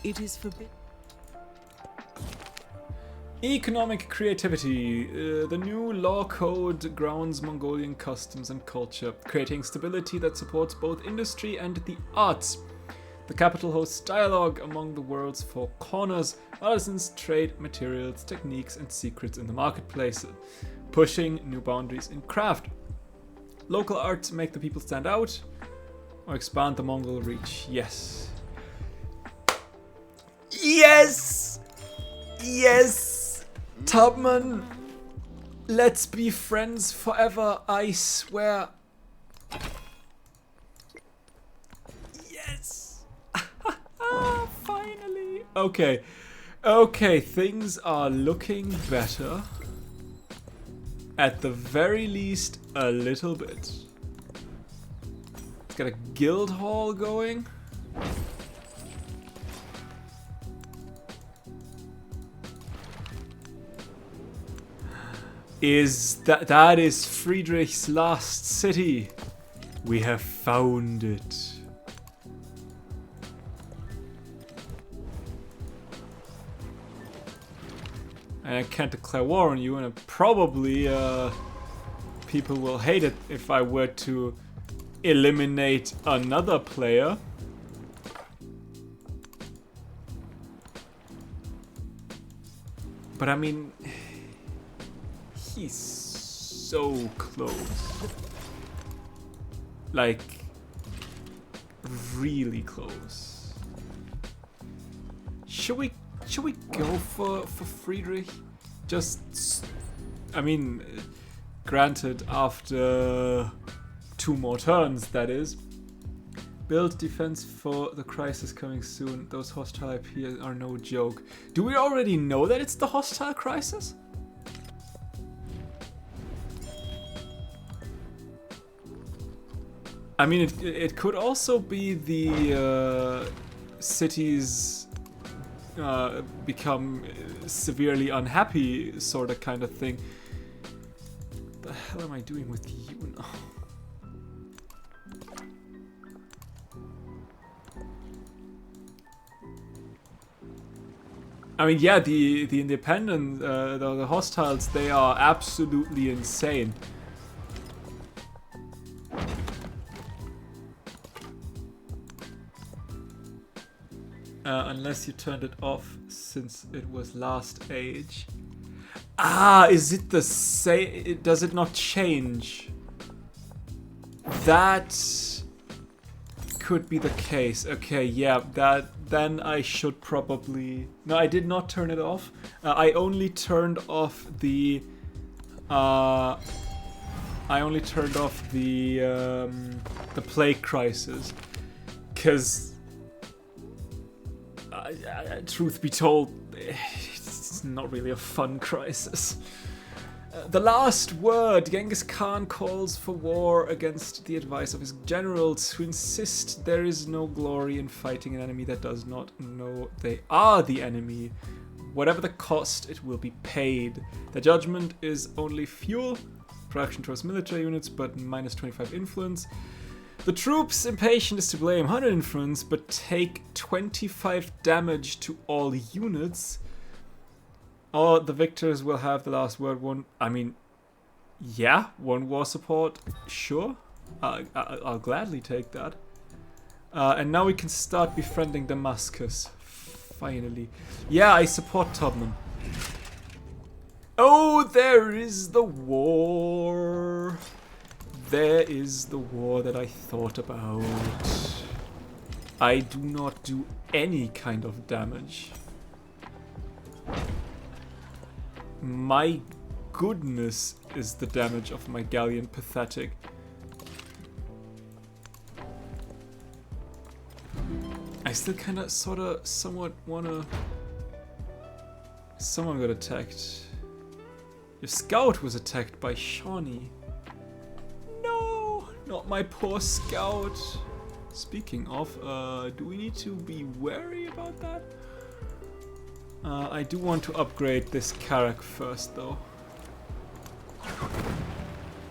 It is forbidden. Economic creativity. The new law code grounds Mongolian customs and culture, creating stability that supports both industry and the arts. The capital hosts dialogue among the world's 4 corners, artisans trade materials, techniques, and secrets in the marketplace, pushing new boundaries in craft. Local arts make the people stand out, or expand the Mongol reach. Yes. Yes! Yes! Tubman, let's be friends forever, I swear. Okay. Okay, things are looking better. At the very least, a little bit. It's got a guild hall going. That is Friedrich's last city. We have found it. And I can't declare war on you, and probably people will hate it if I were to eliminate another player. But I mean, he's so close. Like, really close. Should we go for Friedrich? Just, I mean, granted, after 2 more turns, that is. Build defense for the crisis coming soon. Those hostile IPs are no joke. Do we already know that it's the hostile crisis? I mean, it could also be the cities become severely unhappy sort of kind of thing. What the hell am I doing with you now? I mean, yeah, the independent, the hostiles, they are absolutely insane. Unless you turned it off since it was last age. Ah, is it the same? Does it not change? That could be the case. Okay, yeah, then I should probably... No, I did not turn it off. I only turned off the... the plague crisis. Because... truth be told, it's not really a fun crisis. The last word. Genghis Khan calls for war against the advice of his generals, who insist there is no glory in fighting an enemy that does not know they are the enemy. Whatever the cost, it will be paid. The judgment is only fuel, production towards military units, but minus 25 influence. The troops, impatient is to blame, 100 influence, but take 25 damage to all units. Or the victors will have the last word. I mean, yeah, 1 war support, sure. I'll gladly take that. And now we can start befriending Damascus, finally. Yeah, I support Tubman. Oh, there is the war. There is the war that I thought about. I do not do any kind of damage. My goodness, is the damage of my galleon pathetic. I still kinda sorta somewhat wanna... Someone got attacked. Your scout was attacked by Shawnee. Not my poor scout. Speaking of, do we need to be wary about that? I do want to upgrade this Karak first, though.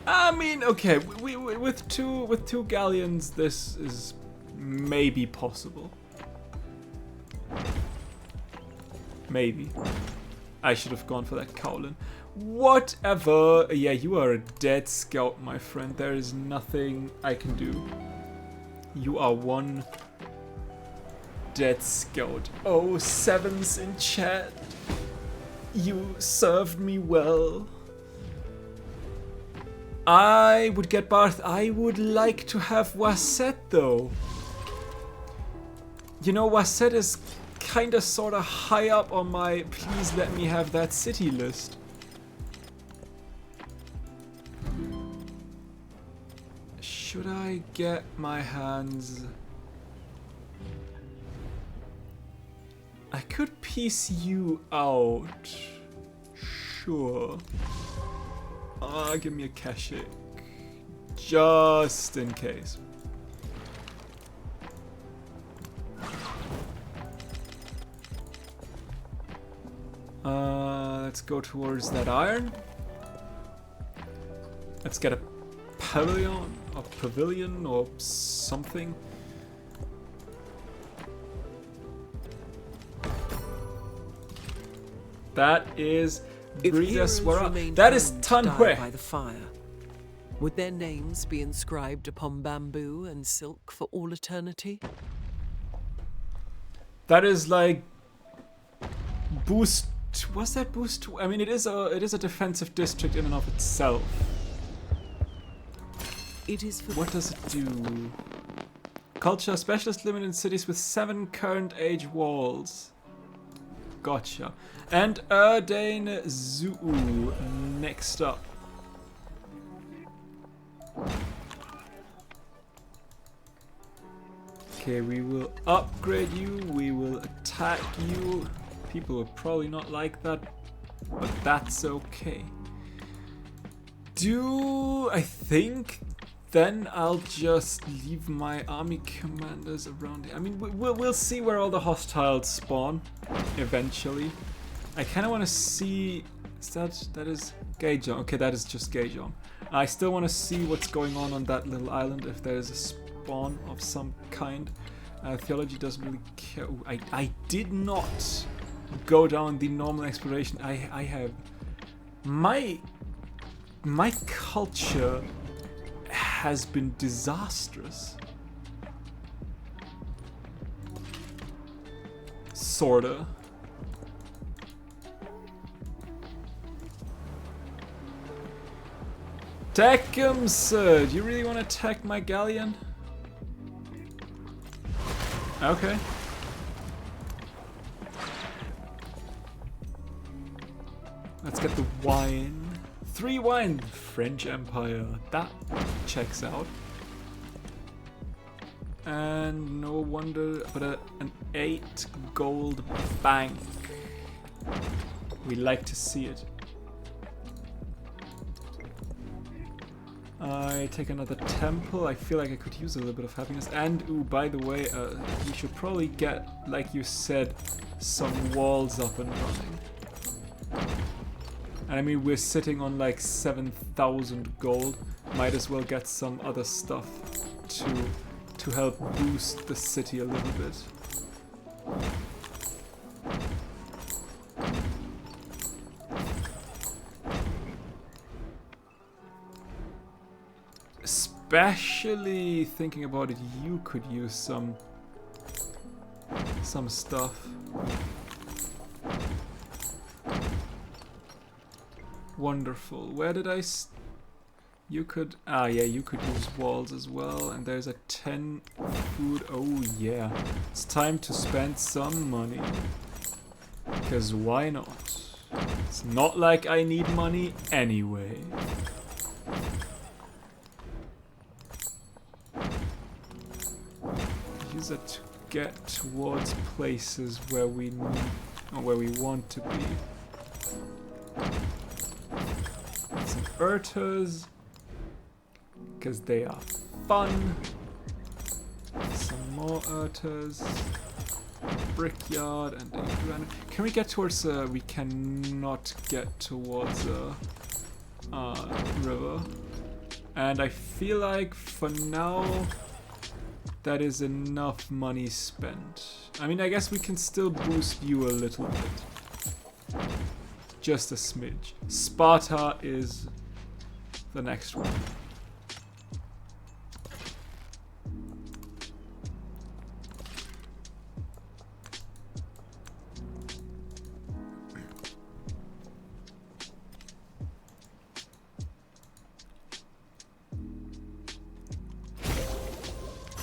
I mean, okay, with two galleons, this is maybe possible. Maybe. I should have gone for that Cowlin. Whatever. Yeah, you are a dead scout, my friend. There is nothing I can do. You are one dead scout. Oh, sevens in chat. You served me well. I would get Barth. I would like to have Wasset, though. You know, Wasset is kinda sorta high up on my please let me have that city list. Should I get my hands... I could piece you out. Sure. Give me a Kashik. Just in case. Let's go towards that iron. Let's get a pavilion or something. That is that is Tanhui. By the fire, would their names be inscribed upon bamboo and silk for all eternity? That is like boost. Was that boost? I mean, it is a defensive district in and of itself. It is for what does it do? Culture specialist limited in cities with 7 current age walls. Gotcha. And Erdane Zoo next up. Okay, we will upgrade you. We will attack you. People will probably not like that, but that's okay. I think then I'll just leave my army commanders around here. I mean, we'll see where all the hostiles spawn eventually. I kind of want to see. That is Gaejong. Okay, that is just Gaejong. I still want to see what's going on that little island. If there is a spawn of some kind. Theology doesn't really care. Ooh, I did not go down the normal exploration. I have my culture has been disastrous. Sorta. Attack him, sir! Do you really want to attack my galleon? Okay. Let's get the wine. 3 wine, French Empire. That checks out. And no wonder, but an 8 gold bank. We like to see it. I take another temple. I feel like I could use a little bit of happiness. And, ooh, by the way, we should probably get, like you said, some walls up and running. And I mean, we're sitting on like 7,000 gold. Might as well get some other stuff to help boost the city a little bit. Especially thinking about it, you could use some stuff. Wonderful. Where did I you could yeah, you could use walls as well. And there's a 10 food. Oh yeah. It's time to spend some money. Because why not? It's not like I need money anyway. Use it to get towards places where we need, or where we want to be. Some Urtas, because they are fun. Some more Urtas. Brickyard and a granite. Can we get towards? We cannot get towards river. And I feel like for now that is enough money spent. I mean, I guess we can still boost you a little bit. Just a smidge. Sparta is the next one.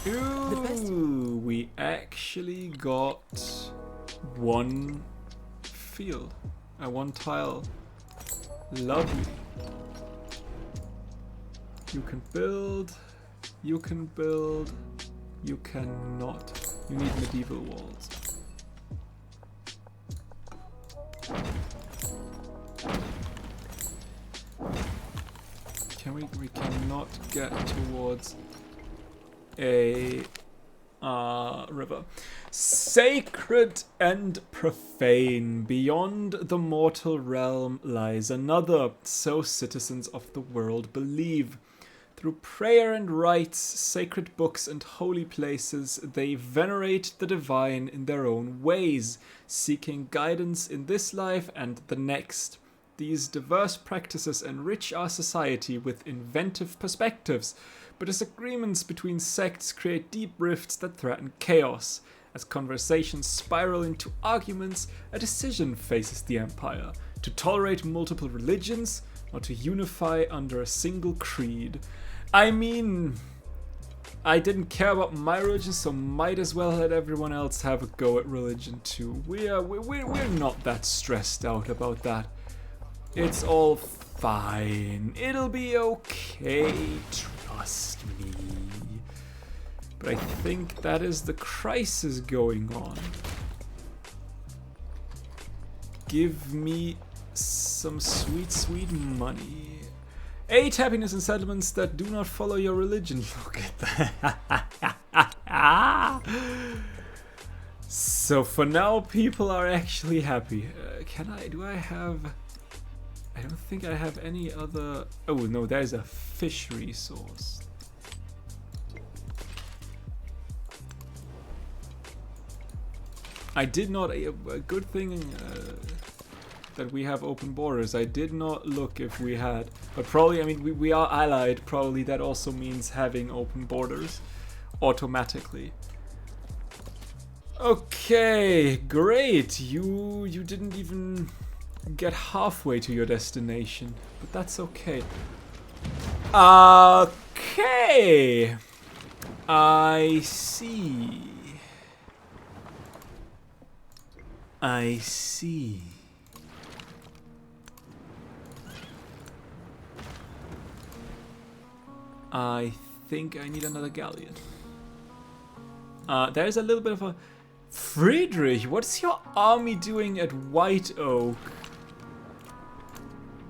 Ooh, we actually got 1 field. 1 tile. Lovely. You can build. You can build. You cannot. You need medieval walls. we cannot get towards a river. Sacred and profane, beyond the mortal realm lies another, so citizens of the world believe. Through prayer and rites, sacred books and holy places, they venerate the divine in their own ways, seeking guidance in this life and the next. These diverse practices enrich our society with inventive perspectives, but disagreements between sects create deep rifts that threaten chaos. As conversations spiral into arguments, a decision faces the empire: to tolerate multiple religions or to unify under a single creed. I mean, I didn't care about my religion, so might as well let everyone else have a go at religion too. We're not that stressed out about that. It's all fine. It'll be okay. Trust me. But I think that is the crisis going on. Give me some sweet, sweet money. 8 happiness in settlements that do not follow your religion. Look at that. So for now, people are actually happy. I don't think I have any other... Oh no, there's a fish resource. I did not... A good thing that we have open borders. I did not look if we had. But probably, I mean, we are allied. Probably that also means having open borders automatically. Okay, great. You didn't even get halfway to your destination, but that's okay. Okay. I see. I see. I think I need another galleon. There's a little bit of a... Friedrich, what's your army doing at White Oak?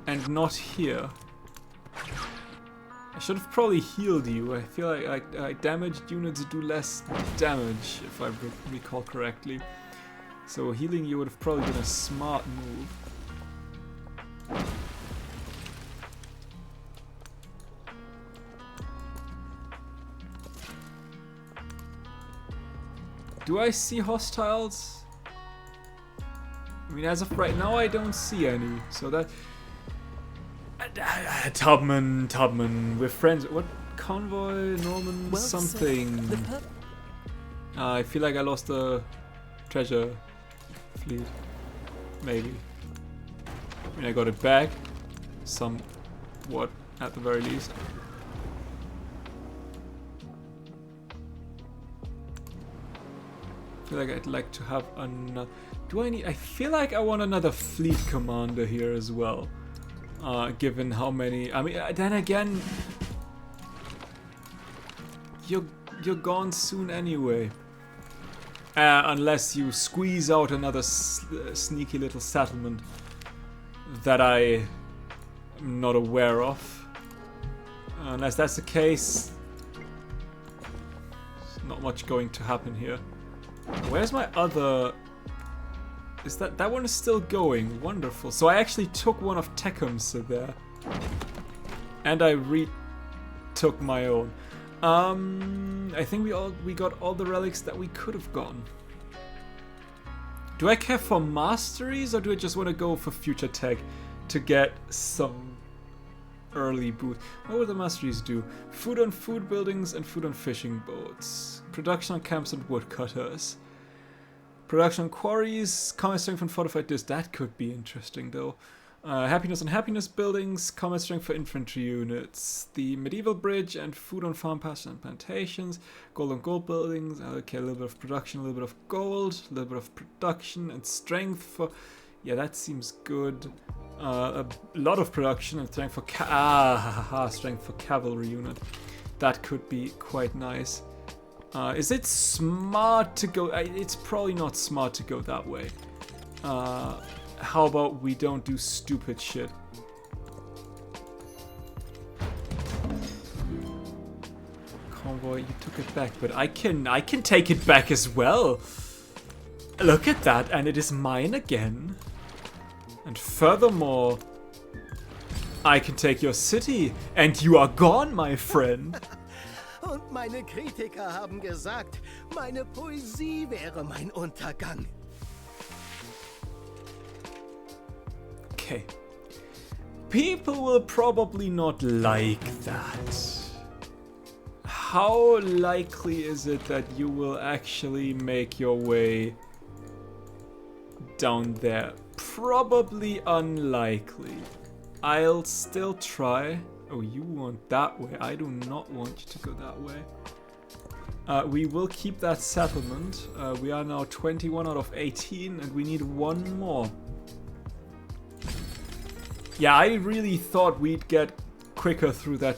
And not here? I should have probably healed you. I feel like damaged units do less damage, if I recall correctly. So healing you would have probably been a smart move. Do I see hostiles? I mean, as of right now, I don't see any. So that... Tubman, we're friends. What convoy? Norman something. I feel like I lost the treasure fleet. Maybe. I mean, I got it back. Somewhat, at the very least. I feel like I'd like to have another... I feel like I want another fleet commander here as well. Given how many... I mean, then again... You're gone soon anyway. Unless you squeeze out another sneaky little settlement that I am not aware of. Unless that's the case... There's not much going to happen here. Where's my other... Is that one is still going? Wonderful. So I actually took one of Tecumseh there. And I retook my own. I think we got all the relics that we could have gotten. Do I care for masteries, or do I just want to go for future tech to get some early boost? What would the masteries do? Food on food buildings and food on fishing boats. Production on camps and woodcutters. Production on quarries, combat strength and fortified discs. That could be interesting though. Happiness on happiness buildings, combat strength for infantry units. The medieval bridge and food on farm pastures and plantations. Gold on gold buildings. Okay, a little bit of production, a little bit of gold, a little bit of production and strength for... Yeah, that seems good. A lot of production and strength for strength for cavalry unit. That could be quite nice. Is it smart to go... It's probably not smart to go that way. How about we don't do stupid shit? convoy, you took it back, but I can take it back as well. Look at that, and it is mine again. And furthermore, I can take your city, and you are gone, my friend. Und meine Kritiker haben gesagt, meine Poesie wäre mein Untergang. Okay. People will probably not like that. How likely is it that you will actually make your way down there? Probably unlikely. I'll still try. Oh, you want that way. I do not want you to go that way. We will keep that settlement. We are now 21 out of 18 and we need one more. Yeah, I really thought we'd get quicker through that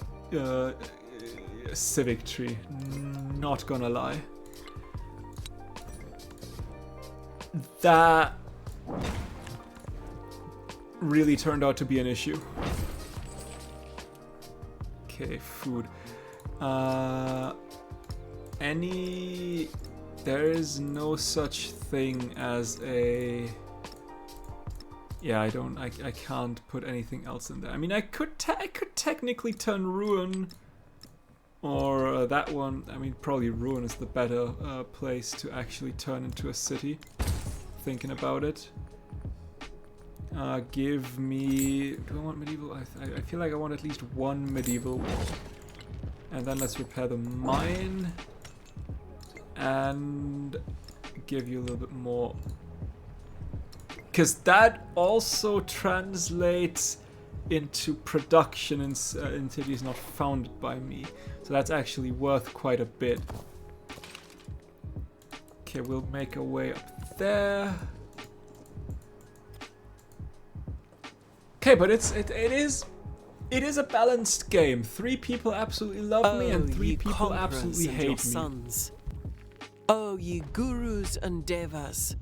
civic tree. Not gonna lie. That really turned out to be an issue. Okay, food. There is no such thing as a... Yeah, I can't put anything else in there. I mean, I could technically turn ruin, or that one. I mean, probably ruin is the better place to actually turn into a city. Thinking about it. Give me... Do I want medieval? I feel like I want at least one medieval wall. And then let's repair the mine. And give you a little bit more. Because that also translates into production in cities not founded by me. So that's actually worth quite a bit. Okay, we'll make our way up there. Okay, but it is a balanced game. 3 people absolutely love me and 3 people absolutely hate me. Sons. Oh, ye gurus and devas.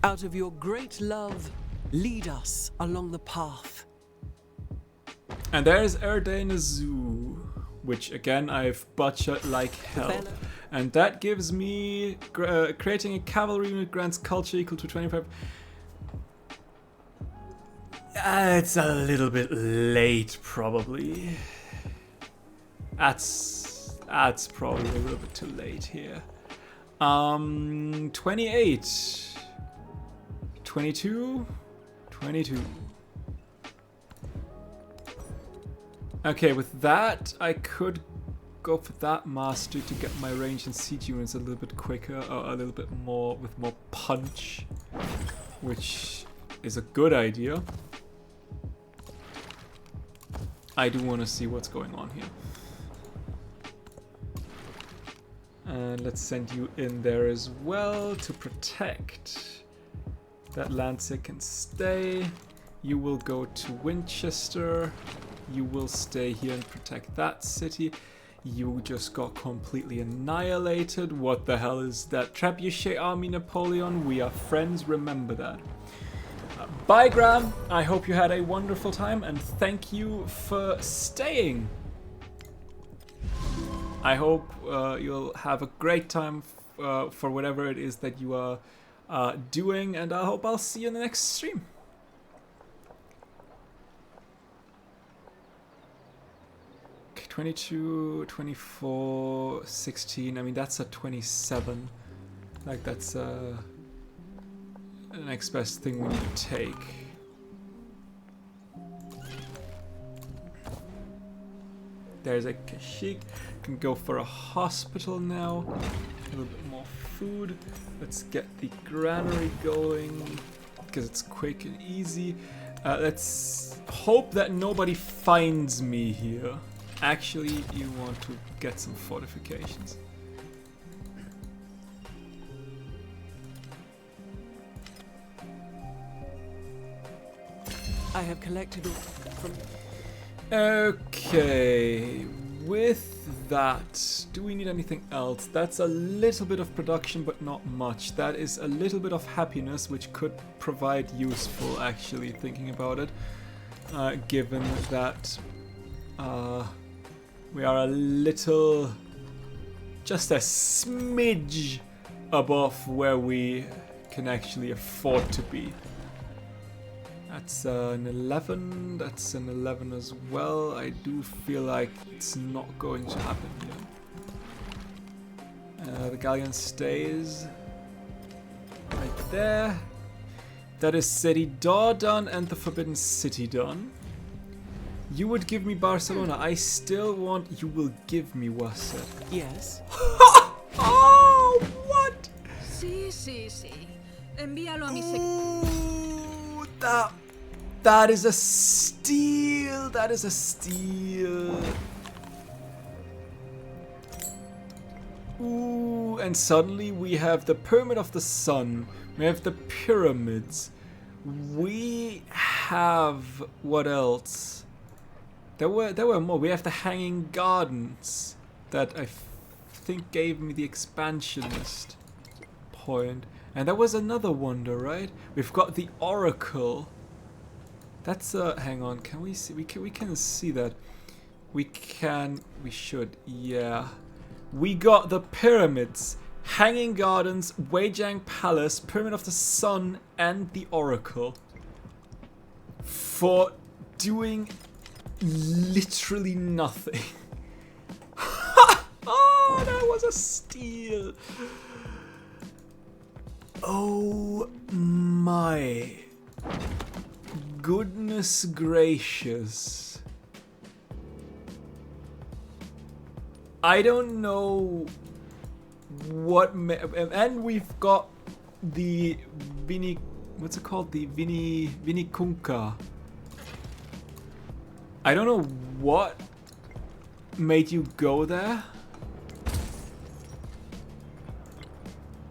Out of your great love, lead us along the path. And there's Erdene Zoo, which again I've butchered like hell. And that gives me creating a cavalry unit grants culture equal to 25. It's a little bit late, probably. That's probably a little bit too late here. 28. 22. 22. Okay, with that, I could go for that mastery to get my range and siege units a little bit quicker, or a little bit more, with more punch, which is a good idea. I do want to see what's going on here. And let's send you in there as well to protect. That Lancer can stay. You will go to Winchester. You will stay here and protect that city. You just got completely annihilated. What the hell is that? Trebuchet army, Napoleon. We are friends, remember that. Bye, Graham. I hope you had a wonderful time and thank you for staying. I hope you'll have a great time for whatever it is that you are doing, and I hope I'll see you in the next stream. Okay, 22, 24, 16. I mean, that's a 27. Like, that's the next best thing we need to take. There's a Kashyyyk. Can go for a hospital now. A little bit more food. Let's get the granary going because it's quick and easy. Let's hope that nobody finds me here. Actually, you want to get some fortifications. I have collected all from... Okay, with that, do we need anything else? That's a little bit of production, but not much. That is a little bit of happiness, which could provide useful, actually, thinking about it. Given that we are a little just a smidge above where we can actually afford to be. That's an 11, that's an 11 as well. I do feel like it's not going to happen here. The galleon stays right there. That is Seridor done and the Forbidden City done. You would give me Barcelona. I still want... You will give me Wasset. Yes. Oh, what? Sí, sí, sí. Envíalo a mi Ooh, that is a steal. That is a steal. Ooh, and suddenly we have the Pyramid of the Sun. We have the pyramids. We have... What else? There were more. We have the Hanging Gardens that I think gave me the expansionist point. And there was another wonder, right? We've got the Oracle. That's hang on, can we see? We can see that. We should, yeah. We got the pyramids, Hanging Gardens, Weijiang Palace, Pyramid of the Sun, and the Oracle. For doing literally nothing. Oh, that was a steal. Oh my goodness gracious. I don't know what and we've got the what's it called? The Vinikunka. I don't know what made you go there,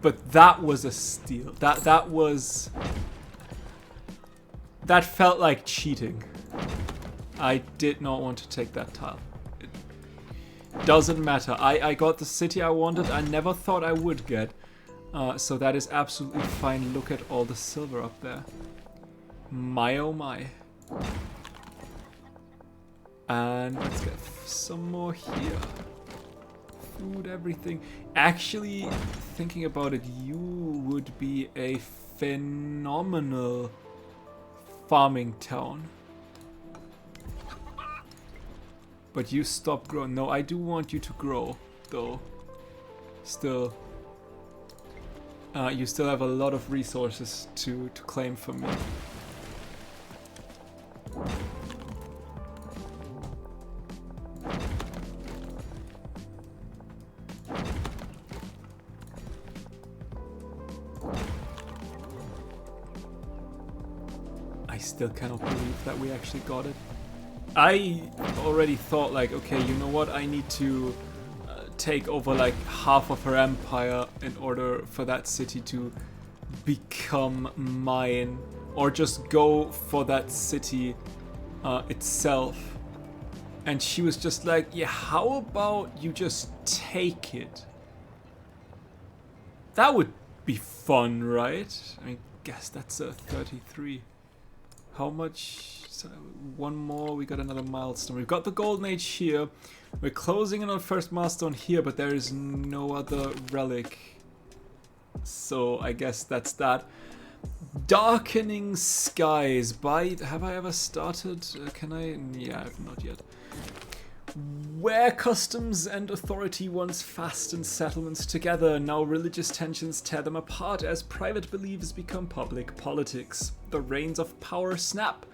but that was a steal. That felt like cheating. I did not want to take that tile. It doesn't matter. I got the city I wanted. I never thought I would get. So that is absolutely fine. Look at all the silver up there. My oh my. And let's get some more here. Food, everything. Actually, thinking about it, you would be a phenomenal farming town. But you stop growing. No, I do want you to grow, though. Still. You still have a lot of resources to claim from me. I still cannot believe that we actually got it. I already thought like, okay, you know what? I need to take over like half of her empire in order for that city to become mine, or just go for that city itself. And she was just like, yeah, how about you just take it? That would be fun, right? I guess that's a 33. How much? So one more, we got another milestone. We've got the Golden Age here. We're closing in on first milestone here, but there is no other relic. So I guess that's that. Darkening Skies. Have I ever started? Can I? Yeah, I've not yet. Where customs and authority once fastened settlements together, now religious tensions tear them apart as private beliefs become public politics. The reins of power snap.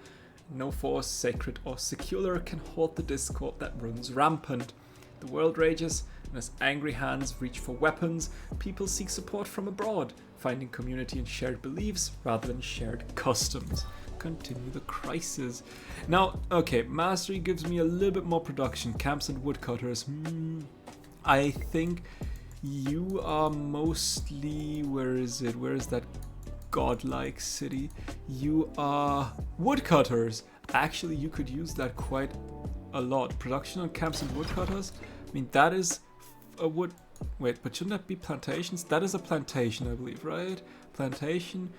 No force, sacred or secular, can halt the discord that runs rampant. The world rages, and as angry hands reach for weapons, people seek support from abroad, finding community in shared beliefs rather than shared customs. Continue the crisis. Now, okay, mastery gives me a little bit more production. Camps and woodcutters. I think you are mostly... Where is it? Where is that godlike city? You are woodcutters. Actually, you could use that quite a lot. Production on camps and woodcutters. I mean, that is a wood... Wait, but shouldn't that be plantations? That is a plantation, I believe, right? Plantation...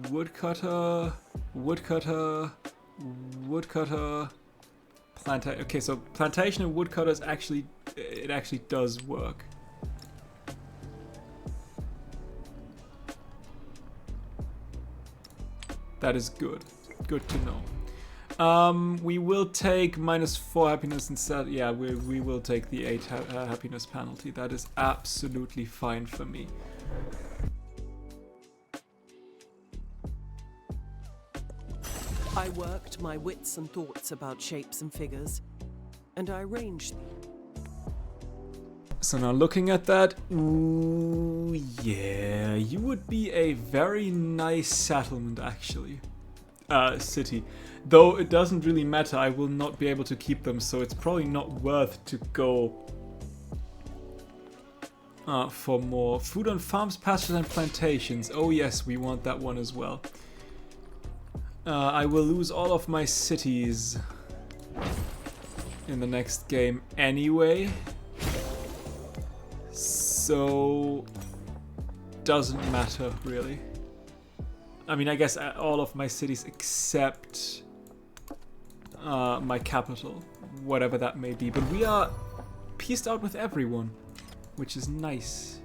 Woodcutter, plantation. Okay, so plantation and woodcutters actually it actually does work. That is good. Good to know. We will take -4 happiness instead. Yeah, we will take the 8 happiness penalty. That is absolutely fine for me. I worked my wits and thoughts about shapes and figures, and I arranged. So now looking at that, ooh, yeah, you would be a very nice settlement actually. City. Though it doesn't really matter, I will not be able to keep them, so it's probably not worth to go for more. Food on farms, pastures and plantations. Oh yes, we want that one as well. I will lose all of my cities in the next game anyway. So doesn't matter really. I mean, I guess all of my cities except my capital, whatever that may be. But we are pieced out with everyone, which is nice.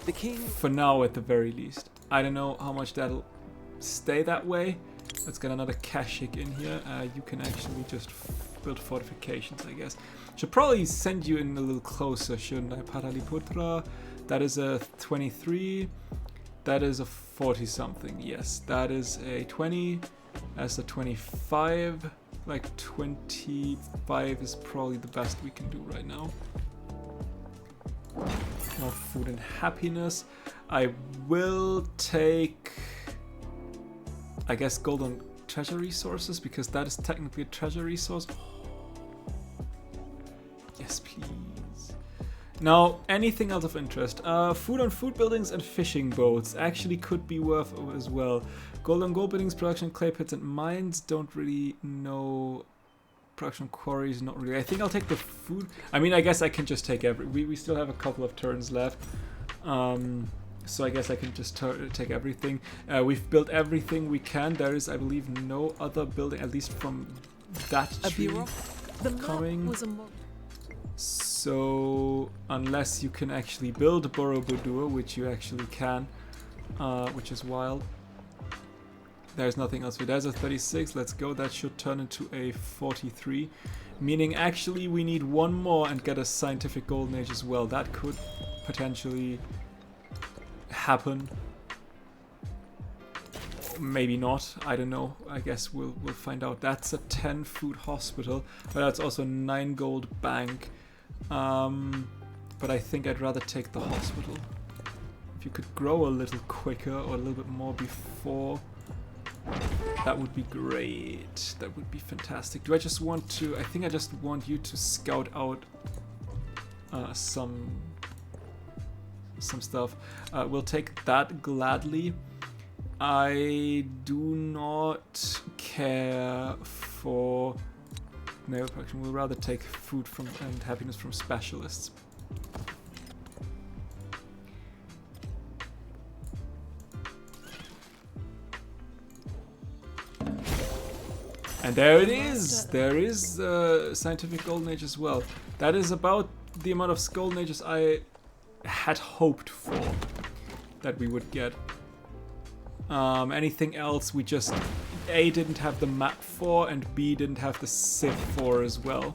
The king. For now, at the very least. I don't know how much that'll stay that way. Let's get another Kashik in here. You can actually just build fortifications, I guess. Should probably send you in a little closer, shouldn't I? Pataliputra. That is a 23. That is a 40 something. Yes, that is a 20. That's a 25. Like 25 is probably the best we can do right now. More food and happiness. I will take, I guess, gold on treasure resources, because that is technically a treasure resource. Yes, please. Now, anything else of interest? Food on food buildings and fishing boats actually could be worth as well. Gold on gold buildings, production clay pits and mines. Don't really know. Production quarries, not really. I think I'll take the food. I mean, I guess I can just take we still have a couple of turns left. So I guess I can just take everything. We've built everything we can. There is, I believe, no other building, at least from that tree coming. So unless you can actually build Borobudur, which you actually can, which is wild. There's nothing else. There's a 36. Let's go. That should turn into a 43. Meaning actually we need one more and get a scientific golden age as well. That could potentially happen. Maybe not. I don't know. I guess we'll find out. That's a 10 food hospital, but that's also 9 gold bank. But I think I'd rather take the hospital. If you could grow a little quicker or a little bit more before, that would be great. That would be fantastic. Do I just want to... I think I just want you to scout out some stuff. We'll take that gladly. I do not care for naval production. We'll rather take food from and happiness from specialists. And there it is! There is scientific golden age as well. That is about the amount of golden ages I had hoped for that we would get. Anything else we just A, didn't have the map for, and B, didn't have the civ for as well.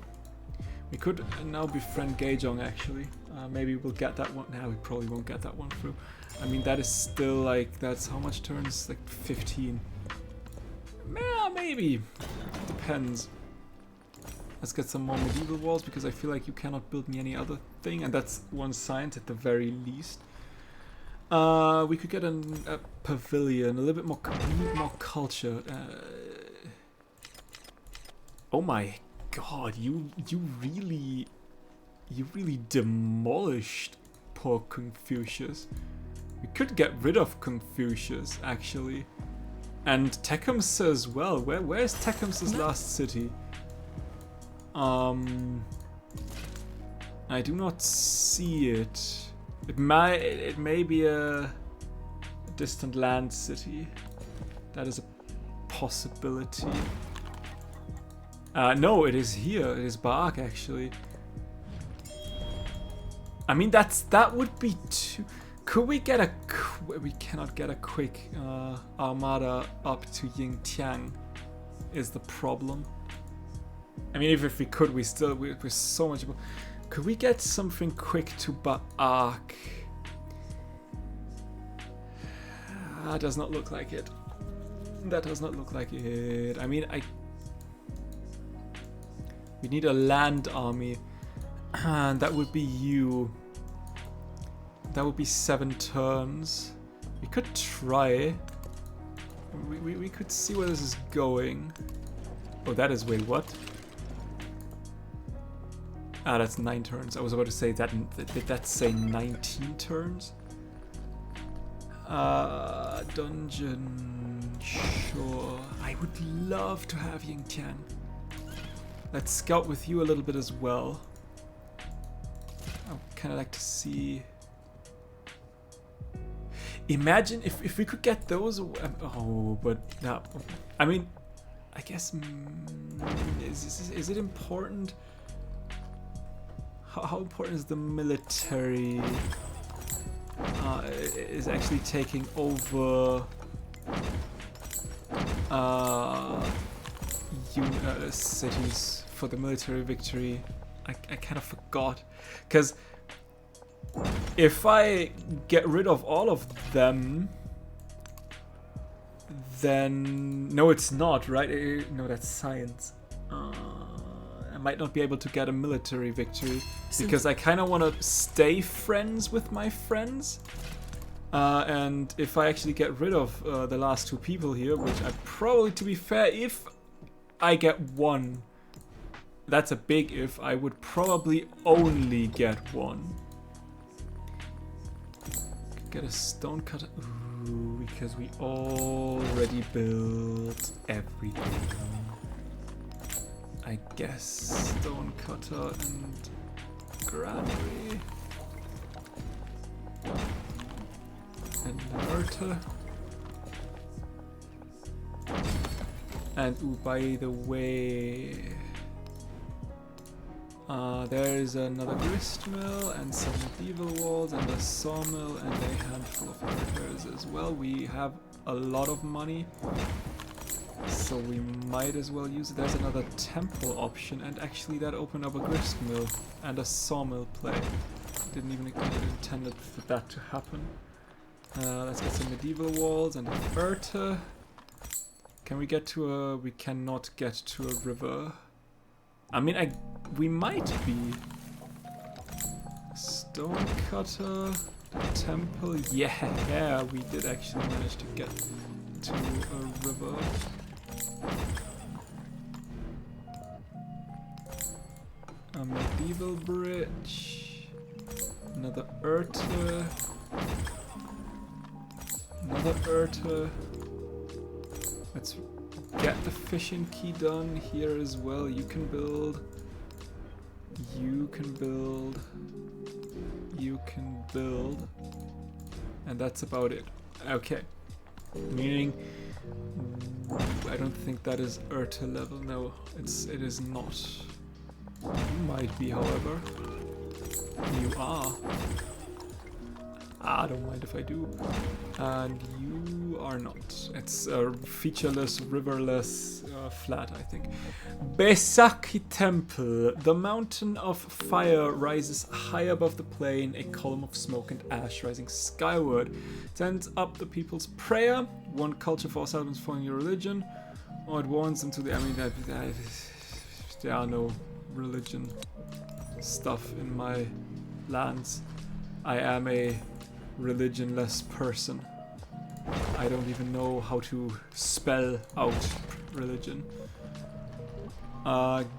We could now befriend Gaejong actually. Maybe we'll get that one. Nah, we probably won't get that one through. I mean, that is still like, that's how much turns? Like 15. Yeah, maybe. Depends. Let's get some more medieval walls, because I feel like you cannot build me any other thing, and that's one science at the very least. We could get a pavilion, a little bit more, more culture. Oh my god, you really demolished poor Confucius. We could get rid of Confucius actually. And Tecumseh as well. Where's Tecumseh's last city? I do not see it. It may be a distant land city. That is a possibility. No, it is here. It is Baak actually. I mean, that would be too... Could we get a... We cannot get a quick armada up to Yingtiang, is the problem. I mean, if we could, we're so much... Could we get something quick to Ba'ak? That does not look like it. That does not look like it. I mean, we need a land army. And that would be you. That would be 7 turns. We could try. We could see where this is going. Oh, that is... Wait, what? Ah, that's 9 turns. I was about to say that. Did that say 19 turns? Dungeon. Sure. I would love to have Yingtiang. Let's scout with you a little bit as well. I would kind of like to see... Imagine if we could get those... Oh, but... No. I mean, I guess... Is it important? How important is the military? Is actually taking over... cities for the military victory. I kind of forgot, because if I get rid of all of them, then no, it's not right. No, that's science. I might not be able to get a military victory because I kind of want to stay friends with my friends. And if I actually get rid of the last 2 people here, which I probably, to be fair, if I get 1, that's a big if, I would probably only get 1. Get a stone cutter. Ooh, because we already built everything. I guess stone cutter and granary. And inverter. And ooh, by the way, there is another grist mill and some medieval walls and a sawmill and a handful of repairs as well. We have a lot of money, so we might as well use it. There's another temple option, and actually that opened up a grist mill and a sawmill play. Didn't even intend for that to happen. Let's get some medieval walls and a inverter. Can we get to a... We cannot get to a river. I mean, we might be. Stone cutter, temple. Yeah, we did actually manage to get to a river. A medieval bridge. Another urter. Another urter. Let's get the fishing key done here as well. You can build. You can build. You can build. And that's about it. Okay. Meaning, I don't think that is urter level. No, it is not. You might be, however. You are. I don't mind if I do. And you are not. It's a featureless, riverless, flat, I think. Besaki Temple. The mountain of fire rises high above the plain, a column of smoke and ash rising skyward. Sends up the people's prayer. One culture for ourselves following your religion. Or it warns them to the... I mean, there are no religion stuff in my lands. I am a religionless person. I don't even know how to spell out religion.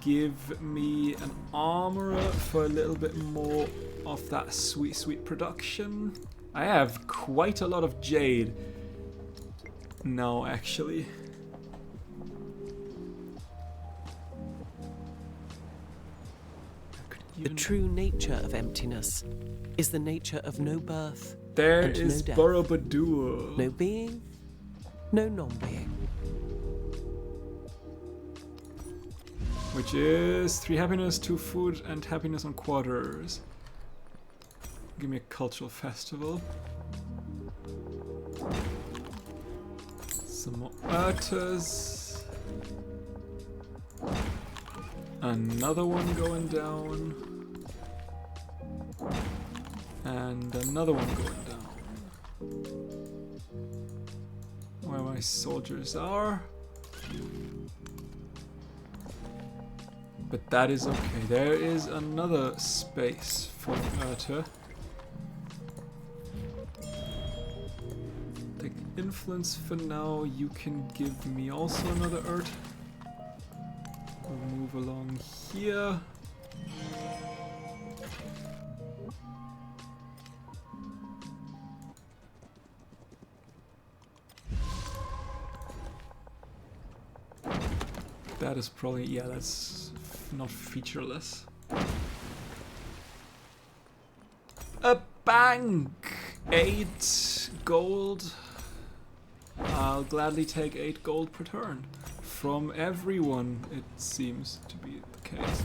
Give me an armorer for a little bit more of that sweet production. I have quite a lot of jade now, actually. The true nature of emptiness is the nature of no birth. There and is no death. Borobudur. No being, no non-being. Which is 3 happiness, 2 food, and happiness on quarters. Give me a cultural festival. Some more Urtas. Another one going down. And another one going down. Where my soldiers are. But that is okay. There is another space for Urta. Take influence for now. You can give me also another Urt. We'll move along here. That is probably, yeah, that's not featureless. A bank! 8 gold. I'll gladly take 8 gold per turn. From everyone, it seems to be the case.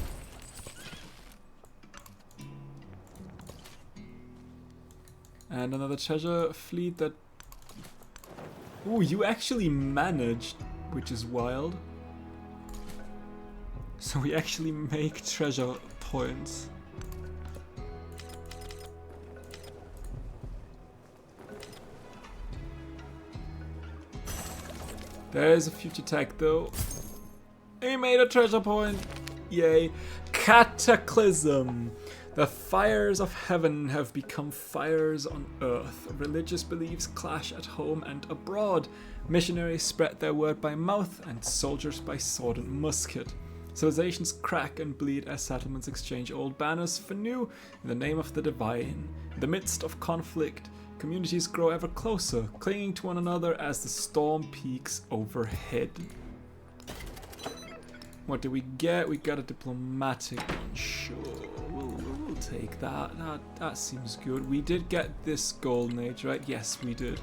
And another treasure fleet that... Ooh, you actually managed, which is wild. So we actually make treasure points. There is a future tech though. We made a treasure point! Yay! Cataclysm! The fires of heaven have become fires on earth. Religious beliefs clash at home and abroad. Missionaries spread their word by mouth and soldiers by sword and musket. Civilizations crack and bleed as settlements exchange old banners for new in the name of the divine. In the midst of conflict, communities grow ever closer, clinging to one another as the storm peaks overhead. What do we get? We got a diplomatic one. Sure, we'll take that. That seems good. We did get this golden age, right? Yes, we did.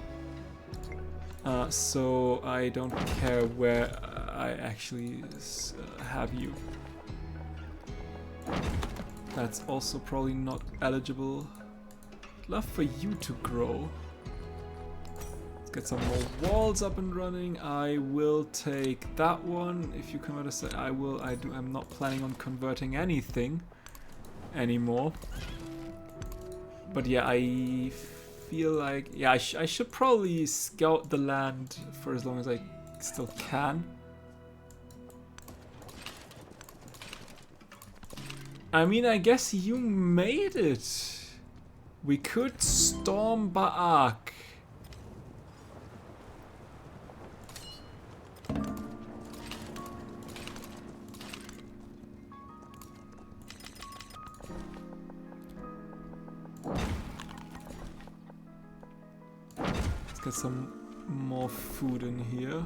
So I don't care where I actually have you. That's also probably not eligible. Love for you to grow. Let's get some more walls up and running. I will take that one. If you convert a set, I will. I'm not planning on converting anything anymore. But yeah, I feel like, yeah, I should probably scout the land for as long as I still can. I mean, I guess you made it. We could storm Ba'ak. Let's get some more food in here.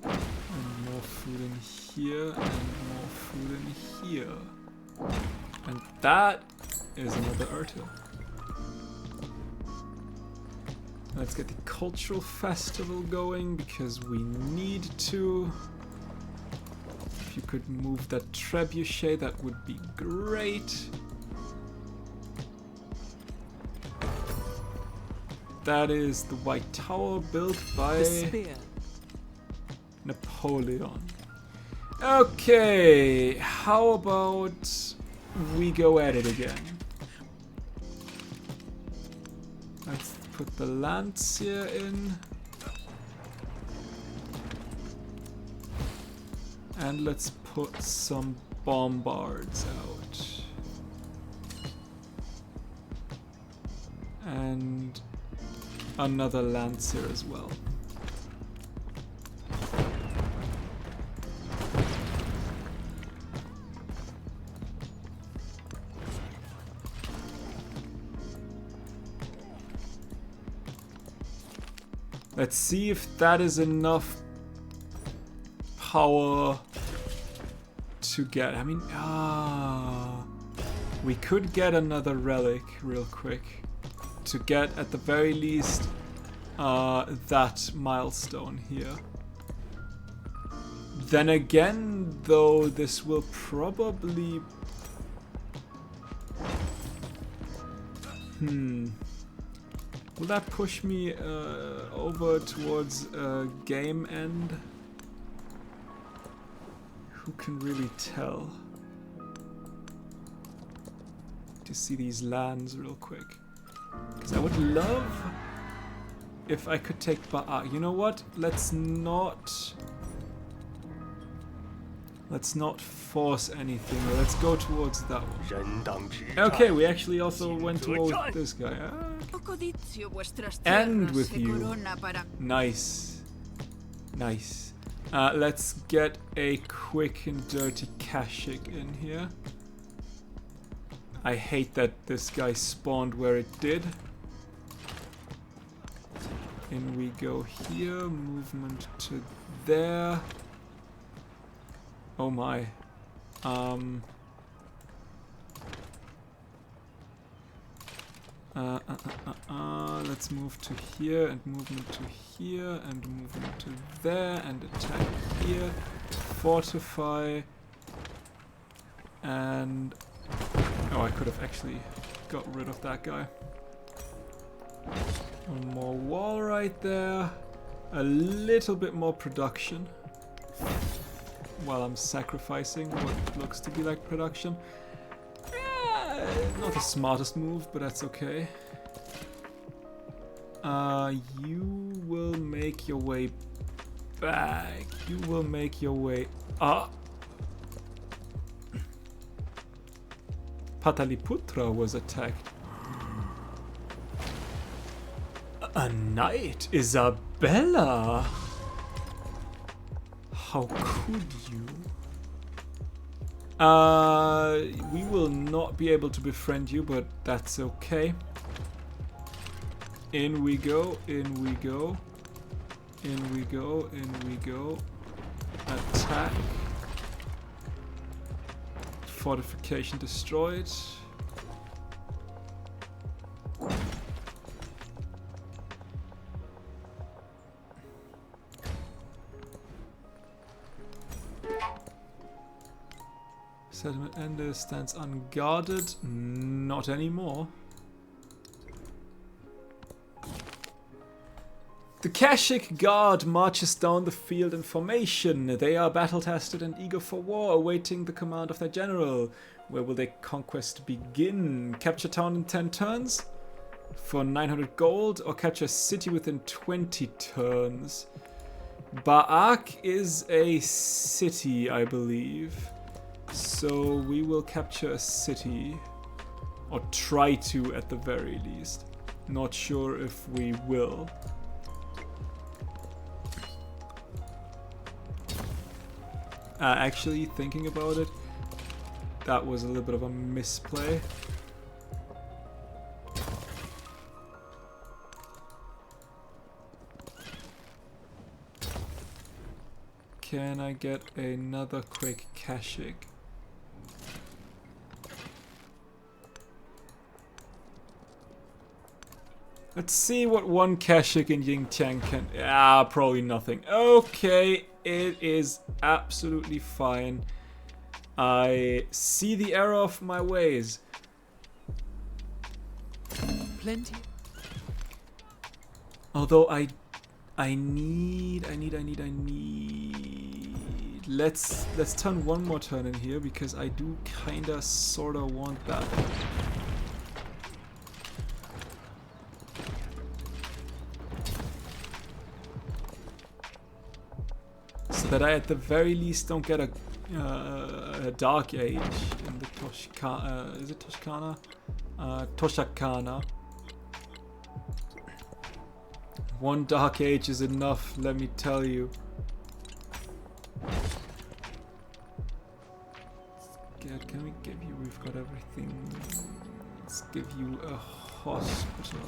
And more food in here. And more food in here. And that is another Urta. Let's get the cultural festival going because we need to. If you could move that trebuchet, that would be great. That is the White Tower built by Napoleon. Okay, how about we go at it again? Let's put the Lancier in. And let's put some bombards out. And another Lancer as well. Let's see if that is enough power to get. I mean, we could get another relic real quick to get at the very least that milestone here. Then again, though, this will probably Will that push me over towards game end? Who can really tell? To see these lands real quick. Because I would love if I could take Ba'a. You know what? Let's not force anything. Let's go towards that one. Okay, we actually also went towards this guy. And with you. Nice. Nice. Let's get a quick and dirty Kashik in here. I hate that this guy spawned where it did. In we go here. Movement to there. Oh my. Let's move to here and movement to here and movement to there and attack here. Fortify. And... oh, I could have actually got rid of that guy. One more wall right there. A little bit more production. While I'm sacrificing what looks to be like production. Not the smartest move, but that's okay. You will make your way back. You will make your way up. Pataliputra was attacked. A knight, Isabella. How could you? We will not be able to befriend you, but that's okay. In we go, in we go. In we go, in we go. Attack. Fortification destroyed. Settlement Ender stands unguarded. Not anymore. The Kashik Guard marches down the field in formation. They are battle-tested and eager for war, awaiting the command of their general. Where will their conquest begin? Capture town in 10 turns? For 900 gold? Or capture a city within 20 turns? Ba'ak is a city, I believe. So we will capture a city. Or try to, at the very least. Not sure if we will. Actually, thinking about it, that was a little bit of a misplay. Can I get another quick Kashik? Let's see what one Kashik in Yingtian can... probably nothing. Okay, it is absolutely fine. I see the error of my ways. Plenty. Although I need... Let's turn one more turn in here, because I do kinda sorta want that. So that I at the very least don't get a Dark Age in the Toshikana. Is it Toshikana? Toshakana. One Dark Age is enough, let me tell you. Can we give you? We've got everything. Let's give you a hospital.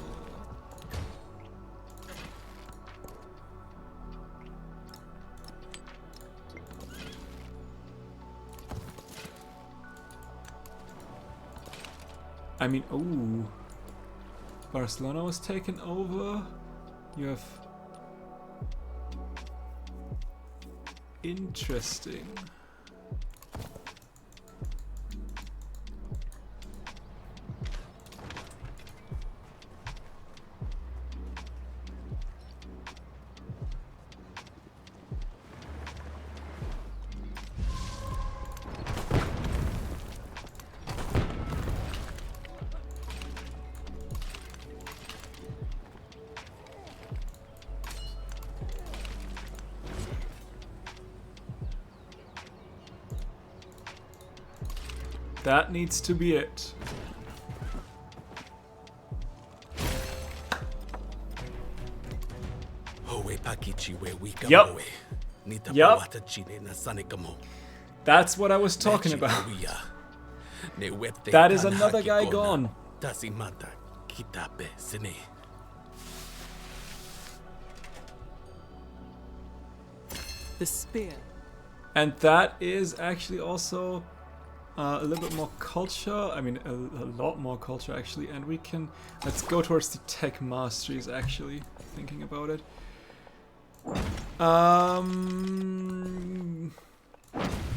I mean, ooh. Barcelona was taken over. You have... Interesting. That needs to be it. Yup. Yup. That's what I was talking about. That is another guy gone. The spear. And that is actually also a little bit more culture. I mean, a lot more culture actually. And we can, let's go towards the tech masteries actually, thinking about it.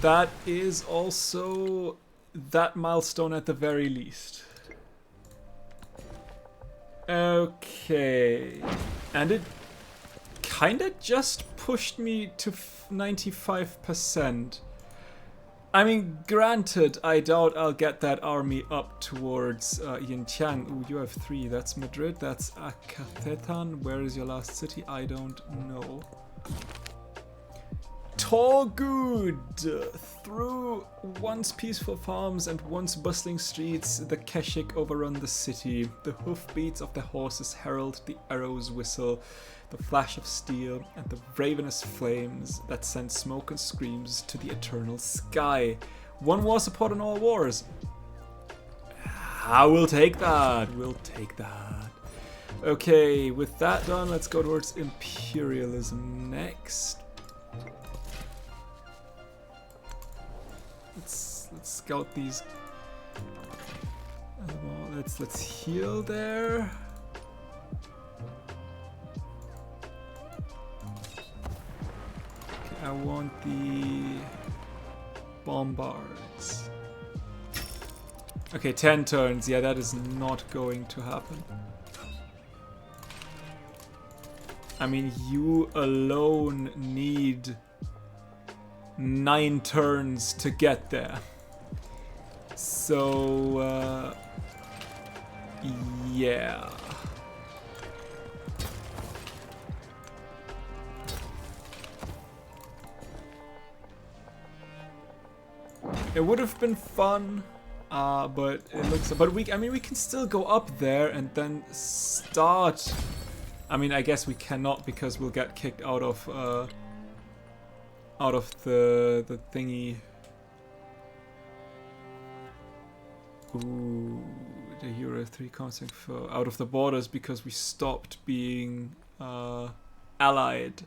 That is also that milestone at the very least. Okay. And it kinda just pushed me to 95%. I mean, granted, I doubt I'll get that army up towards Yintiang. Ooh, you have 3. That's Madrid. That's Acatetan. Where is your last city? I don't know. Torgud! Through once peaceful farms and once bustling streets, the Keshik overrun the city. The hoofbeats of the horses herald the arrows whistle, the flash of steel, and the ravenous flames that send smoke and screams to the eternal sky. One war support in all wars. I will take that. We'll take that. Okay, with that done, let's go towards imperialism next. Let's scout these. Let's heal there. Okay, I want the bombards. Okay, 10 turns. Yeah, that is not going to happen. I mean, you alone need 9 turns to get there. So, yeah. It would have been fun, but it looks. But we can still go up there and then start. I mean, I guess we cannot because we'll get kicked out of the thingy. Ooh, the Euro 3 constant for out of the borders because we stopped being allied.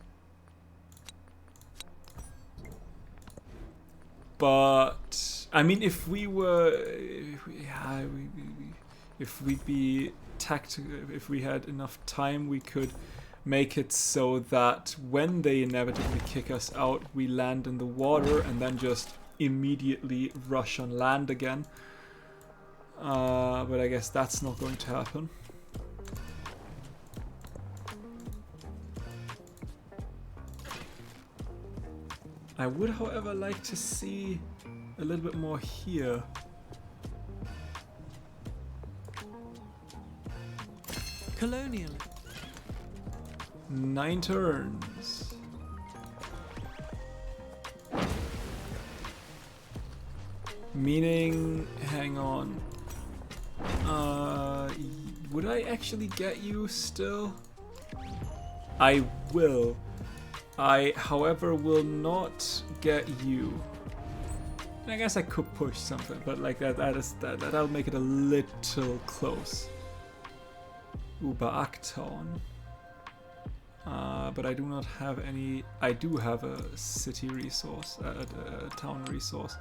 But I mean, if we were, if we'd be tactical, if we had enough time, we could make it so that when they inevitably kick us out, we land in the water and then just immediately rush on land again. But I guess that's not going to happen. I would, however, like to see a little bit more here. Colonial. 9 turns. Meaning, hang on. Would I actually get you still? I will. I, however, will not get you. I guess I could push something, but like that'll make it a little close. Uber-Akton. But I do not have any. I do have a city resource, a town resource.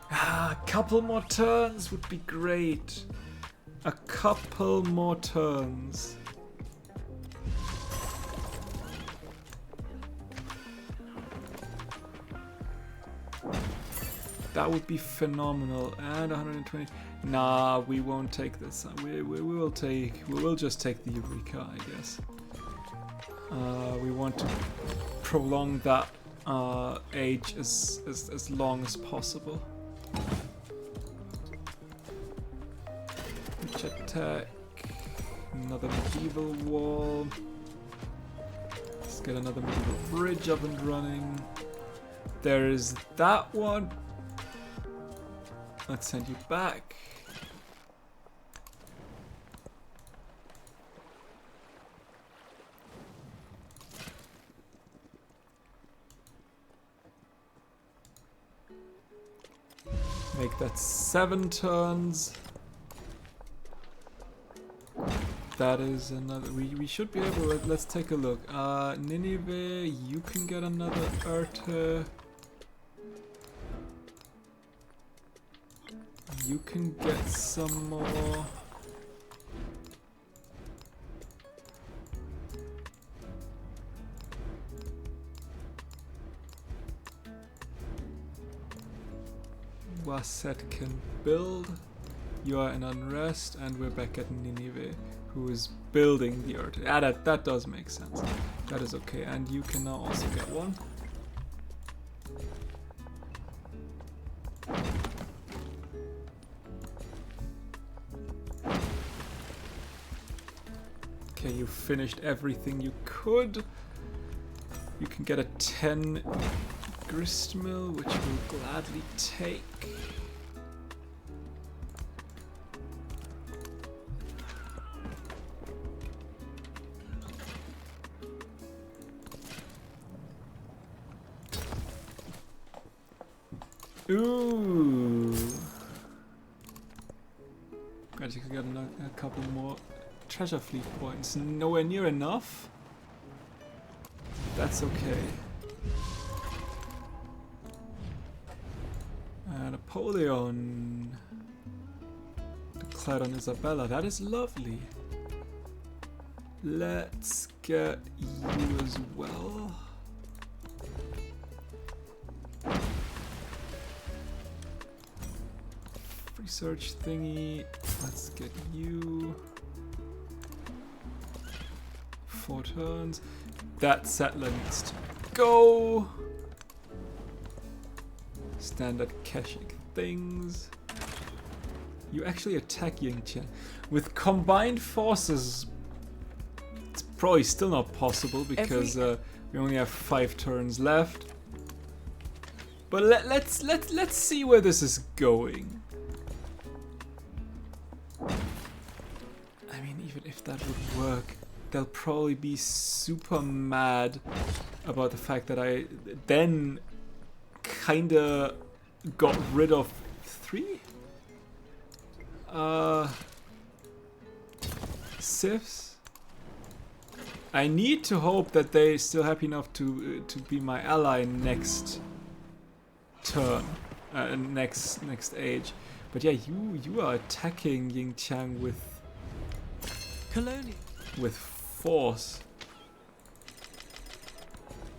A couple more turns would be great. A couple more turns. That would be phenomenal. And 120. Nah, we won't take this. We will just take the Eureka, I guess. We want to prolong that age as long as possible. Which attack? another medieval wall. Let's get another medieval bridge up and running. There's that one. Let's send you back. Make that 7 turns. That is another. We should be able. Let's take a look. Nineveh, you can get another Urte. You can get some more. Waset can build. You are in unrest, and we're back at Nineveh, who is building the earth. Ah, that does make sense. That is okay, and you can now also get one. Okay, you finished everything you could. You can get a 10 gristmill, which we'll gladly take. Ooh! Glad you could get a couple more treasure fleet points. Nowhere near enough. That's okay. Napoleon declared on Isabella. That is lovely. Let's get you as well. Research thingy. Let's get you. 4 turns. That settler needs to go. Standard Keshik things. You actually attack Yingqiang. With combined forces, it's probably still not possible because we only have 5 turns left. But let's see where this is going. I mean, even if that would work, they'll probably be super mad about the fact that I then kinda got rid of 3 civs. I need to hope that they're still happy enough to be my ally next turn, next age. But yeah, you are attacking Yingqiang with force.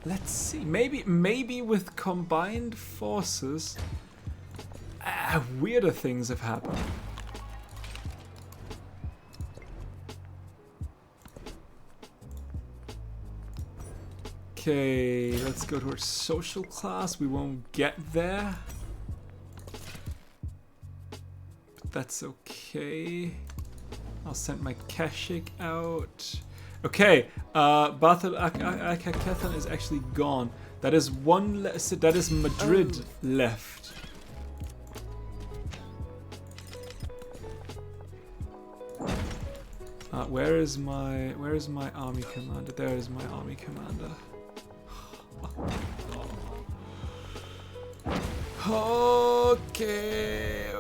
Let's see. Maybe with combined forces, weirder things have happened. Okay, let's go to our social class. We won't get there. But that's okay. I'll send my Keshik out. Okay, Bathel Akakethan is actually gone. That is one less. That is Madrid left. Where is my army commander? There is my army commander. Okay.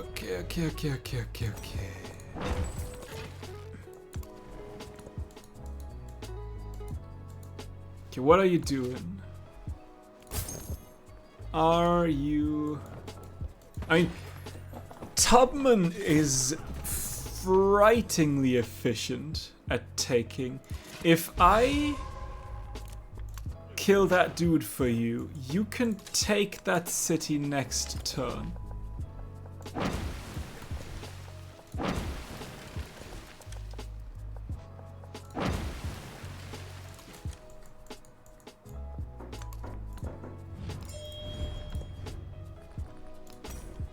Okay, what are you doing? I mean, Tubman is frighteningly efficient at taking. If I kill that dude for you, you can take that city next turn.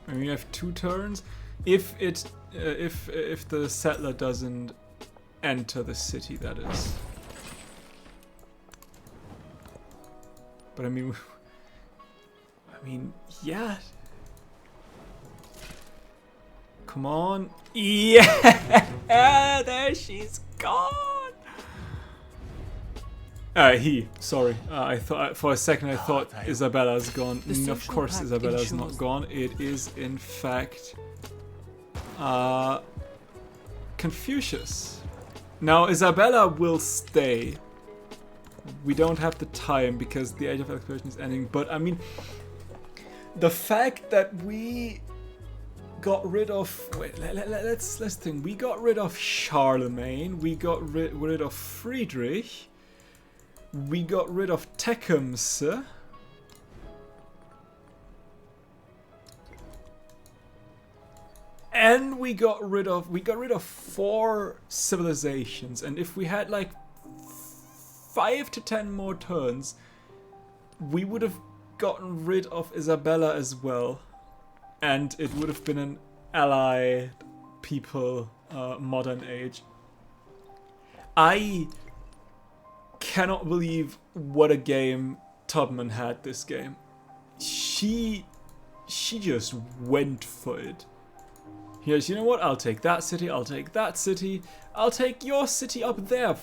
And we have 2 turns. If the settler doesn't enter the city, that is. But I mean, yeah. Come on. Yeah, there she's gone. Sorry. I thought for a second I thought Isabella's gone. Of course Isabella's not gone. It is in fact Confucius. Now Isabella will stay. We don't have the time because the Age of Exploration is ending, but I mean the fact that we got rid of let's think. We got rid of Charlemagne, we got rid of Friedrich, we got rid of Tecumseh, and we got rid of 4 civilizations. And if we had like 5 to 10 more turns, we would have gotten rid of Isabella as well. And it would have been an allied people modern age. I cannot believe what a game Tubman had this game. She just went for it. Here's, you know what? I'll take that city. I'll take that city. I'll take your city up there.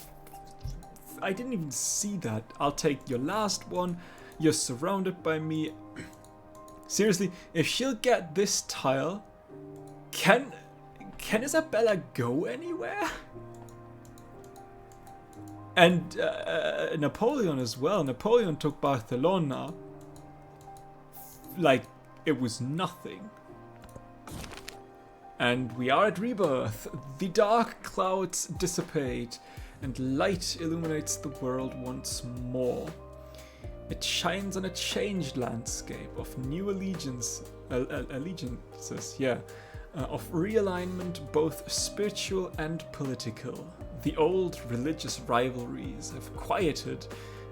I didn't even see that. I'll take your last one. You're surrounded by me. Seriously, if she'll get this tile, can Isabella go anywhere? And Napoleon as well. Napoleon took Barcelona like it was nothing. And we are at rebirth. The dark clouds dissipate and light illuminates the world once more. It shines on a changed landscape of new allegiances, of realignment, both spiritual and political. The old religious rivalries have quieted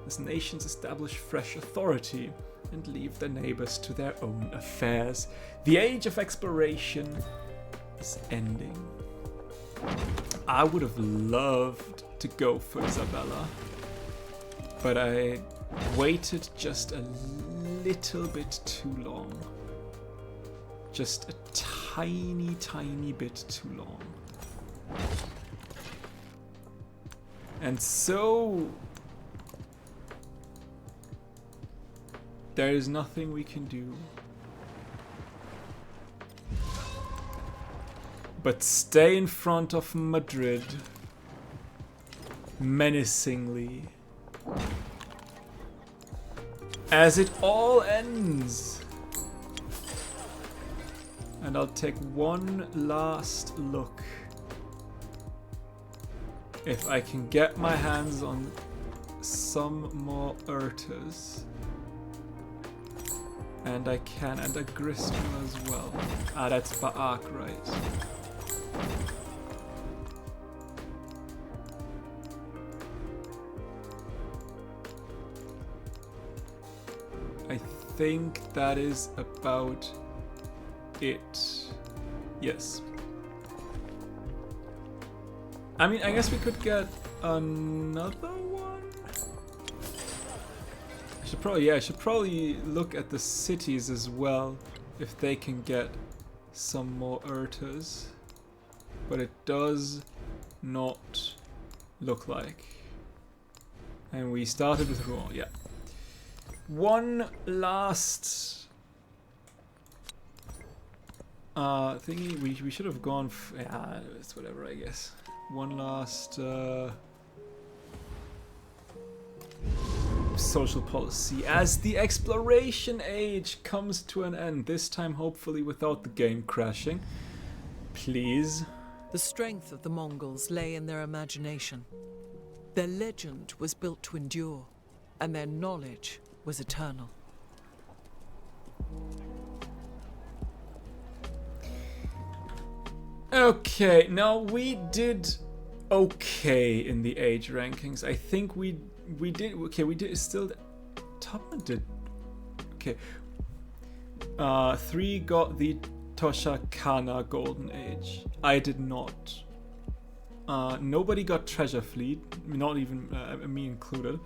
as nations establish fresh authority and leave their neighbors to their own affairs. The age of exploration is ending. I would have loved to go for Isabella, but I waited just a little bit too long. Just a tiny bit too long. And so there is nothing we can do but stay in front of Madrid menacingly as it all ends. And I'll take one last look if I can get my hands on some more Urtas. And I can, and a Gristmill as well. Ah, that's Ba'ak, right. I think that is about it. Yes. I mean, I guess we could get another one. I should probably look at the cities as well, if they can get some more Urtas. But it does not look like. And we started with Rouen, yeah. One last thingy. We should have gone. Yeah, it's whatever, I guess. One last social policy as the exploration age comes to an end. This time, hopefully, without the game crashing. Please. The strength of the Mongols lay in their imagination. Their legend was built to endure, and their knowledge was eternal. Okay, now we did okay in the age rankings. I think we did okay. We did still. Tubman did okay. 3 got the Toshakana Golden Age. I did not. Nobody got Treasure Fleet, not even me included.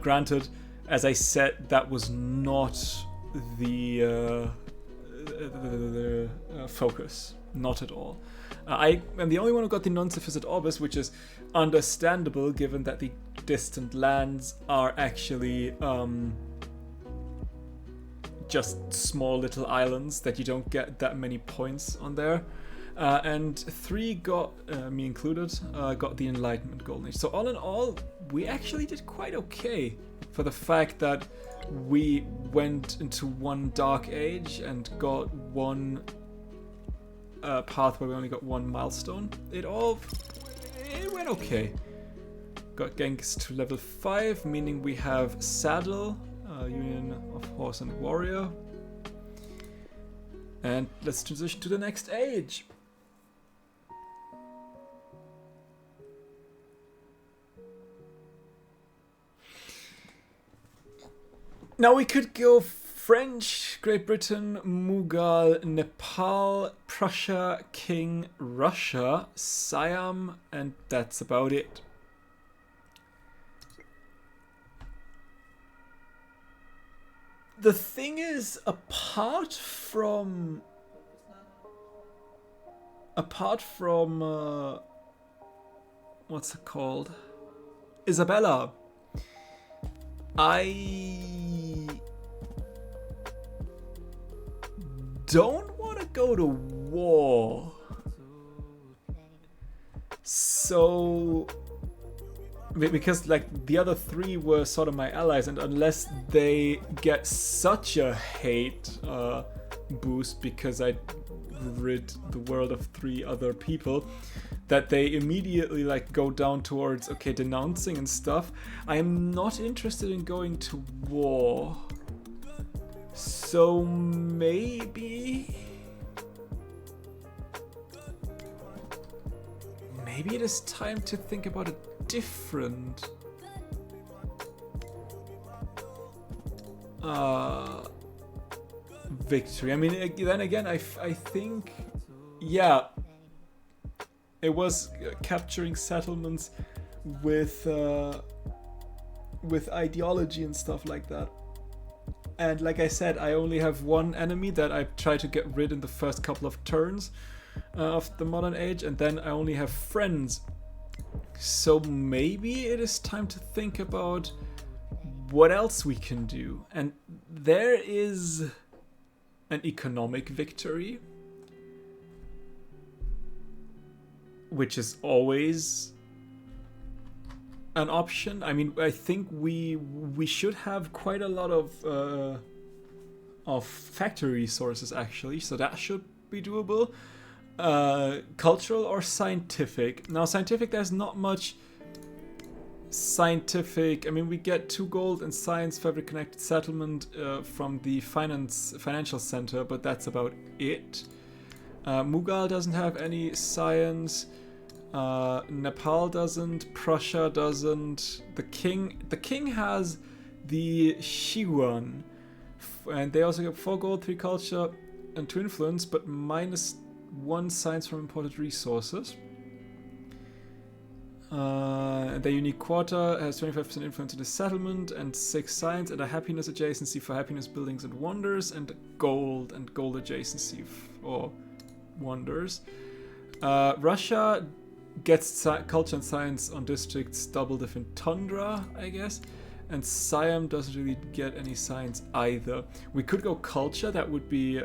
Granted, as I said, that was not the focus. Not at all. I am the only one who got the non-sufficient Orbis, which is understandable given that the distant lands are actually just small little islands that you don't get that many points on there. And 3 got, me included, got the Enlightenment Golden Age. So all in all, we actually did quite okay for the fact that we went into one Dark Age and got one path where we only got one milestone. It went okay. Got Genghis to level 5, meaning we have Saddle, Union of Horse and Warrior. And let's transition to the next age. Now we could go French, Great Britain, Mughal, Nepal, Prussia, King, Russia, Siam, and that's about it. The thing is, apart from what's it called? Isabella, I don't want to go to war. So, because like the other 3 were sort of my allies, and unless they get such a hate boost because I rid the world of 3 other people, that they immediately like go down towards denouncing and stuff, I am not interested in going to war. So maybe it is time to think about a different victory. I mean, then again, I think, yeah, it was capturing settlements with ideology and stuff like that. And like I said, I only have one enemy that I try to get rid in the first couple of turns of the modern age, and then I only have friends. So maybe it is time to think about what else we can do. And there is an economic victory, which is always an option. I mean, I think we should have quite a lot of factory resources actually, so that should be doable. Cultural or scientific? Now, scientific, there's not much scientific. I mean, we get 2 gold in science for every connected settlement from the financial center, but that's about it. Mughal doesn't have any science. Nepal doesn't. Prussia doesn't. The king has the Shiguan, and they also get 4 gold, 3 culture, and 2 influence, but -1 science from imported resources. Their unique quarter has 25% influence in the settlement and 6 science, and a happiness adjacency for happiness, buildings, and wonders, and gold adjacency for wonders. Russia gets culture and science on districts doubled if in tundra, I guess. And Siam doesn't really get any science either. We could go culture, that would be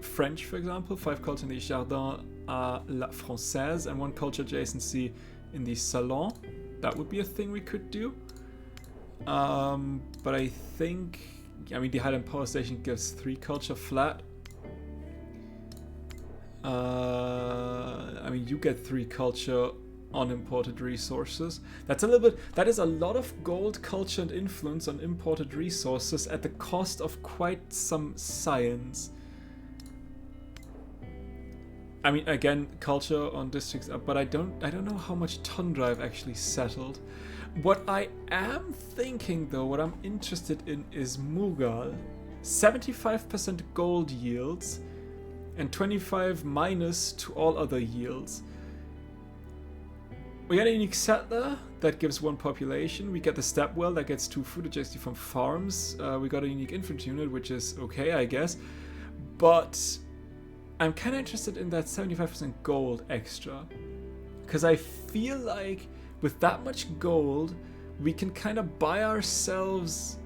French, for example. 5 culture in the Jardin à la Française and 1 culture adjacency in the Salon. That would be a thing we could do. But I think, I mean, the Highland Power Station gives 3 culture flat. I mean, you get 3 culture on imported resources. That is a lot of gold, culture, and influence on imported resources at the cost of quite some science. I mean, again, culture on districts, but I don't know how much tundra I've actually settled. What I am thinking, though, what I'm interested in is Mughal. 75% gold yields and 25 minus to all other yields. We got a unique settler that gives 1 population. We get the stepwell that gets 2 food adjusted from farms. We got a unique infantry unit, which is okay, I guess. But I'm kind of interested in that 75% gold extra. Because I feel like with that much gold, we can kind of buy ourselves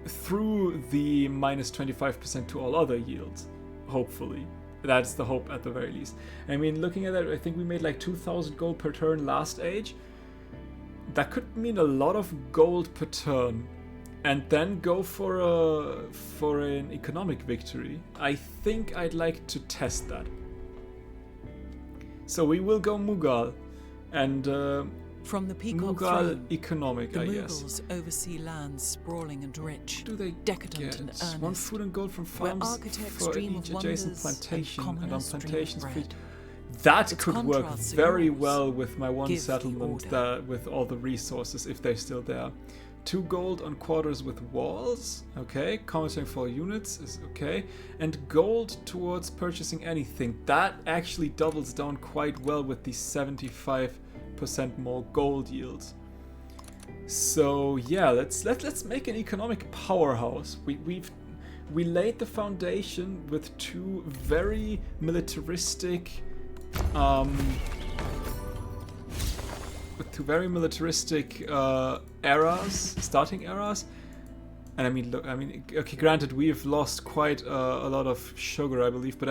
through the minus 25% to all other yields, hopefully. That's the hope at the very least. I mean, looking at that, I think we made like 2,000 gold per turn last age. That could mean a lot of gold per turn. And then go for an economic victory. I think I'd like to test that. So we will go Mughal. And from the Peacock Mughal throne, economic, the I guess. Mughals oversee lands sprawling and rich, Do they decadent get and earnest, 1 food and gold from farms architects for dream each of adjacent wonders plantation, and on commoners dream of plantations bread. that Its could work contrasts are very yours. well with my 1 Give the settlement order. with all the resources if they're still there. 2 gold on quarters with walls, okay. Commenting for units is okay. And gold towards purchasing anything. That actually doubles down quite well with the 75% more gold yields. So yeah, let's make an economic powerhouse. We laid the foundation with 2 very militaristic eras, starting eras. And I mean, look, okay, granted, we've lost quite a lot of sugar, I believe, but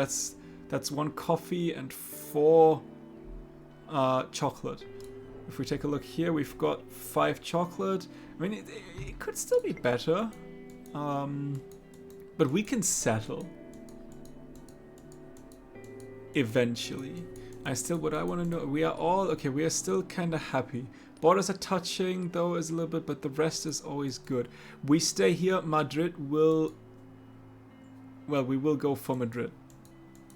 that's 1 coffee and 4 chocolate. If we take a look here, we've got 5 chocolate. I mean, it could still be better, but we can settle eventually. What I want to know, we are all okay. We are still kind of happy. Borders are touching though is a little bit, but the rest is always good. We stay here. Madrid will. Well, we will go for Madrid.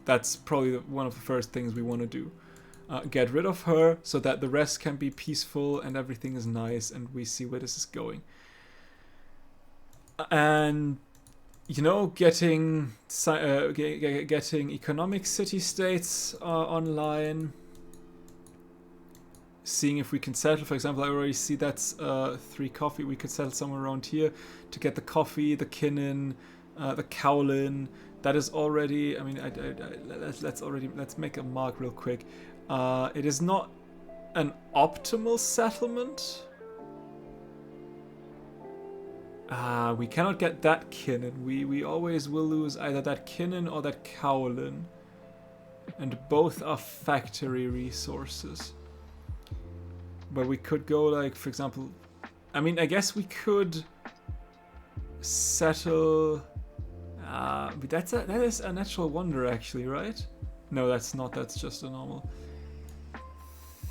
That's probably one of the first things we want to do. Get rid of her so that the rest can be peaceful and everything is nice, and we see where this is going. And you know, getting economic city-states online, seeing if we can settle. For example, I already see that's 3 coffee. We could settle somewhere around here to get the coffee, the Kinnan, the Cowlin. That is already. I mean, let's make a mark real quick. It is not an optimal settlement. We cannot get that Kinnan. We always will lose either that Kinnan or that Cowlin. And both are factory resources. But we could go like, for example... I mean, I guess we could settle... but that is a natural wonder actually, right? No, that's not. That's just a normal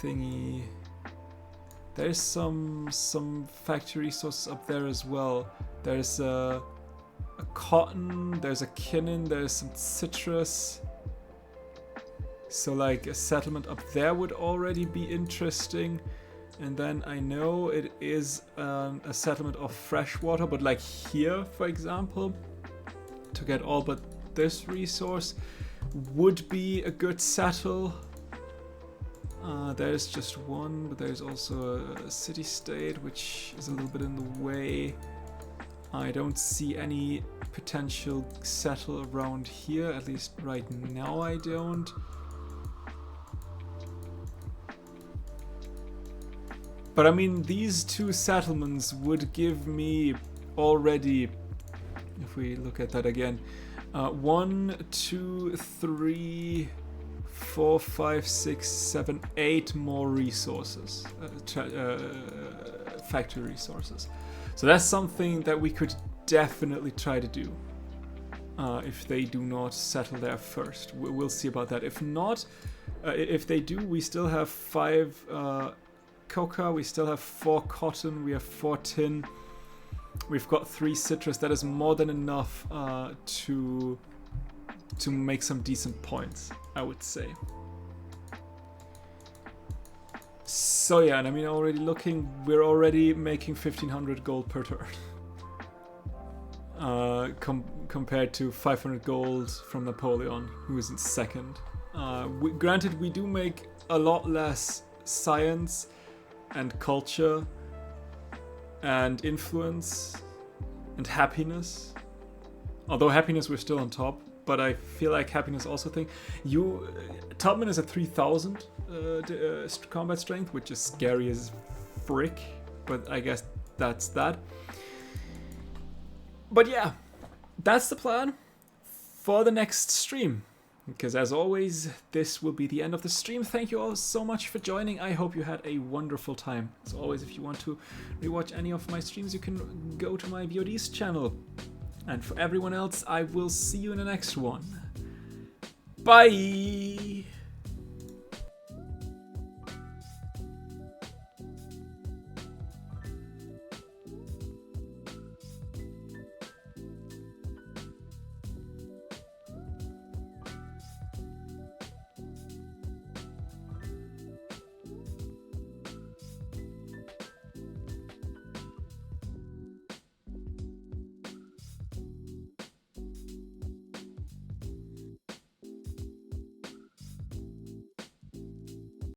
thingy. There's some factory resources up there as well. There's a cotton, there's a Kinnan, there's some citrus. So like a settlement up there would already be interesting. And then I know it is a settlement of freshwater, but like here, for example, to get all but this resource would be a good settle. There's just 1, but there's also a city-state, which is a little bit in the way. I don't see any potential settle around here, at least right now I don't. But I mean, these 2 settlements would give me already, if we look at that again, 1, 2, 3... 4, 5, 6, 7, 8 more resources, factory resources. So that's something that we could definitely try to do if they do not settle there first. We'll see about that. If not, if they do, we still have 5 coca, we still have 4 cotton, we have 4 tin, we've got 3 citrus. That is more than enough to make some decent points, I would say. So yeah, and I mean, already looking, we're already making 1,500 gold per turn. Compared to 500 gold from Napoleon, who is in second. Granted, we do make a lot less science and culture and influence and happiness. Although happiness, we're still on top, but I feel like happiness also thing. Tubman is at 3,000 combat strength, which is scary as frick, but I guess that's that. But yeah, that's the plan for the next stream. Because as always, this will be the end of the stream. Thank you all so much for joining. I hope you had a wonderful time. As always, if you want to rewatch any of my streams, you can go to my VODs channel. And for everyone else, I will see you in the next one. Bye!